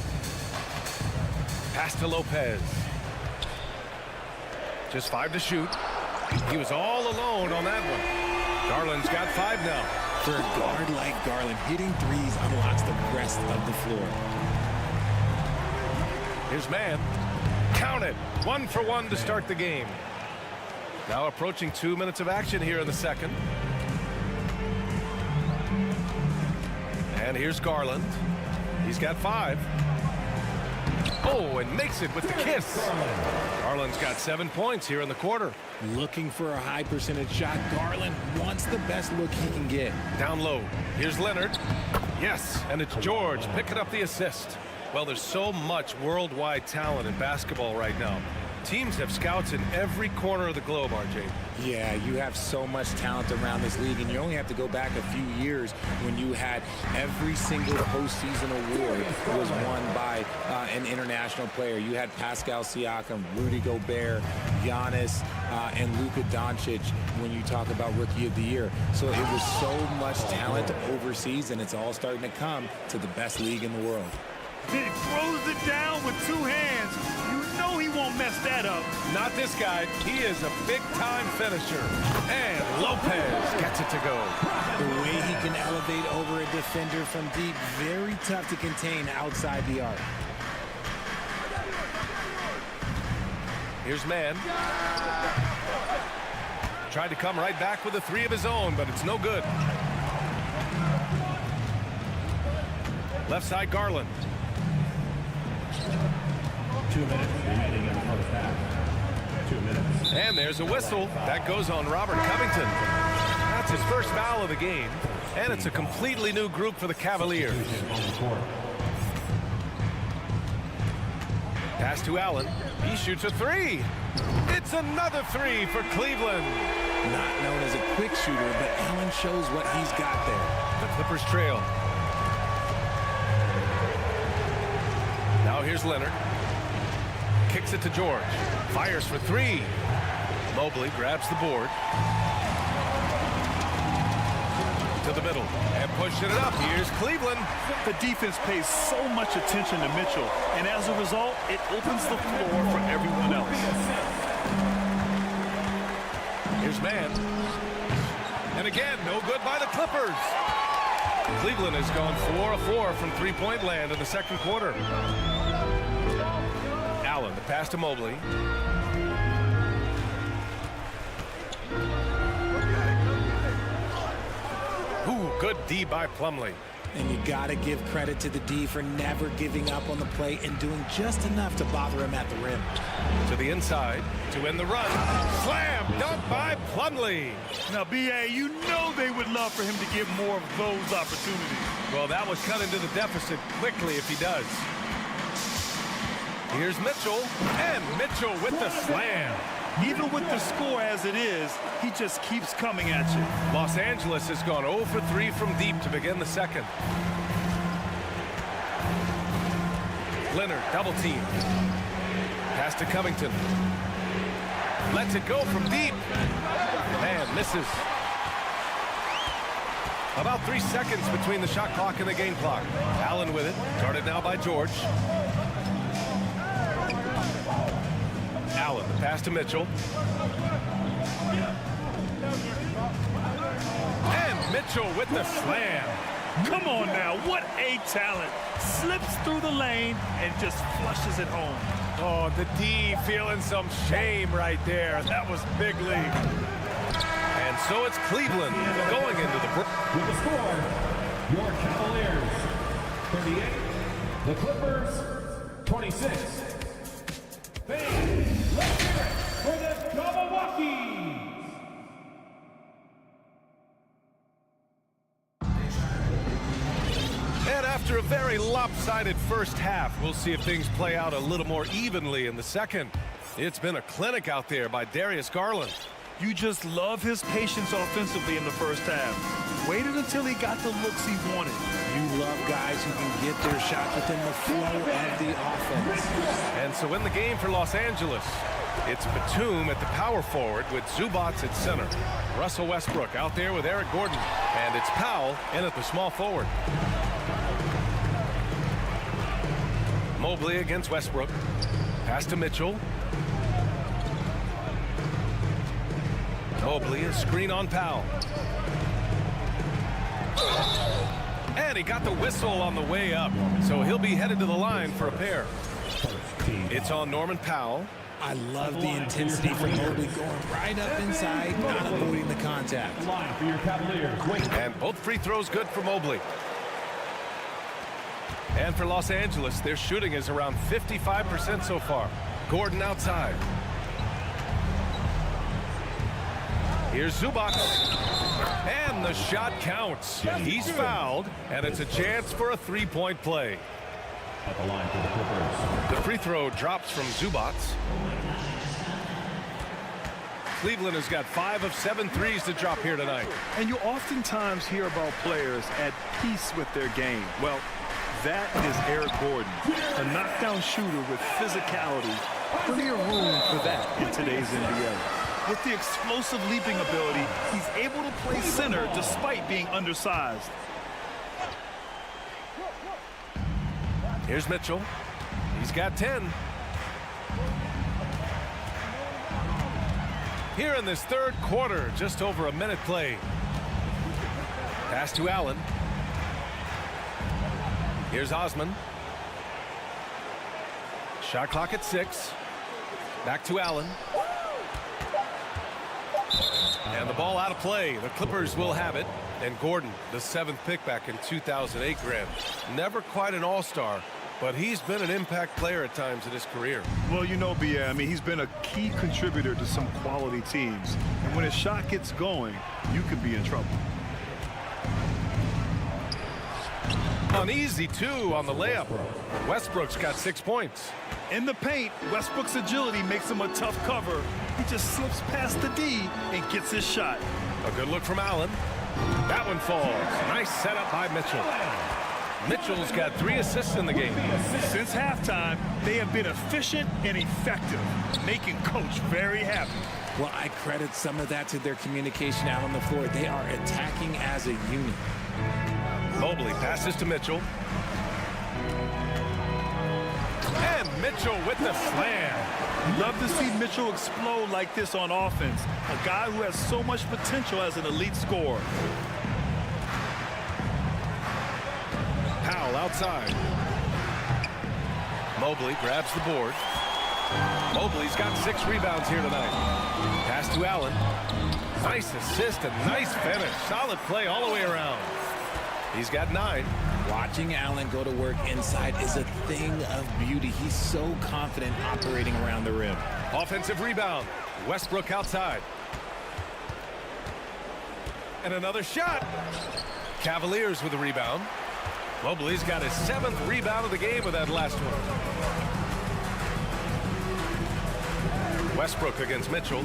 Pass to Lopez. Just 5 to shoot. He was all alone on that one. Garland's got 5 now. For a guard like Garland, hitting threes unlocks the rest of the floor. Here's Mann. Count it. 1 for 1 to start the game. Now approaching 2 minutes of action here in the second. And here's Garland. He's got 5. Oh, and makes it with the kiss. Garland's got 7 points here in the quarter. Looking for a high percentage shot. Garland wants the best look he can get. Down low. Here's Leonard. Yes, and it's George picking up the assist. Well, there's so much worldwide talent in basketball right now. Teams have scouts in every corner of the globe, RJ. Yeah, you have so much talent around this league, and you only have to go back a few years when you had every single postseason award was won by an international player. You had Pascal Siakam, Rudy Gobert, Giannis, and Luka Doncic when you talk about Rookie of the Year. So it was so much talent overseas, and it's all starting to come to the best league in the world. He throws it down with 2 hands. You know he won't mess that up. Not this guy. He is a big-time finisher. And Lopez gets it to go. The way he can elevate over a defender from deep, very tough to contain outside the arc. Here's Mann. Tried to come right back with a 3 of his own, but it's no good. Left side, Garland. 2 minutes remaining in the first half. 2 minutes. And there's a whistle. That goes on Robert Covington. That's his first foul of the game. And it's a completely new group for the Cavaliers. Pass to Allen. He shoots a 3. It's another 3 for Cleveland. Not known as a quick shooter, but Allen shows what he's got there. The Clippers trail. Now here's Leonard. Kicks it to George. Fires for 3. Mobley grabs the board. To the middle. And pushing it up. Here's Cleveland. The defense pays so much attention to Mitchell. And as a result, it opens the floor for everyone else. Here's man. And again, no good by the Clippers. Cleveland has gone 4 of 4 from three-point land in the second quarter. Allen, the pass to Mobley. Ooh, good D by Plumlee. And you got to give credit to the D for never giving up on the play and doing just enough to bother him at the rim. To the inside to end the run. Slam dunk by Plumlee. Now, B.A., you know they would love for him to get more of those opportunities. Well, that would cut into the deficit quickly if he does. Here's Mitchell, and Mitchell with the slam. Even with the score as it is, he just keeps coming at you. Los Angeles has gone 0 for 3 from deep to begin the second. Leonard, double team. Pass to Covington. Lets it go from deep. Man, misses. About 3 seconds between the shot clock and the game clock. Allen with it, guarded now by George. Allen, the pass to Mitchell. And Mitchell with the slam. Come on now, what a talent. Slips through the lane and just flushes it home. Oh, the D feeling some shame right there. That was big league. And so it's Cleveland going into the break. With the score, your Cavaliers 38, the Clippers 26. Let's hear it for the Cavaliers. And after a very lopsided first half, we'll see if things play out a little more evenly in the second. It's been a clinic out there by Darius Garland. You just love his patience offensively in the first half. Waited until he got the looks he wanted. You love guys who can get their shots within the flow of the offense. And so in the game for Los Angeles, it's Batum at the power forward with Zubac at center. Russell Westbrook out there with Eric Gordon. And it's Powell in at the small forward. Mobley against Westbrook. Pass to Mitchell. Mobley, a screen on Powell. And he got the whistle on the way up, so he'll be headed to the line for a pair. It's on Norman Powell. I love the intensity from Mobley going right up inside, not avoiding the contact. Line for your Cavaliers. And both free throws good for Mobley. And for Los Angeles, their shooting is around 55% so far. Gordon outside. Here's Zubac. And the shot counts. He's fouled, and it's a chance for a three-point play. At the line for the Clippers. The free throw drops from Zubac. Cleveland has got 5 of 7 threes to drop here tonight. And you oftentimes hear about players at peace with their game. Well, that is Eric Gordon, a knockdown shooter with physicality. Plenty of room for that in today's NBA. With the explosive leaping ability, he's able to play center despite being undersized. Here's Mitchell. He's got 10. Here in this third quarter, just over a minute played. Pass to Allen. Here's Osman. Shot clock at 6. Back to Allen. And the ball out of play. The Clippers will have it. And Gordon, the 7th pick back in 2008 grand. Never quite an all-star, but he's been an impact player at times in his career. Well, you know, B.A., I mean, he's been a key contributor to some quality teams. And when his shot gets going, you could be in trouble. Uneasy, too, on the layup. Westbrook's got 6 points. In the paint, Westbrook's agility makes him a tough cover. He just slips past the D and gets his shot. A good look from Allen. That one falls. Nice setup by Mitchell. Mitchell's got 3 assists in the game. Since halftime, they have been efficient and effective, making Coach very happy. Well, I credit some of that to their communication out on the floor. They are attacking as a unit. Mobley passes to Mitchell. And Mitchell with the slam. Love to see Mitchell explode like this on offense. A guy who has so much potential as an elite scorer. Powell outside. Mobley grabs the board. Mobley's got 6 rebounds here tonight. Pass to Allen. Nice assist and nice finish. Solid play all the way around. He's got 9. Watching Allen go to work inside is a thing of beauty. He's so confident operating around the rim. Offensive rebound. Westbrook outside. And another shot. Cavaliers with a rebound. Mobley's got his 7th rebound of the game with that last one. Westbrook against Mitchell.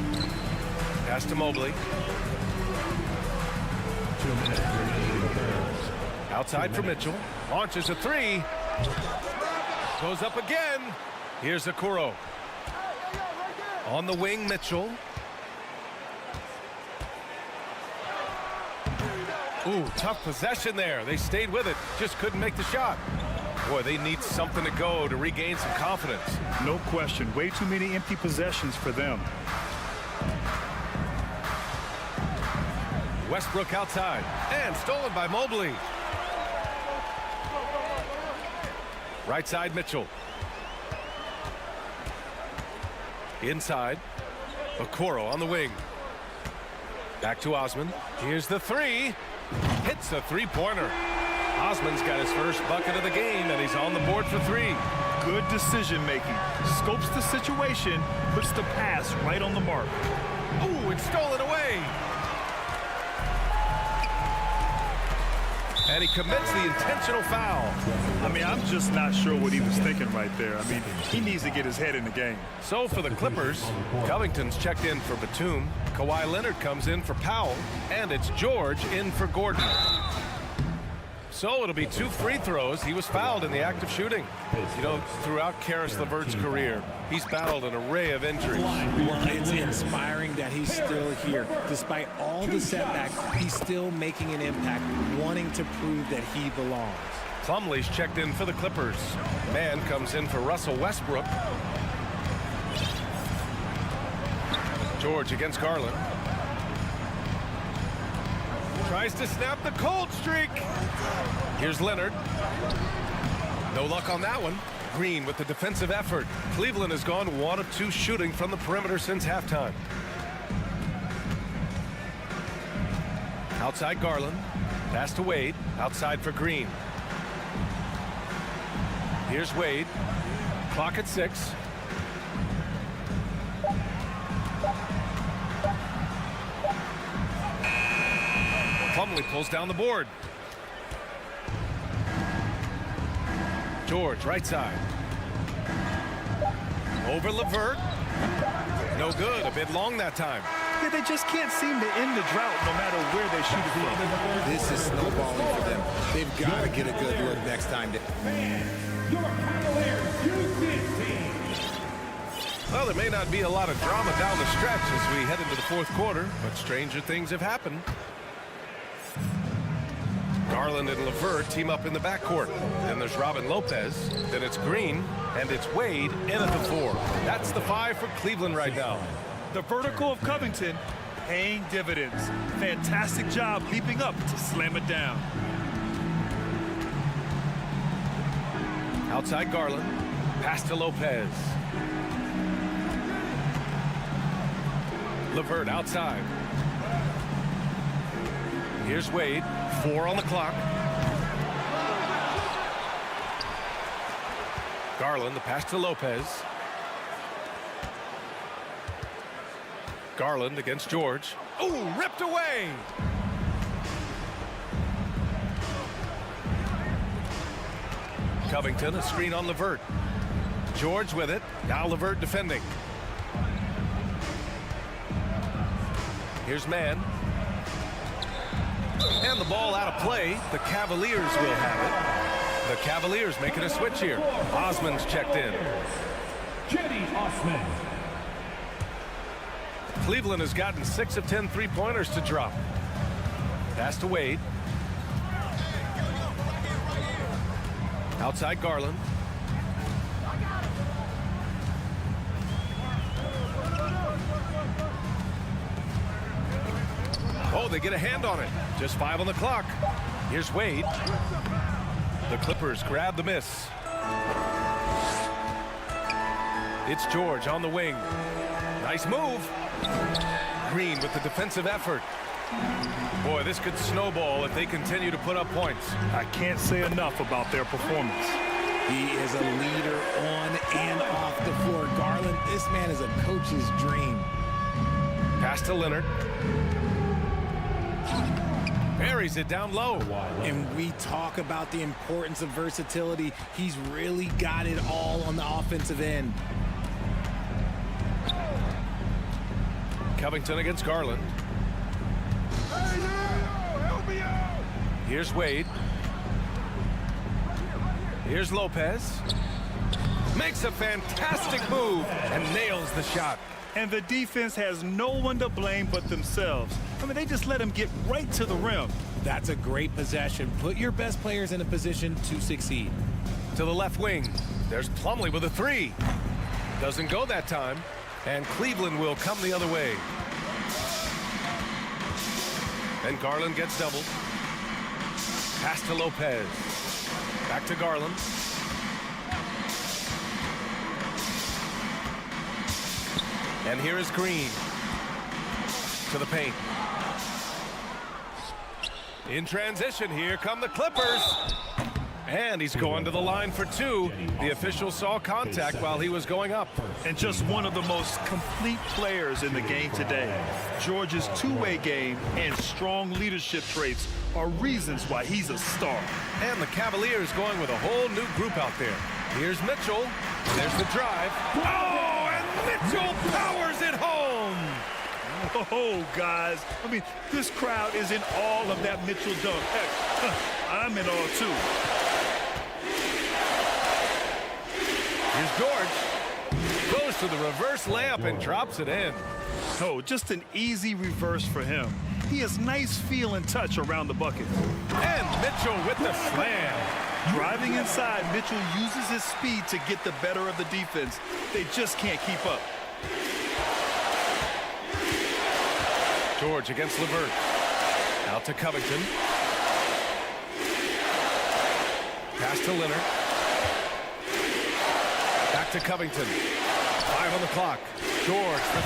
Pass to Mobley. Outside for Mitchell. Launches a 3. Goes up again. Here's Okoro. On the wing, Mitchell. Ooh, tough possession there. They stayed with it. Just couldn't make the shot. Boy, they need something to go to regain some confidence. No question. Way too many empty possessions for them. Westbrook outside. And stolen by Mobley. Right side, Mitchell. Inside. Okoro on the wing. Back to Osman. Here's the 3. Hits a 3-pointer. Osman's got his first bucket of the game, and he's on the board for 3. Good decision making. Scopes the situation, puts the pass right on the mark. Ooh, it's stolen away. And he commits the intentional foul. I mean, I'm just not sure what he was thinking right there. I mean, he needs to get his head in the game. So for the Clippers, Covington's checked in for Batum. Kawhi Leonard comes in for Powell. And it's George in for Gordon. So it'll be 2 free throws. He was fouled in the act of shooting. You know, throughout Karis LeVert's career, he's battled an array of injuries. Well, it's inspiring that he's still here. Despite all the setbacks, he's still making an impact, wanting to prove that he belongs. Plumlee's checked in for the Clippers. Man comes in for Russell Westbrook. George against Garland. Tries to snap the cold streak. Here's Leonard. No luck on that one. Green with the defensive effort. Cleveland has gone 1 of 2 shooting from the perimeter since halftime. Outside Garland. Pass to Wade. Outside for Green. Here's Wade. Clock at 6. Plumlee pulls down the board. George, right side. Over LeVert. No good. A bit long that time. Yeah, they just can't seem to end the drought no matter where they shoot it from. This is snowballing for them. They've got to get a good look next time. Well, there may not be a lot of drama down the stretch as we head into the 4th quarter, but stranger things have happened. Garland and LeVert team up in the backcourt. Then there's Robin Lopez. Then it's Green. And it's Wade in at the 4. That's the 5 for Cleveland right now. The vertical of Covington paying dividends. Fantastic job leaping up to slam it down. Outside Garland. Pass to Lopez. LeVert outside. Here's Wade. 4 on the clock. Garland, the pass to Lopez. Garland against George. Ooh, ripped away. Covington, a screen on LeVert. George with it. Now LeVert defending. Here's Mann. And the ball out of play. The Cavaliers will have it. The Cavaliers making a switch here. Osman's checked in. Osman. Cleveland has gotten 6 of 10 3-pointers to drop. Pass to Wade. Outside Garland. they get a hand on it. Just 5 on the clock. Here's Wade. The Clippers grab the miss. It's George on the wing. Nice move. Green with the defensive effort. Boy, this could snowball if they continue to put up points. I can't say enough about their performance. He is a leader on and off the floor. Garland, this man is a coach's dream. Pass to Leonard. Buries it down low. And we talk about the importance of versatility. He's really got it all on the offensive end. Covington against Garland. Here's Wade. Here's Lopez. Makes a fantastic move and nails the shot. And the defense has no one to blame but themselves. I mean, they just let him get right to the rim. That's a great possession. Put your best players in a position to succeed. To the left wing. There's Plumlee with a 3. Doesn't go that time. And Cleveland will come the other way. And Garland gets doubled. Pass to Lopez. Back to Garland. And here is Green. To the paint. In transition, here come the Clippers. And he's going to the line for 2. The official saw contact while he was going up. And just one of the most complete players in the game today. George's two-way game and strong leadership traits are reasons why he's a star. And the Cavaliers going with a whole new group out there. Here's Mitchell. There's the drive. Oh, and Mitchell powers it home. Oh, guys. I mean, this crowd is in awe of that Mitchell dunk. Heck, I'm in awe, too. Here's George. Goes to the reverse layup and drops it in. Oh, just an easy reverse for him. He has nice feel and touch around the bucket. And Mitchell with the slam. Driving inside, Mitchell uses his speed to get the better of the defense. They just can't keep up. George against LeVert. Out to Covington. Pass to Leonard. Back to Covington. 5 on the clock. George for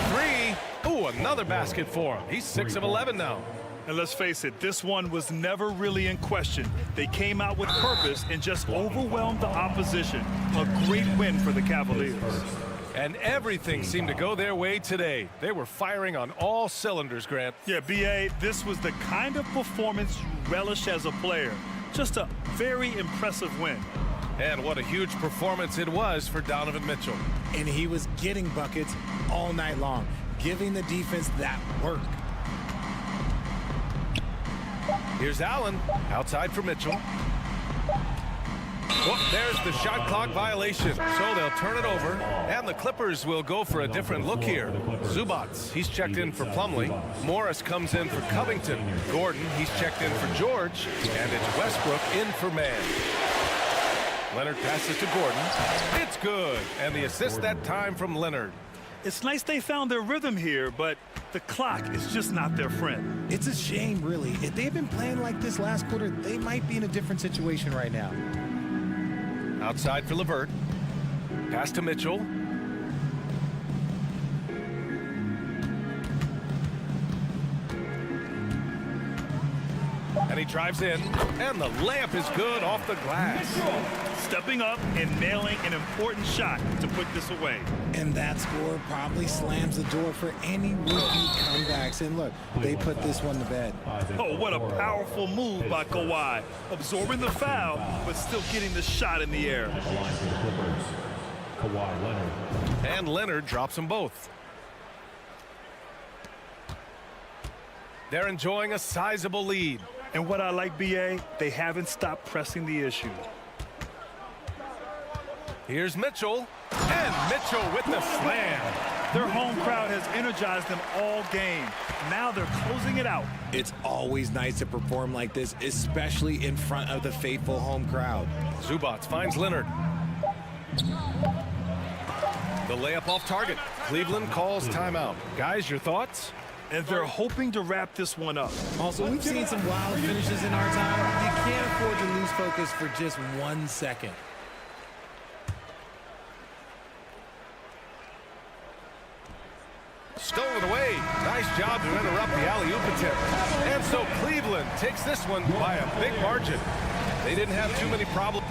3. Ooh, another basket for him. He's 6 of 11 now. And let's face it, this one was never really in question. They came out with purpose and just overwhelmed the opposition. A great win for the Cavaliers. And everything seemed to go their way today. They were firing on all cylinders, Grant. Yeah, B.A., this was the kind of performance you relish as a player. Just a very impressive win. And what a huge performance it was for Donovan Mitchell. And he was getting buckets all night long, giving the defense that work. Here's Allen, outside for Mitchell. Oh, there's the shot clock violation, so they'll turn it over, and the Clippers will go for a different look here. Zubats, he's checked in for Plumlee. Morris comes in for Covington. Gordon, he's checked in for George, and it's Westbrook in for Mann. Leonard passes to Gordon. It's good, and the assist that time from Leonard. It's nice they found their rhythm here, but the clock is just not their friend. It's a shame, really. If they've been playing like this last quarter, they might be in a different situation right now. Outside for LeVert. Pass to Mitchell. And he drives in, and the layup is good off the glass. Stepping up and nailing an important shot to put this away. And that score probably slams the door for any rookie comebacks. And look, they put this one to bed. Oh, what a powerful move by Kawhi. Absorbing the foul, but still getting the shot in the air. Kawhi Leonard. And Leonard drops them both. They're enjoying a sizable lead. And what I like, B.A., they haven't stopped pressing the issue. Here's Mitchell, and Mitchell with the slam. Their home crowd has energized them all game. Now they're closing it out. It's always nice to perform like this, especially in front of the faithful home crowd. Zubats finds Leonard. The layup off target. Cleveland calls timeout. Guys, your thoughts? And they're hoping to wrap this one up. Also, we've seen some wild finishes in our time. You can't afford to lose focus for just 1 second. Stolen away. Nice job to interrupt the alley-oop attempt. And so Cleveland takes this one by a big margin. They didn't have too many problems.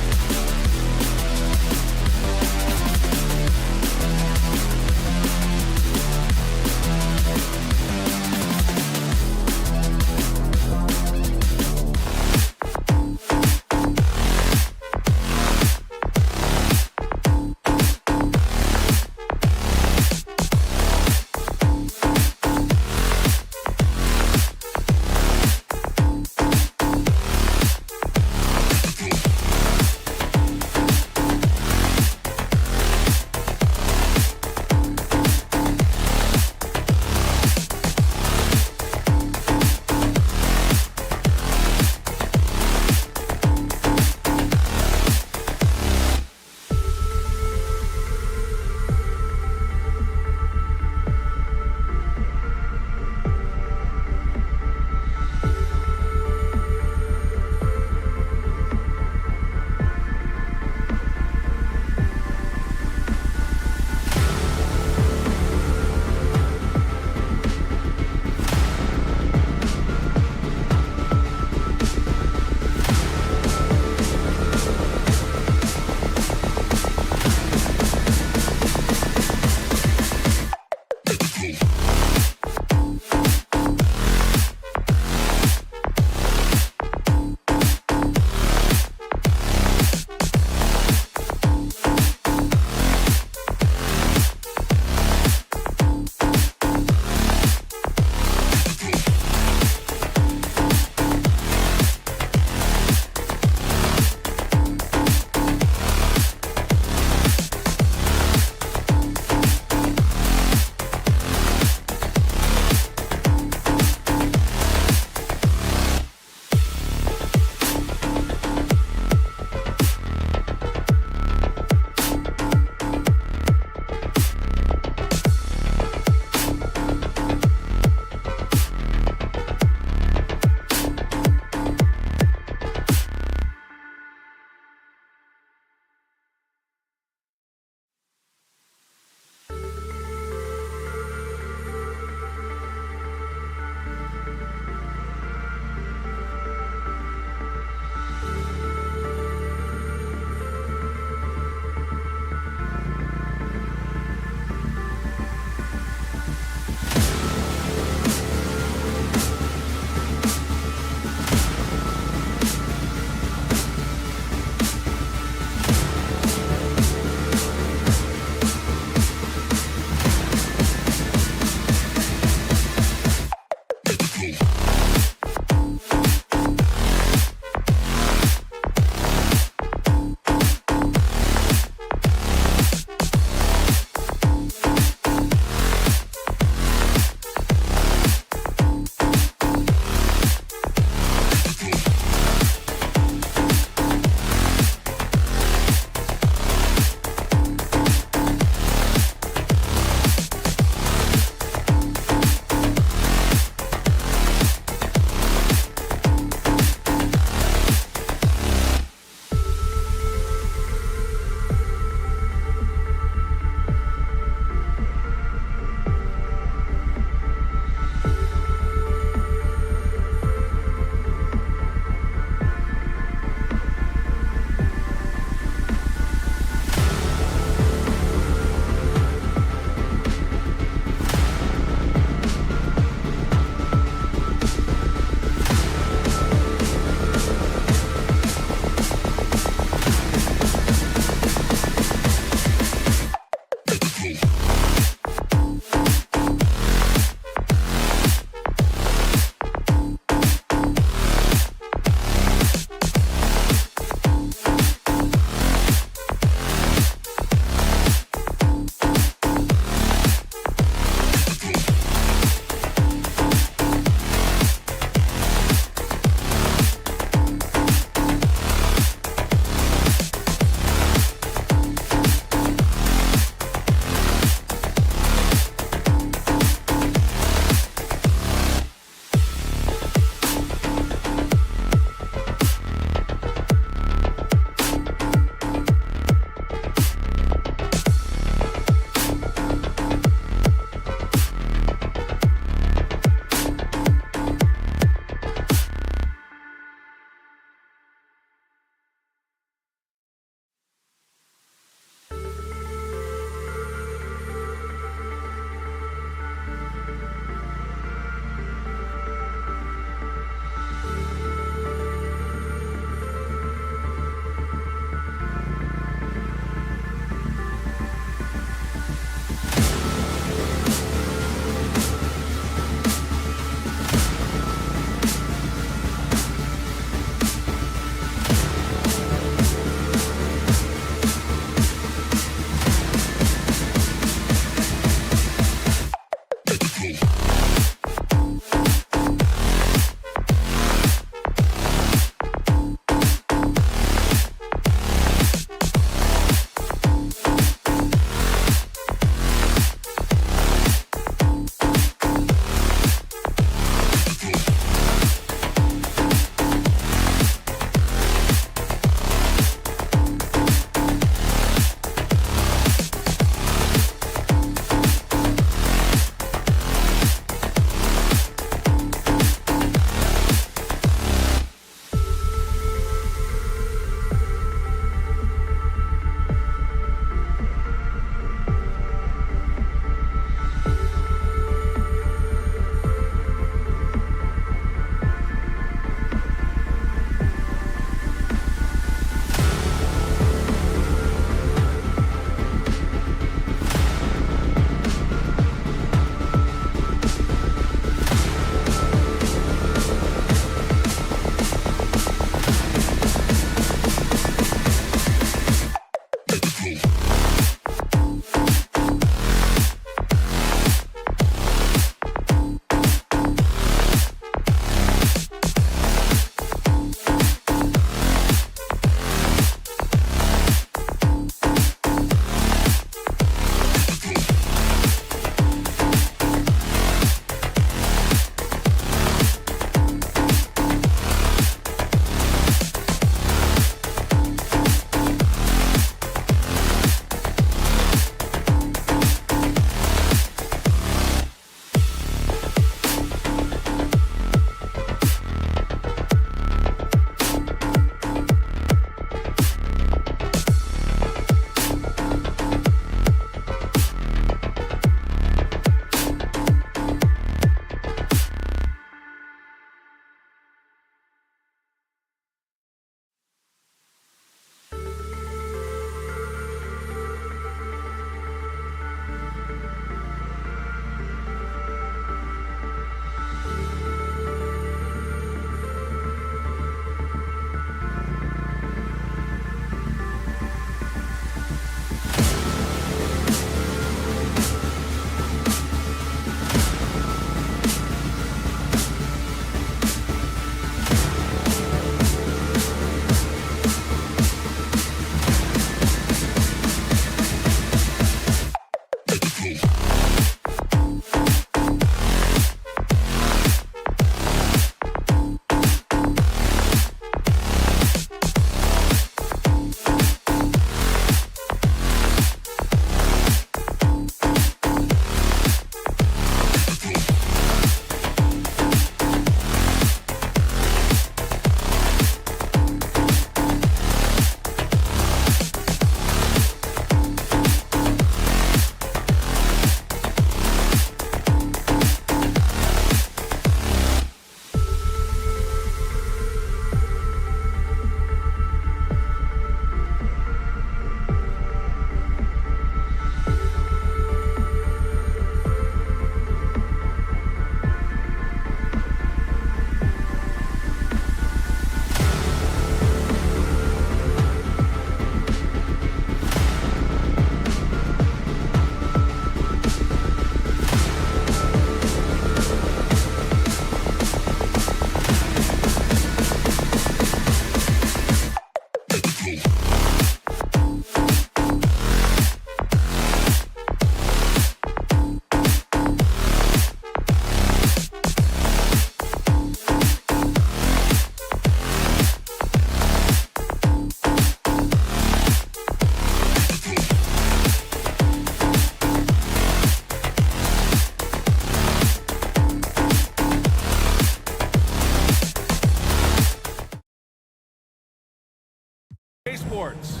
Sports.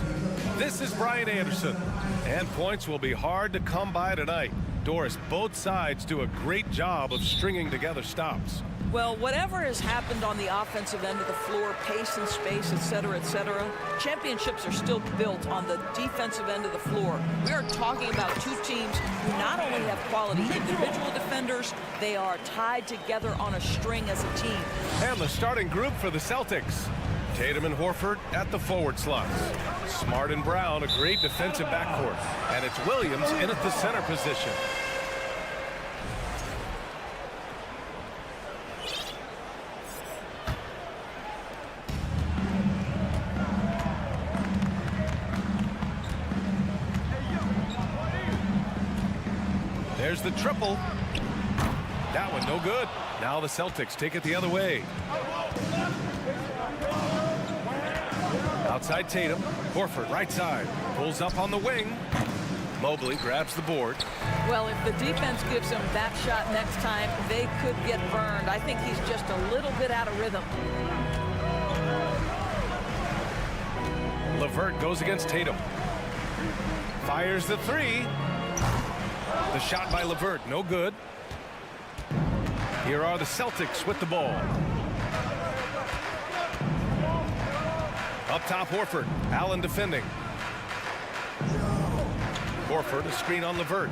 This is Brian Anderson, and points will be hard to come by tonight. Doris, both sides do a great job of stringing together stops. Well, whatever has happened on the offensive end of the floor, pace and space, et cetera, championships are still built on the defensive end of the floor. We are talking about two teams who not only have quality individual defenders, they are tied together on a string as a team. And the starting group for the Celtics. Tatum and Horford at the forward slots. Smart and Brown, a great defensive backcourt. And it's Williams in at the center position. There's the triple. That one no good. Now the Celtics take it the other way. Outside Tatum. Horford right side. Pulls up on the wing. Mobley grabs the board. Well, if the defense gives him that shot next time, they could get burned. I think he's just a little bit out of rhythm. LeVert goes against Tatum. Fires the three. The shot by LeVert, no good. Here are the Celtics with the ball. Up top, Horford. Allen defending. Horford, a screen on LeVert.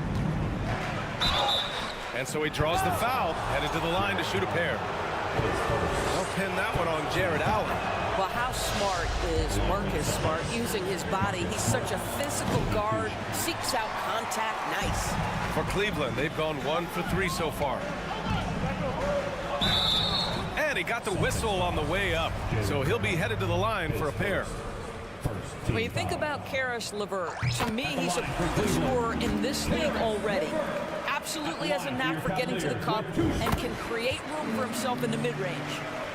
And so he draws the foul, headed to the line to shoot a pair. They'll pin that one on Jared Allen. Well, how smart is Marcus Smart using his body? He's such a physical guard, seeks out contact, nice. For Cleveland, they've gone 1 for 3 so far. And he got the whistle on the way up, so he'll be headed to the line for a pair. When you think about Karis LeVert, to me, he's a proven scorer in this league already. Absolutely has a knack for getting to the cup and can create room for himself in the mid-range.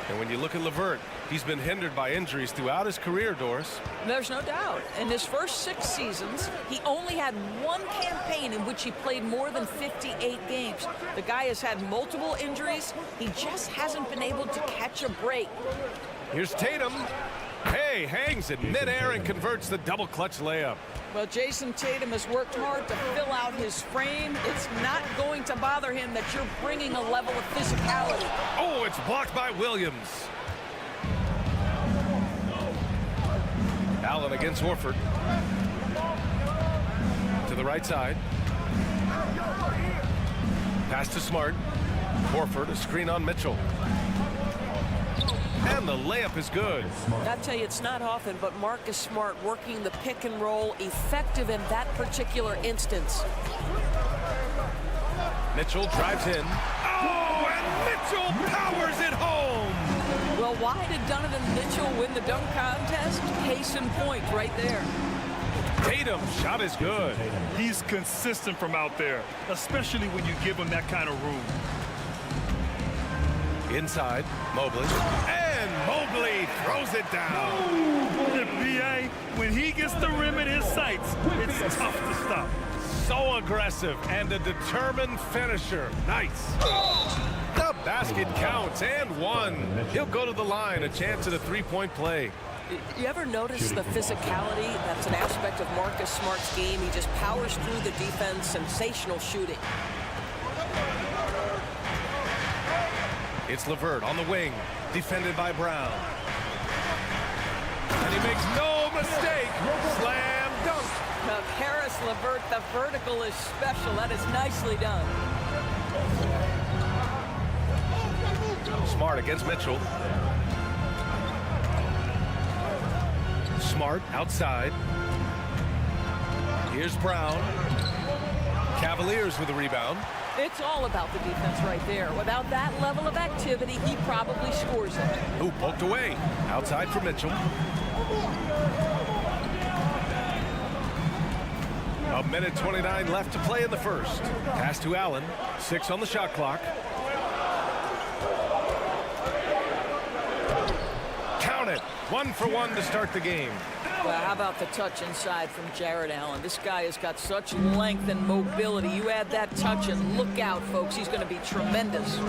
And when you look at LeVert, he's been hindered by injuries throughout his career, Doris. There's no doubt. In his first 6 seasons, he only had one campaign in which he played more than 58 games. The guy has had multiple injuries. He just hasn't been able to catch a break. Here's Tatum. Hey, hangs in midair and converts the double clutch layup. Well, Jason Tatum has worked hard to fill out his frame. It's not going to bother him that you're bringing a level of physicality. Oh, it's blocked by Williams. Allen against Horford. To the right side. Pass to Smart. Horford, a screen on Mitchell. And the layup is good. I tell you, it's not often, but Marcus Smart working the pick and roll, effective in that particular instance. Mitchell drives in. Oh, and Mitchell powers it home. Well, why did Donovan Mitchell win the dunk contest? Case in point right there. Tatum's shot is good. He's consistent from out there, especially when you give him that kind of room. Inside, Mobley. And Mobley throws it down. The BA, when he gets the rim in his sights, it's tough to stop. So aggressive and a determined finisher. Nice. The basket counts and one. He'll go to the line, a chance at a three-point play. You ever notice the physicality? That's an aspect of Marcus Smart's game. He just powers through the defense, sensational shooting. It's LeVert on the wing, defended by Brown. And he makes no mistake. Slam dunk. Now, Karis LeVert, the vertical is special. That is nicely done. Smart against Mitchell. Smart outside. Here's Brown. Cavaliers with a rebound. It's all about the defense right there. Without that level of activity, he probably scores it. Ooh, poked away. Outside for Mitchell. A minute 29 left to play in the first. Pass to Allen. 6 on the shot clock. Count it. 1 for 1 to start the game. Well, how about the touch inside from Jared Allen? This guy has got such length and mobility. You add that touch and look out, folks. He's going to be tremendous.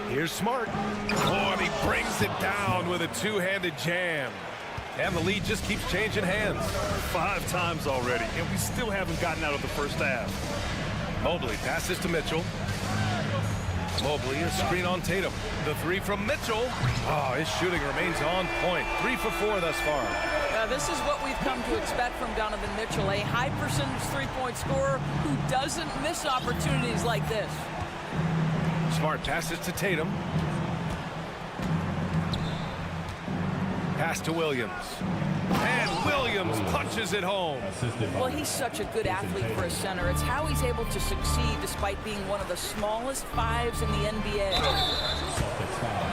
Here's Smart. Oh, and he brings it down with a two-handed jam. And the lead just keeps changing hands. 5 times already, and we still haven't gotten out of the first half. Mobley passes to Mitchell. Mobley, a screen on Tatum. The three from Mitchell. Oh, his shooting remains on point. 3 for 4 thus far. This is what we've come to expect from Donovan Mitchell, a high percentage three-point scorer who doesn't miss opportunities like this. Smart passes to Tatum. Pass to Williams. And Williams punches it home. Well, he's such a good athlete for a center. It's how he's able to succeed despite being one of the smallest fives in the NBA. Celtics foul.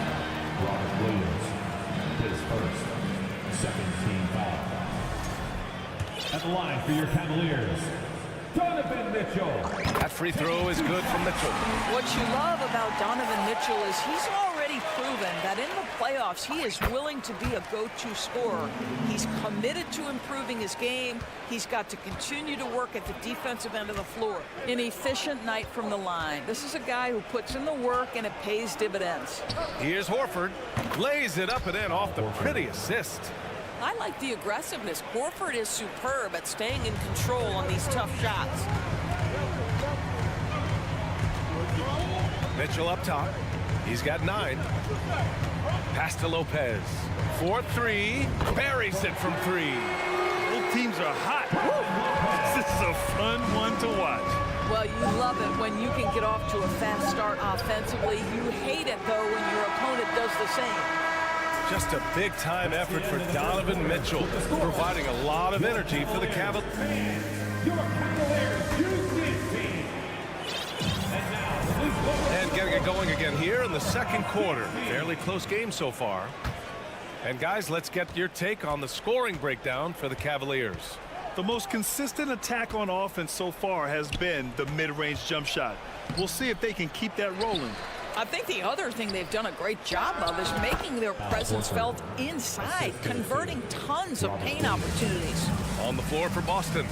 Robert Williams, his first. Second team foul. At the line for your Cavaliers, Donovan Mitchell. That free throw is good from Mitchell. What you love about Donovan Mitchell is he's already proven that in the playoffs he is willing to be a go-to scorer. He's committed to improving his game. He's got to continue to work at the defensive end of the floor. An efficient night from the line. This is a guy who puts in the work and it pays dividends. Here's Horford. Lays it up and in off the pretty assist. I like the aggressiveness. Horford is superb at staying in control on these tough shots. Mitchell up top. He's got 9. Pass to Lopez. 4-3. Buries it from 3. Both teams are hot. This is a fun one to watch. Well, you love it when you can get off to a fast start offensively. You hate it, though, when your opponent does the same. Just a big-time effort for Donovan Mitchell, providing a lot of energy for the Cavaliers. And getting it going again here in the second quarter. Fairly close game so far. And guys, let's get your take on the scoring breakdown for the Cavaliers. The most consistent attack on offense so far has been the mid-range jump shot. We'll see if they can keep that rolling. I think the other thing they've done a great job of is making their presence felt inside, converting tons of paint opportunities. On the floor for Boston,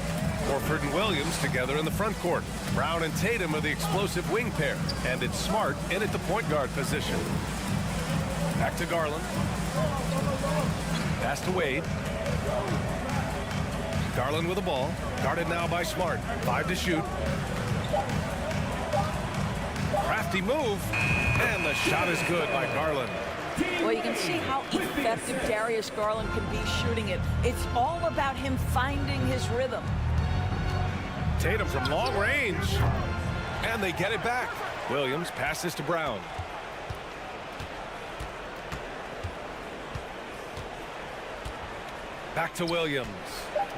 Horford and Williams together in the front court. Brown and Tatum are the explosive wing pair, and it's Smart in at the point guard position. Back to Garland. Pass to Wade. Garland with the ball. Guarded now by Smart. 5 to shoot. Crafty move, and the shot is good by Garland. Well, you can see how effective Darius Garland can be shooting it. It's all about him finding his rhythm. Tatum from long range, and they get it back. Williams passes to Brown. Back to Williams.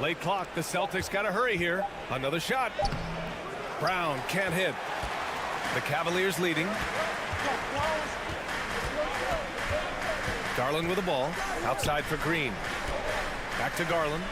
Late clock, the Celtics got to hurry here. Another shot. Brown can't hit. The Cavaliers leading. Garland with the ball. Outside for Green. Back to Garland.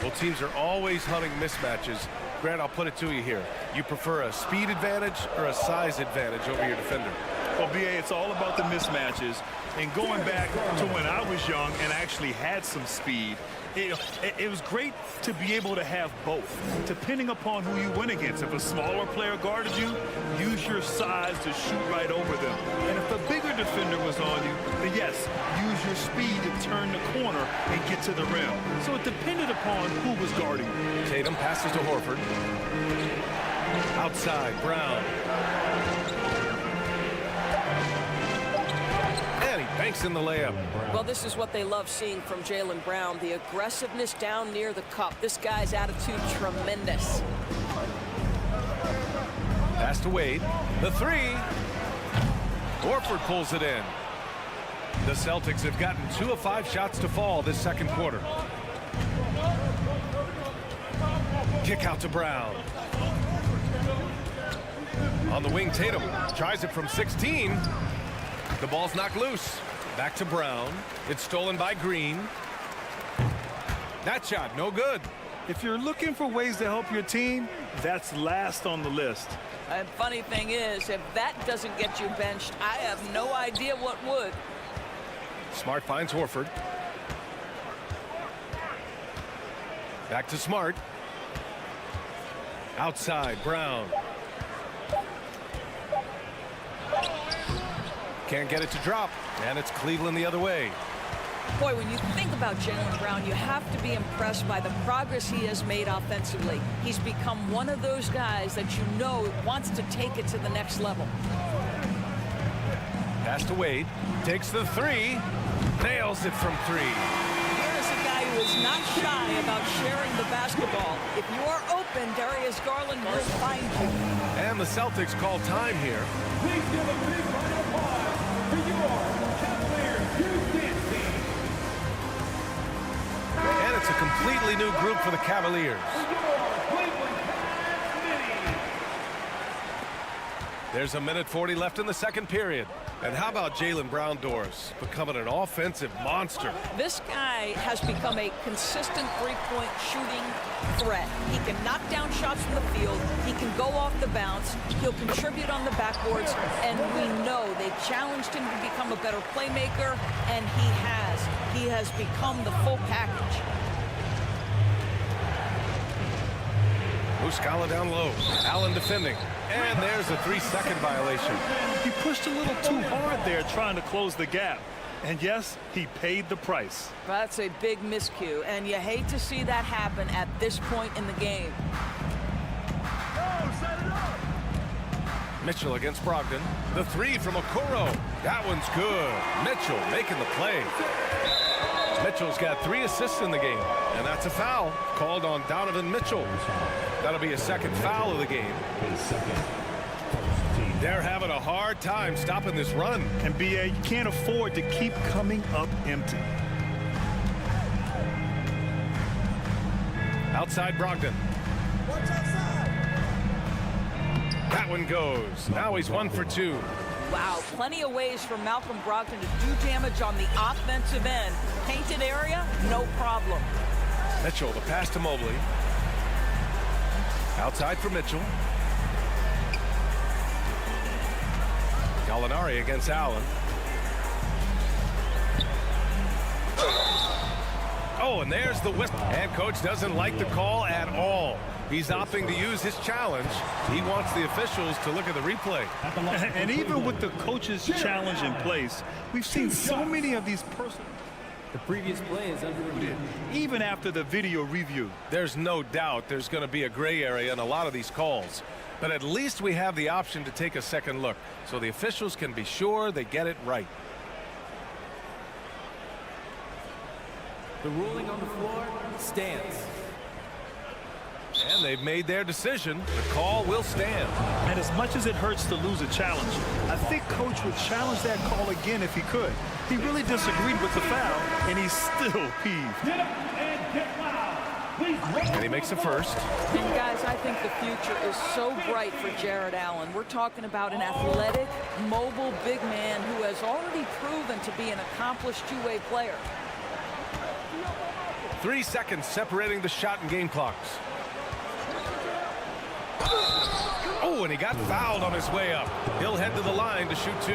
Both teams are always hunting mismatches. Grant, I'll put it to you here. You prefer a speed advantage or a size advantage over your defender? Well, BA, it's all about the mismatches. And going back to when I was young and actually had some speed, it was great to be able to have both, depending upon who you went against. If a smaller player guarded you, use your size to shoot right over them. And if a bigger defender was on you, then yes, use your speed to turn the corner and get to the rim. So it depended upon who was guarding you. Tatum passes to Horford. Outside, Brown. Banks in the layup. Well, this is what they love seeing from Jaylen Brown, the aggressiveness down near the cup. This guy's attitude tremendous. Pass to Wade. The 3. Horford pulls it in. The Celtics have gotten 2 of 5 shots to fall this second quarter. Kick out to Brown. On the wing, Tatum tries it from 16. The ball's knocked loose. Back to Brown. It's stolen by Green. That shot, no good. If you're looking for ways to help your team, that's last on the list. And funny thing is, if that doesn't get you benched, I have no idea what would. Smart finds Horford. Back to Smart. Outside, Brown. can't get it to drop, and it's Cleveland the other way. Boy, when you think about Jaylen Brown, you have to be impressed by the progress he has made offensively. He's become one of those guys that you know wants to take it to the next level. Pass to Wade, takes the three, nails it from three. Here's a guy who is not shy about sharing the basketball. If you are open, Darius Garland will find you. And the Celtics call time here. Please give a big round of applause for your Cavaliers U.S. team. And it's a completely new group for the Cavaliers. There's a minute 40 left in the second period. And how about Jaylen Brown, Doris, becoming an offensive monster? This guy has become a consistent three-point shooting threat. He can knock down shots from the field. He can go off the bounce. He'll contribute on the backboards. And we know they challenged him to become a better playmaker, and he has. He has become the full package. Muscala down low. Allen defending. And there's a 3-second violation. He pushed a little too hard there trying to close the gap. And yes, he paid the price. That's a big miscue, and you hate to see that happen at this point in the game. Mitchell against Brogdon. The three from Okoro. That one's good. Mitchell making the play. Mitchell's got 3 assists in the game, and that's a foul called on Donovan Mitchell. That'll be a second foul of the game. They're having a hard time stopping this run. And BA, you can't afford to keep coming up empty. Outside Brogdon. That one goes. Now he's 1 for 2. Wow, plenty of ways for Malcolm Brogdon to do damage on the offensive end. Painted area, no problem. Mitchell, the pass to Mobley. Outside for Mitchell. Gallinari against Allen. Oh, and there's the whistle. And coach doesn't like the call at all. He's opting to use his challenge. He wants the officials to look at the replay. And even with the coach's challenge in place, we've seen so many of these personal. The previous play is under review. Even after the video review. There's no doubt there's going to be a gray area in a lot of these calls. But at least we have the option to take a second look, so the officials can be sure they get it right. The ruling on the floor stands. And they've made their decision. The call will stand. And as much as it hurts to lose a challenge, I think coach would challenge that call again if he could. He really disagreed with the foul, and he's still peeved. And he makes the first. And guys, I think the future is so bright for Jared Allen. We're talking about an athletic, mobile big man who has already proven to be an accomplished two-way player. 3 seconds separating the shot and game clocks. Oh, and he got fouled on his way up. He'll head to the line to shoot 2.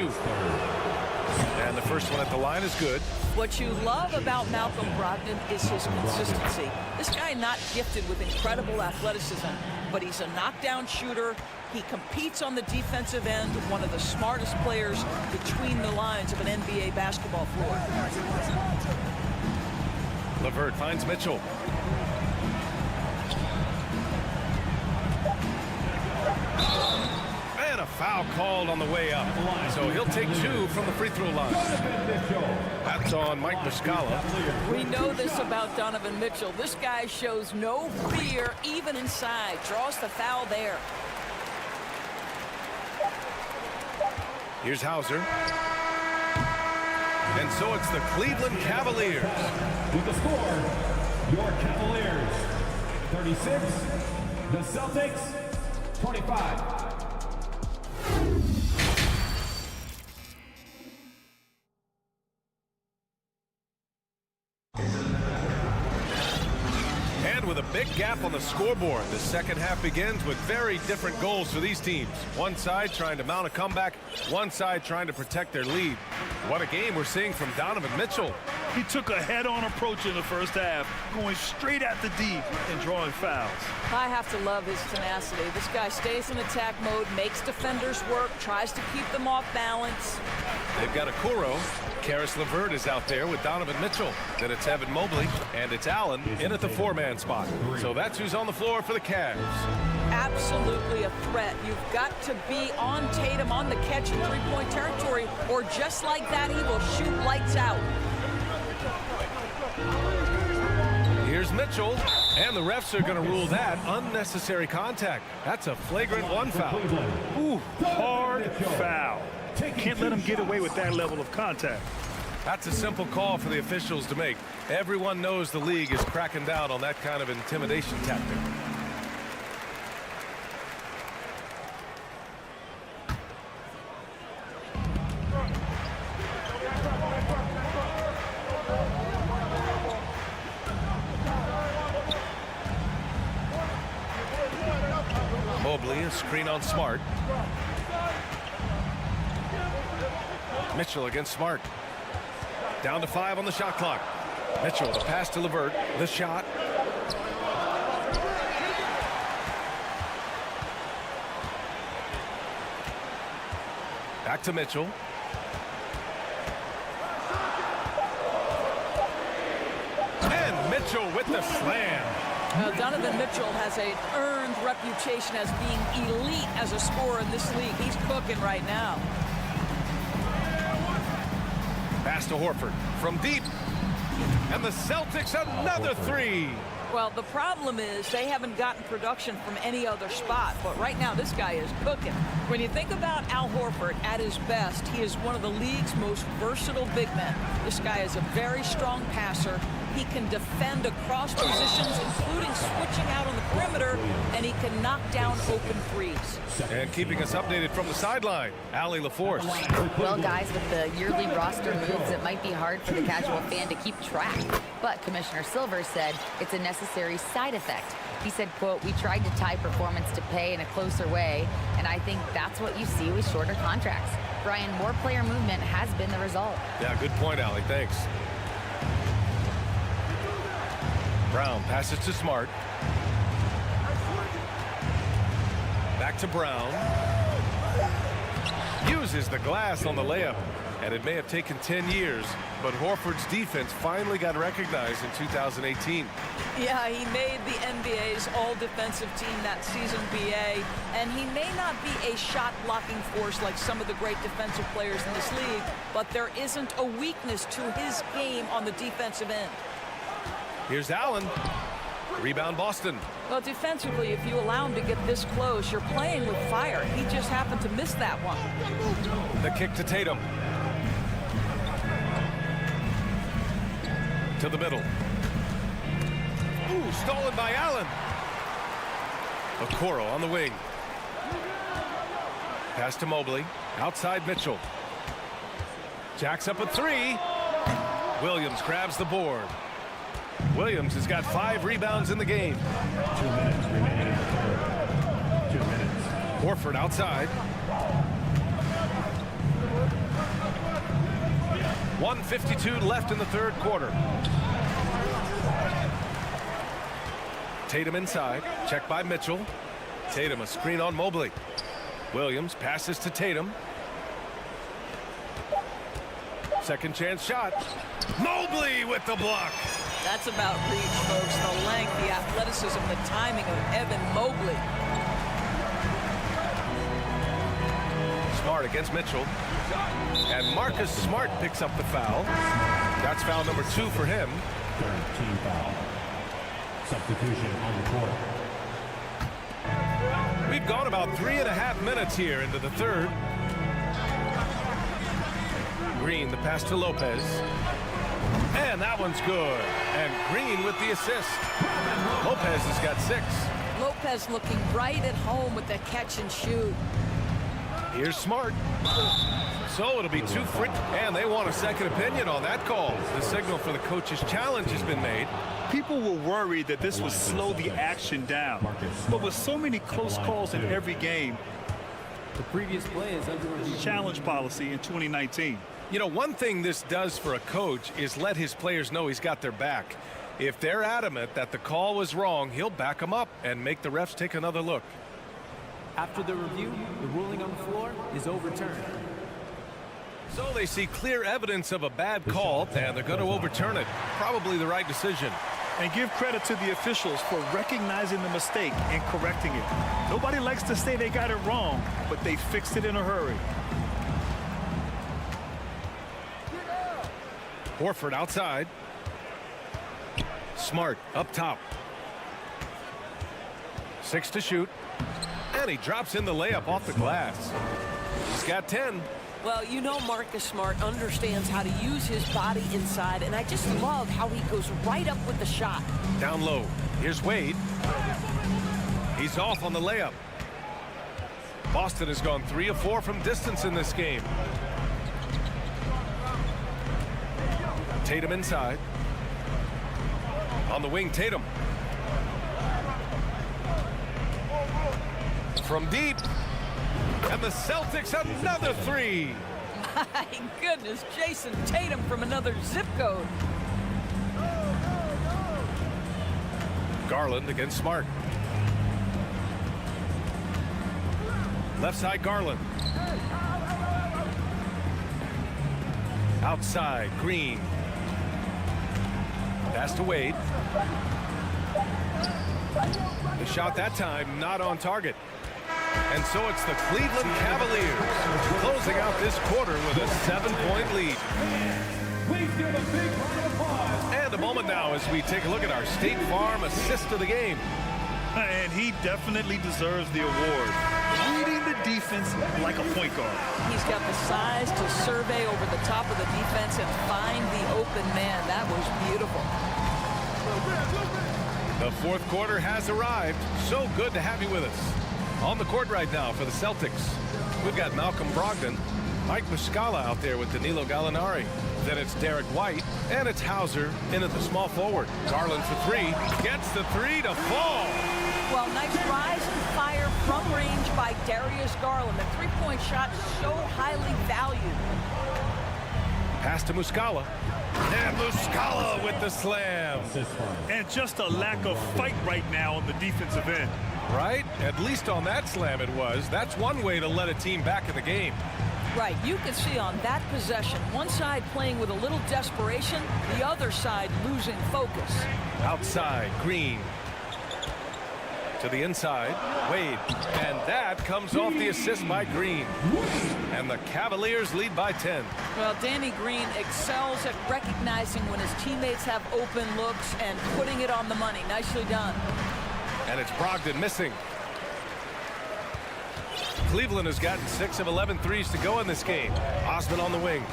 And the first one at the line is good. What you love about Malcolm Brogdon is his consistency. This guy not gifted with incredible athleticism, but he's a knockdown shooter. He competes on the defensive end, one of the smartest players between the lines of an NBA basketball floor. LeVert finds Mitchell. And a foul called on the way up. So he'll take 2 from the free throw line. That's on Mike Muscala. We know this about Donovan Mitchell. This guy shows no fear even inside. Draws the foul there. Here's Hauser. And so it's the Cleveland Cavaliers. With the score, your Cavaliers 36, the Celtics 25. And with a big gap on the scoreboard. The second half begins with very different goals for these teams. One side trying to mount a comeback, one side trying to protect their lead. What a game we're seeing from Donovan Mitchell. He took a head-on approach in the first half, going straight at the D and drawing fouls. I have to love his tenacity. This guy stays in attack mode, makes defenders work, tries to keep them off balance. They've got a Kuro. Karis LeVert is out there with Donovan Mitchell. Then it's Evan Mobley, and it's Allen in at the four-man spot. So that's who's on the floor for the Cavs. Absolutely a threat. You've got to be on Tatum on the catch in three-point territory, or just like that, he will shoot lights out. Here's Mitchell, and the refs are going to rule that unnecessary contact. That's a flagrant one foul. Ooh, hard foul. Can't let him get away with that level of contact. That's a simple call for the officials to make. Everyone knows the league is cracking down on that kind of intimidation tactic. Mobley, a screen on Smart. Mitchell against Smart. Down to 5 on the shot clock. Mitchell, the pass to LeVert. The shot. Back to Mitchell. And Mitchell with the slam. Donovan Mitchell has an earned reputation as being elite as a scorer in this league. He's cooking right now. Pass to Horford from deep. And the Celtics another three. Well, the problem is they haven't gotten production from any other spot. But right now, this guy is cooking. When you think about Al Horford at his best, he is one of the league's most versatile big men. This guy is a very strong passer. He can defend across positions, including switching out on the perimeter, and he can knock down open threes. And keeping us updated from the sideline, Allie LaForce. Well, guys, with the yearly roster moves, it might be hard for the casual fan to keep track. But Commissioner Silver said it's a necessary side effect. He said, quote, "We tried to tie performance to pay in a closer way, and I think that's what you see with shorter contracts." Brian, more player movement has been the result. Yeah, good point, Allie. Thanks. Brown passes to Smart. Back to Brown. Uses the glass on the layup. And it may have taken 10 years, but Horford's defense finally got recognized in 2018. Yeah, he made the NBA's all-defensive team that season, BA, and he may not be a shot-blocking force like some of the great defensive players in this league, but there isn't a weakness to his game on the defensive end. Here's Allen. Rebound Boston. Well, defensively, if you allow him to get this close, you're playing with fire. He just happened to miss that one. The kick to Tatum. To the middle. Ooh, stolen by Allen. Okoro on the wing. Pass to Mobley. Outside Mitchell. Jacks up a three. Williams grabs the board. Williams has got 5 rebounds in the game. 2 minutes remaining in the third. 2 minutes. Horford outside. 1:52 left in the third quarter. Tatum inside. Checked by Mitchell. Tatum a screen on Mobley. Williams passes to Tatum. Second chance shot. Mobley with the block. That's about reach, folks. The length, the athleticism, the timing of Evan Mobley. Smart against Mitchell. And Marcus Smart picks up the foul. That's foul number 2 for him. Third team foul. Substitution on the court. We've gone about 3.5 minutes here into the third. Green, the pass to Lopez. And that one's good. And Green with the assist. Lopez has got 6. Lopez looking right at home with that catch and shoot. Here's Smart. So it'll be 2 free, and they want a second opinion on that call. The signal for the coach's challenge has been made. People were worried that this would slow the action down. But with so many close calls in every game, the previous play is under review. Challenge policy in 2019. You know, one thing this does for a coach is let his players know he's got their back. If they're adamant that the call was wrong, he'll back them up and make the refs take another look. After the review, the ruling on the floor is overturned. So they see clear evidence of a bad call, and they're going to overturn it. Probably the right decision. And give credit to the officials for recognizing the mistake and correcting it. Nobody likes to say they got it wrong, but they fixed it in a hurry. Horford outside. Smart up top. 6 to shoot. And he drops in the layup off the glass. He's got 10. Well, you know Marcus Smart understands how to use his body inside, and I just love how he goes right up with the shot. Down low. Here's Wade. He's off on the layup. Boston has gone 3 of 4 from distance in this game. Tatum inside. On the wing, Tatum. From deep. And the Celtics another 3. My goodness, Jason Tatum from another zip code. Garland against Smart. Left side, Garland. Outside, Green. Pass to Wade. The shot that time not on target. And so it's the Cleveland Cavaliers closing out this quarter with a 7-point lead. Please give a big round of applause. And a moment now as we take a look at our State Farm assist of the game. And he definitely deserves the award. Reading the defense like a point guard. He's got the size to survey over the top of the defense and find the open man. That was beautiful. The fourth quarter has arrived. So good to have you with us. On the court right now for the Celtics, we've got Malcolm Brogdon, Mike Muscala out there with Danilo Gallinari. Then it's Derek White, and it's Hauser in at the small forward. Garland for 3, gets the 3 to fall. Well, nice rise and fire from range by Darius Garland. The three-point shot so highly valued. Pass to Muscala. And Muscala with the slam. And just a lack of fight right now on the defensive end. Right? At least on that slam it was. That's one way to let a team back in the game. Right. You can see on that possession, one side playing with a little desperation, the other side losing focus. Outside, Green. To the inside, Wade. And that comes off the assist by Green. And the Cavaliers lead by 10. Well, Danny Green excels at recognizing when his teammates have open looks and putting it on the money. Nicely done. And it's Brogdon missing. Cleveland has gotten 6 of 11 threes to go in this game. Osman on the wing.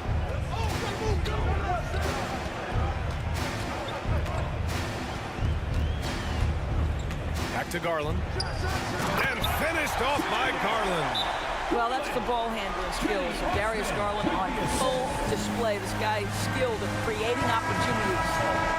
Back to Garland. And finished off by Garland. Well, that's the ball handling skills of Darius Garland on full display. This guy is skilled at creating opportunities.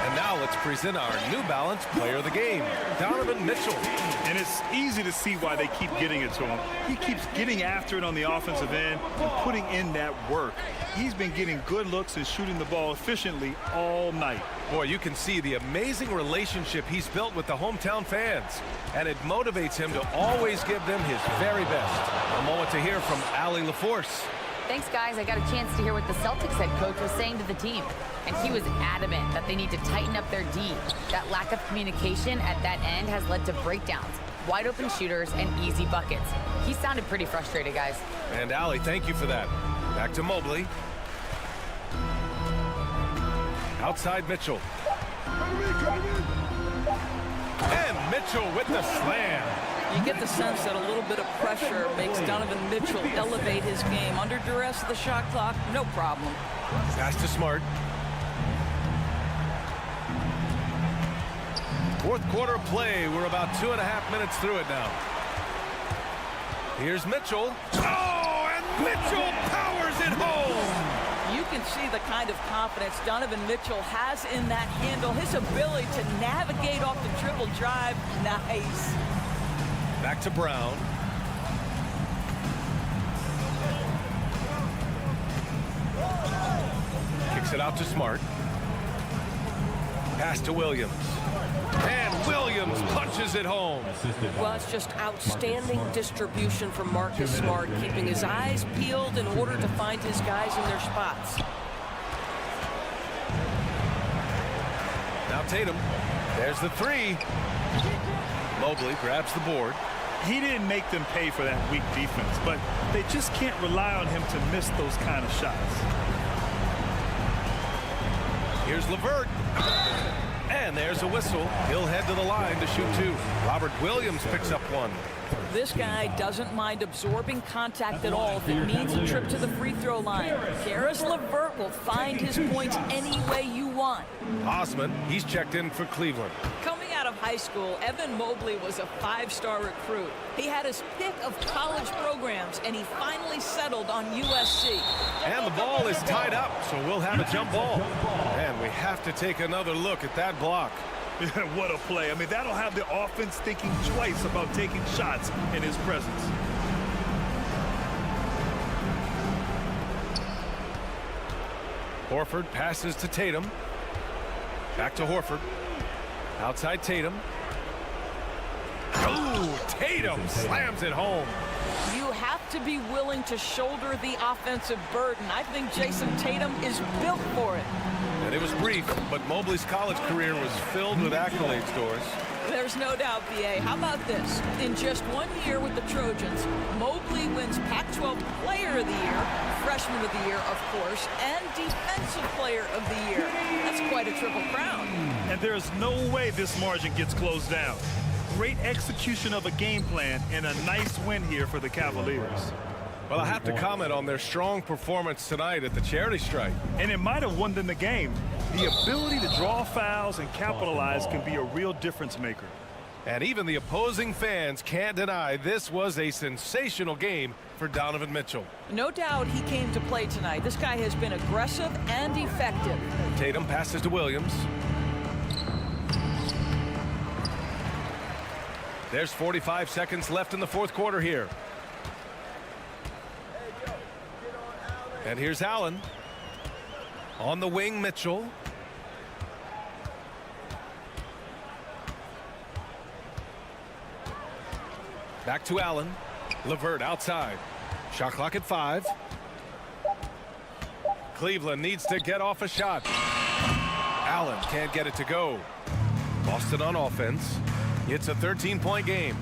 And now let's present our New Balance player of the game, Donovan Mitchell. And it's easy to see why they keep getting it to him. He keeps getting after it on the offensive end and putting in that work. He's been getting good looks and shooting the ball efficiently all night. Boy, you can see the amazing relationship he's built with the hometown fans. And it motivates him to always give them his very best. A moment to hear from Allie LaForce. Thanks, guys. I got a chance to hear what the Celtics head coach was saying to the team. And he was adamant that they need to tighten up their D. That lack of communication at that end has led to breakdowns, wide open shooters, and easy buckets. He sounded pretty frustrated, guys. And Allie, thank you for that. Back to Mobley. Outside Mitchell. And Mitchell with the slam. You get the sense that a little bit of pressure makes Donovan Mitchell elevate his game. Under duress of the shot clock, no problem. Pass to Smart. Fourth quarter play. We're about 2.5 minutes through it now. Here's Mitchell. Oh, and Mitchell powers it home! You can see the kind of confidence Donovan Mitchell has in that handle. His ability to navigate off the dribble drive. Nice. Back to Brown. Kicks it out to Smart. Pass to Williams. And Williams punches it home. Well, it's just outstanding distribution from Marcus Smart, keeping his eyes peeled in order to find his guys in their spots. Now Tatum. There's the three. Mobley grabs the board. He didn't make them pay for that weak defense, but they just can't rely on him to miss those kind of shots. Here's LeVert. And there's a whistle. He'll head to the line to shoot two. Robert Williams picks up one. This guy doesn't mind absorbing contact at all if it means a trip to the free throw line. Karis LeVert will find his points any way you want. Osman, he's checked in for Cleveland. Coming out of high school, Evan Mobley was a five-star recruit. He had his pick of college programs, and he finally settled on USC. And the ball is tied up, so we'll have a jump ball. And we have to take another look at that block. What a play. I mean, that'll have the offense thinking twice about taking shots in his presence. Horford passes to Tatum. Back to Horford. Outside Tatum. Oh, Tatum slams it home. You have to be willing to shoulder the offensive burden. I think Jason Tatum is built for it. And it was brief, but Mobley's college career was filled with accolades, Doris. There's no doubt, B.A. How about this? In just 1 year with the Trojans, Mobley wins Pac-12 Player of the Year, Freshman of the Year, of course, and Defensive Player of the Year. That's quite a triple crown. And there's no way this margin gets closed down. Great execution of a game plan and a nice win here for the Cavaliers. Well, I have to comment on their strong performance tonight at the charity stripe. And it might have won them the game. The ability to draw fouls and capitalize can be a real difference maker. And even the opposing fans can't deny this was a sensational game for Donovan Mitchell. No doubt he came to play tonight. This guy has been aggressive and effective. Tatum passes to Williams. There's 45 seconds left in the fourth quarter here. And here's Allen. On the wing, Mitchell. Back to Allen. LeVert outside. Shot clock at 5. Cleveland needs to get off a shot. Allen can't get it to go. Boston on offense. It's a 13-point game.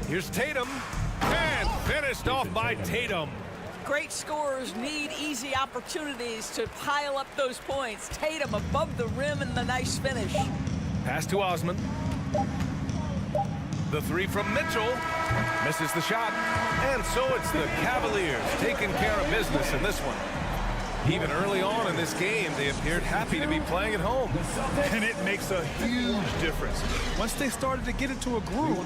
Here's Tatum. And finished off by Tatum. Great scorers need easy opportunities to pile up those points. Tatum above the rim and the nice finish. Pass to Osman. The three from Mitchell. Misses the shot. And so it's the Cavaliers taking care of business in this one. Even early on in this game, they appeared happy to be playing at home. And it makes a huge difference. Once they started to get into a groove,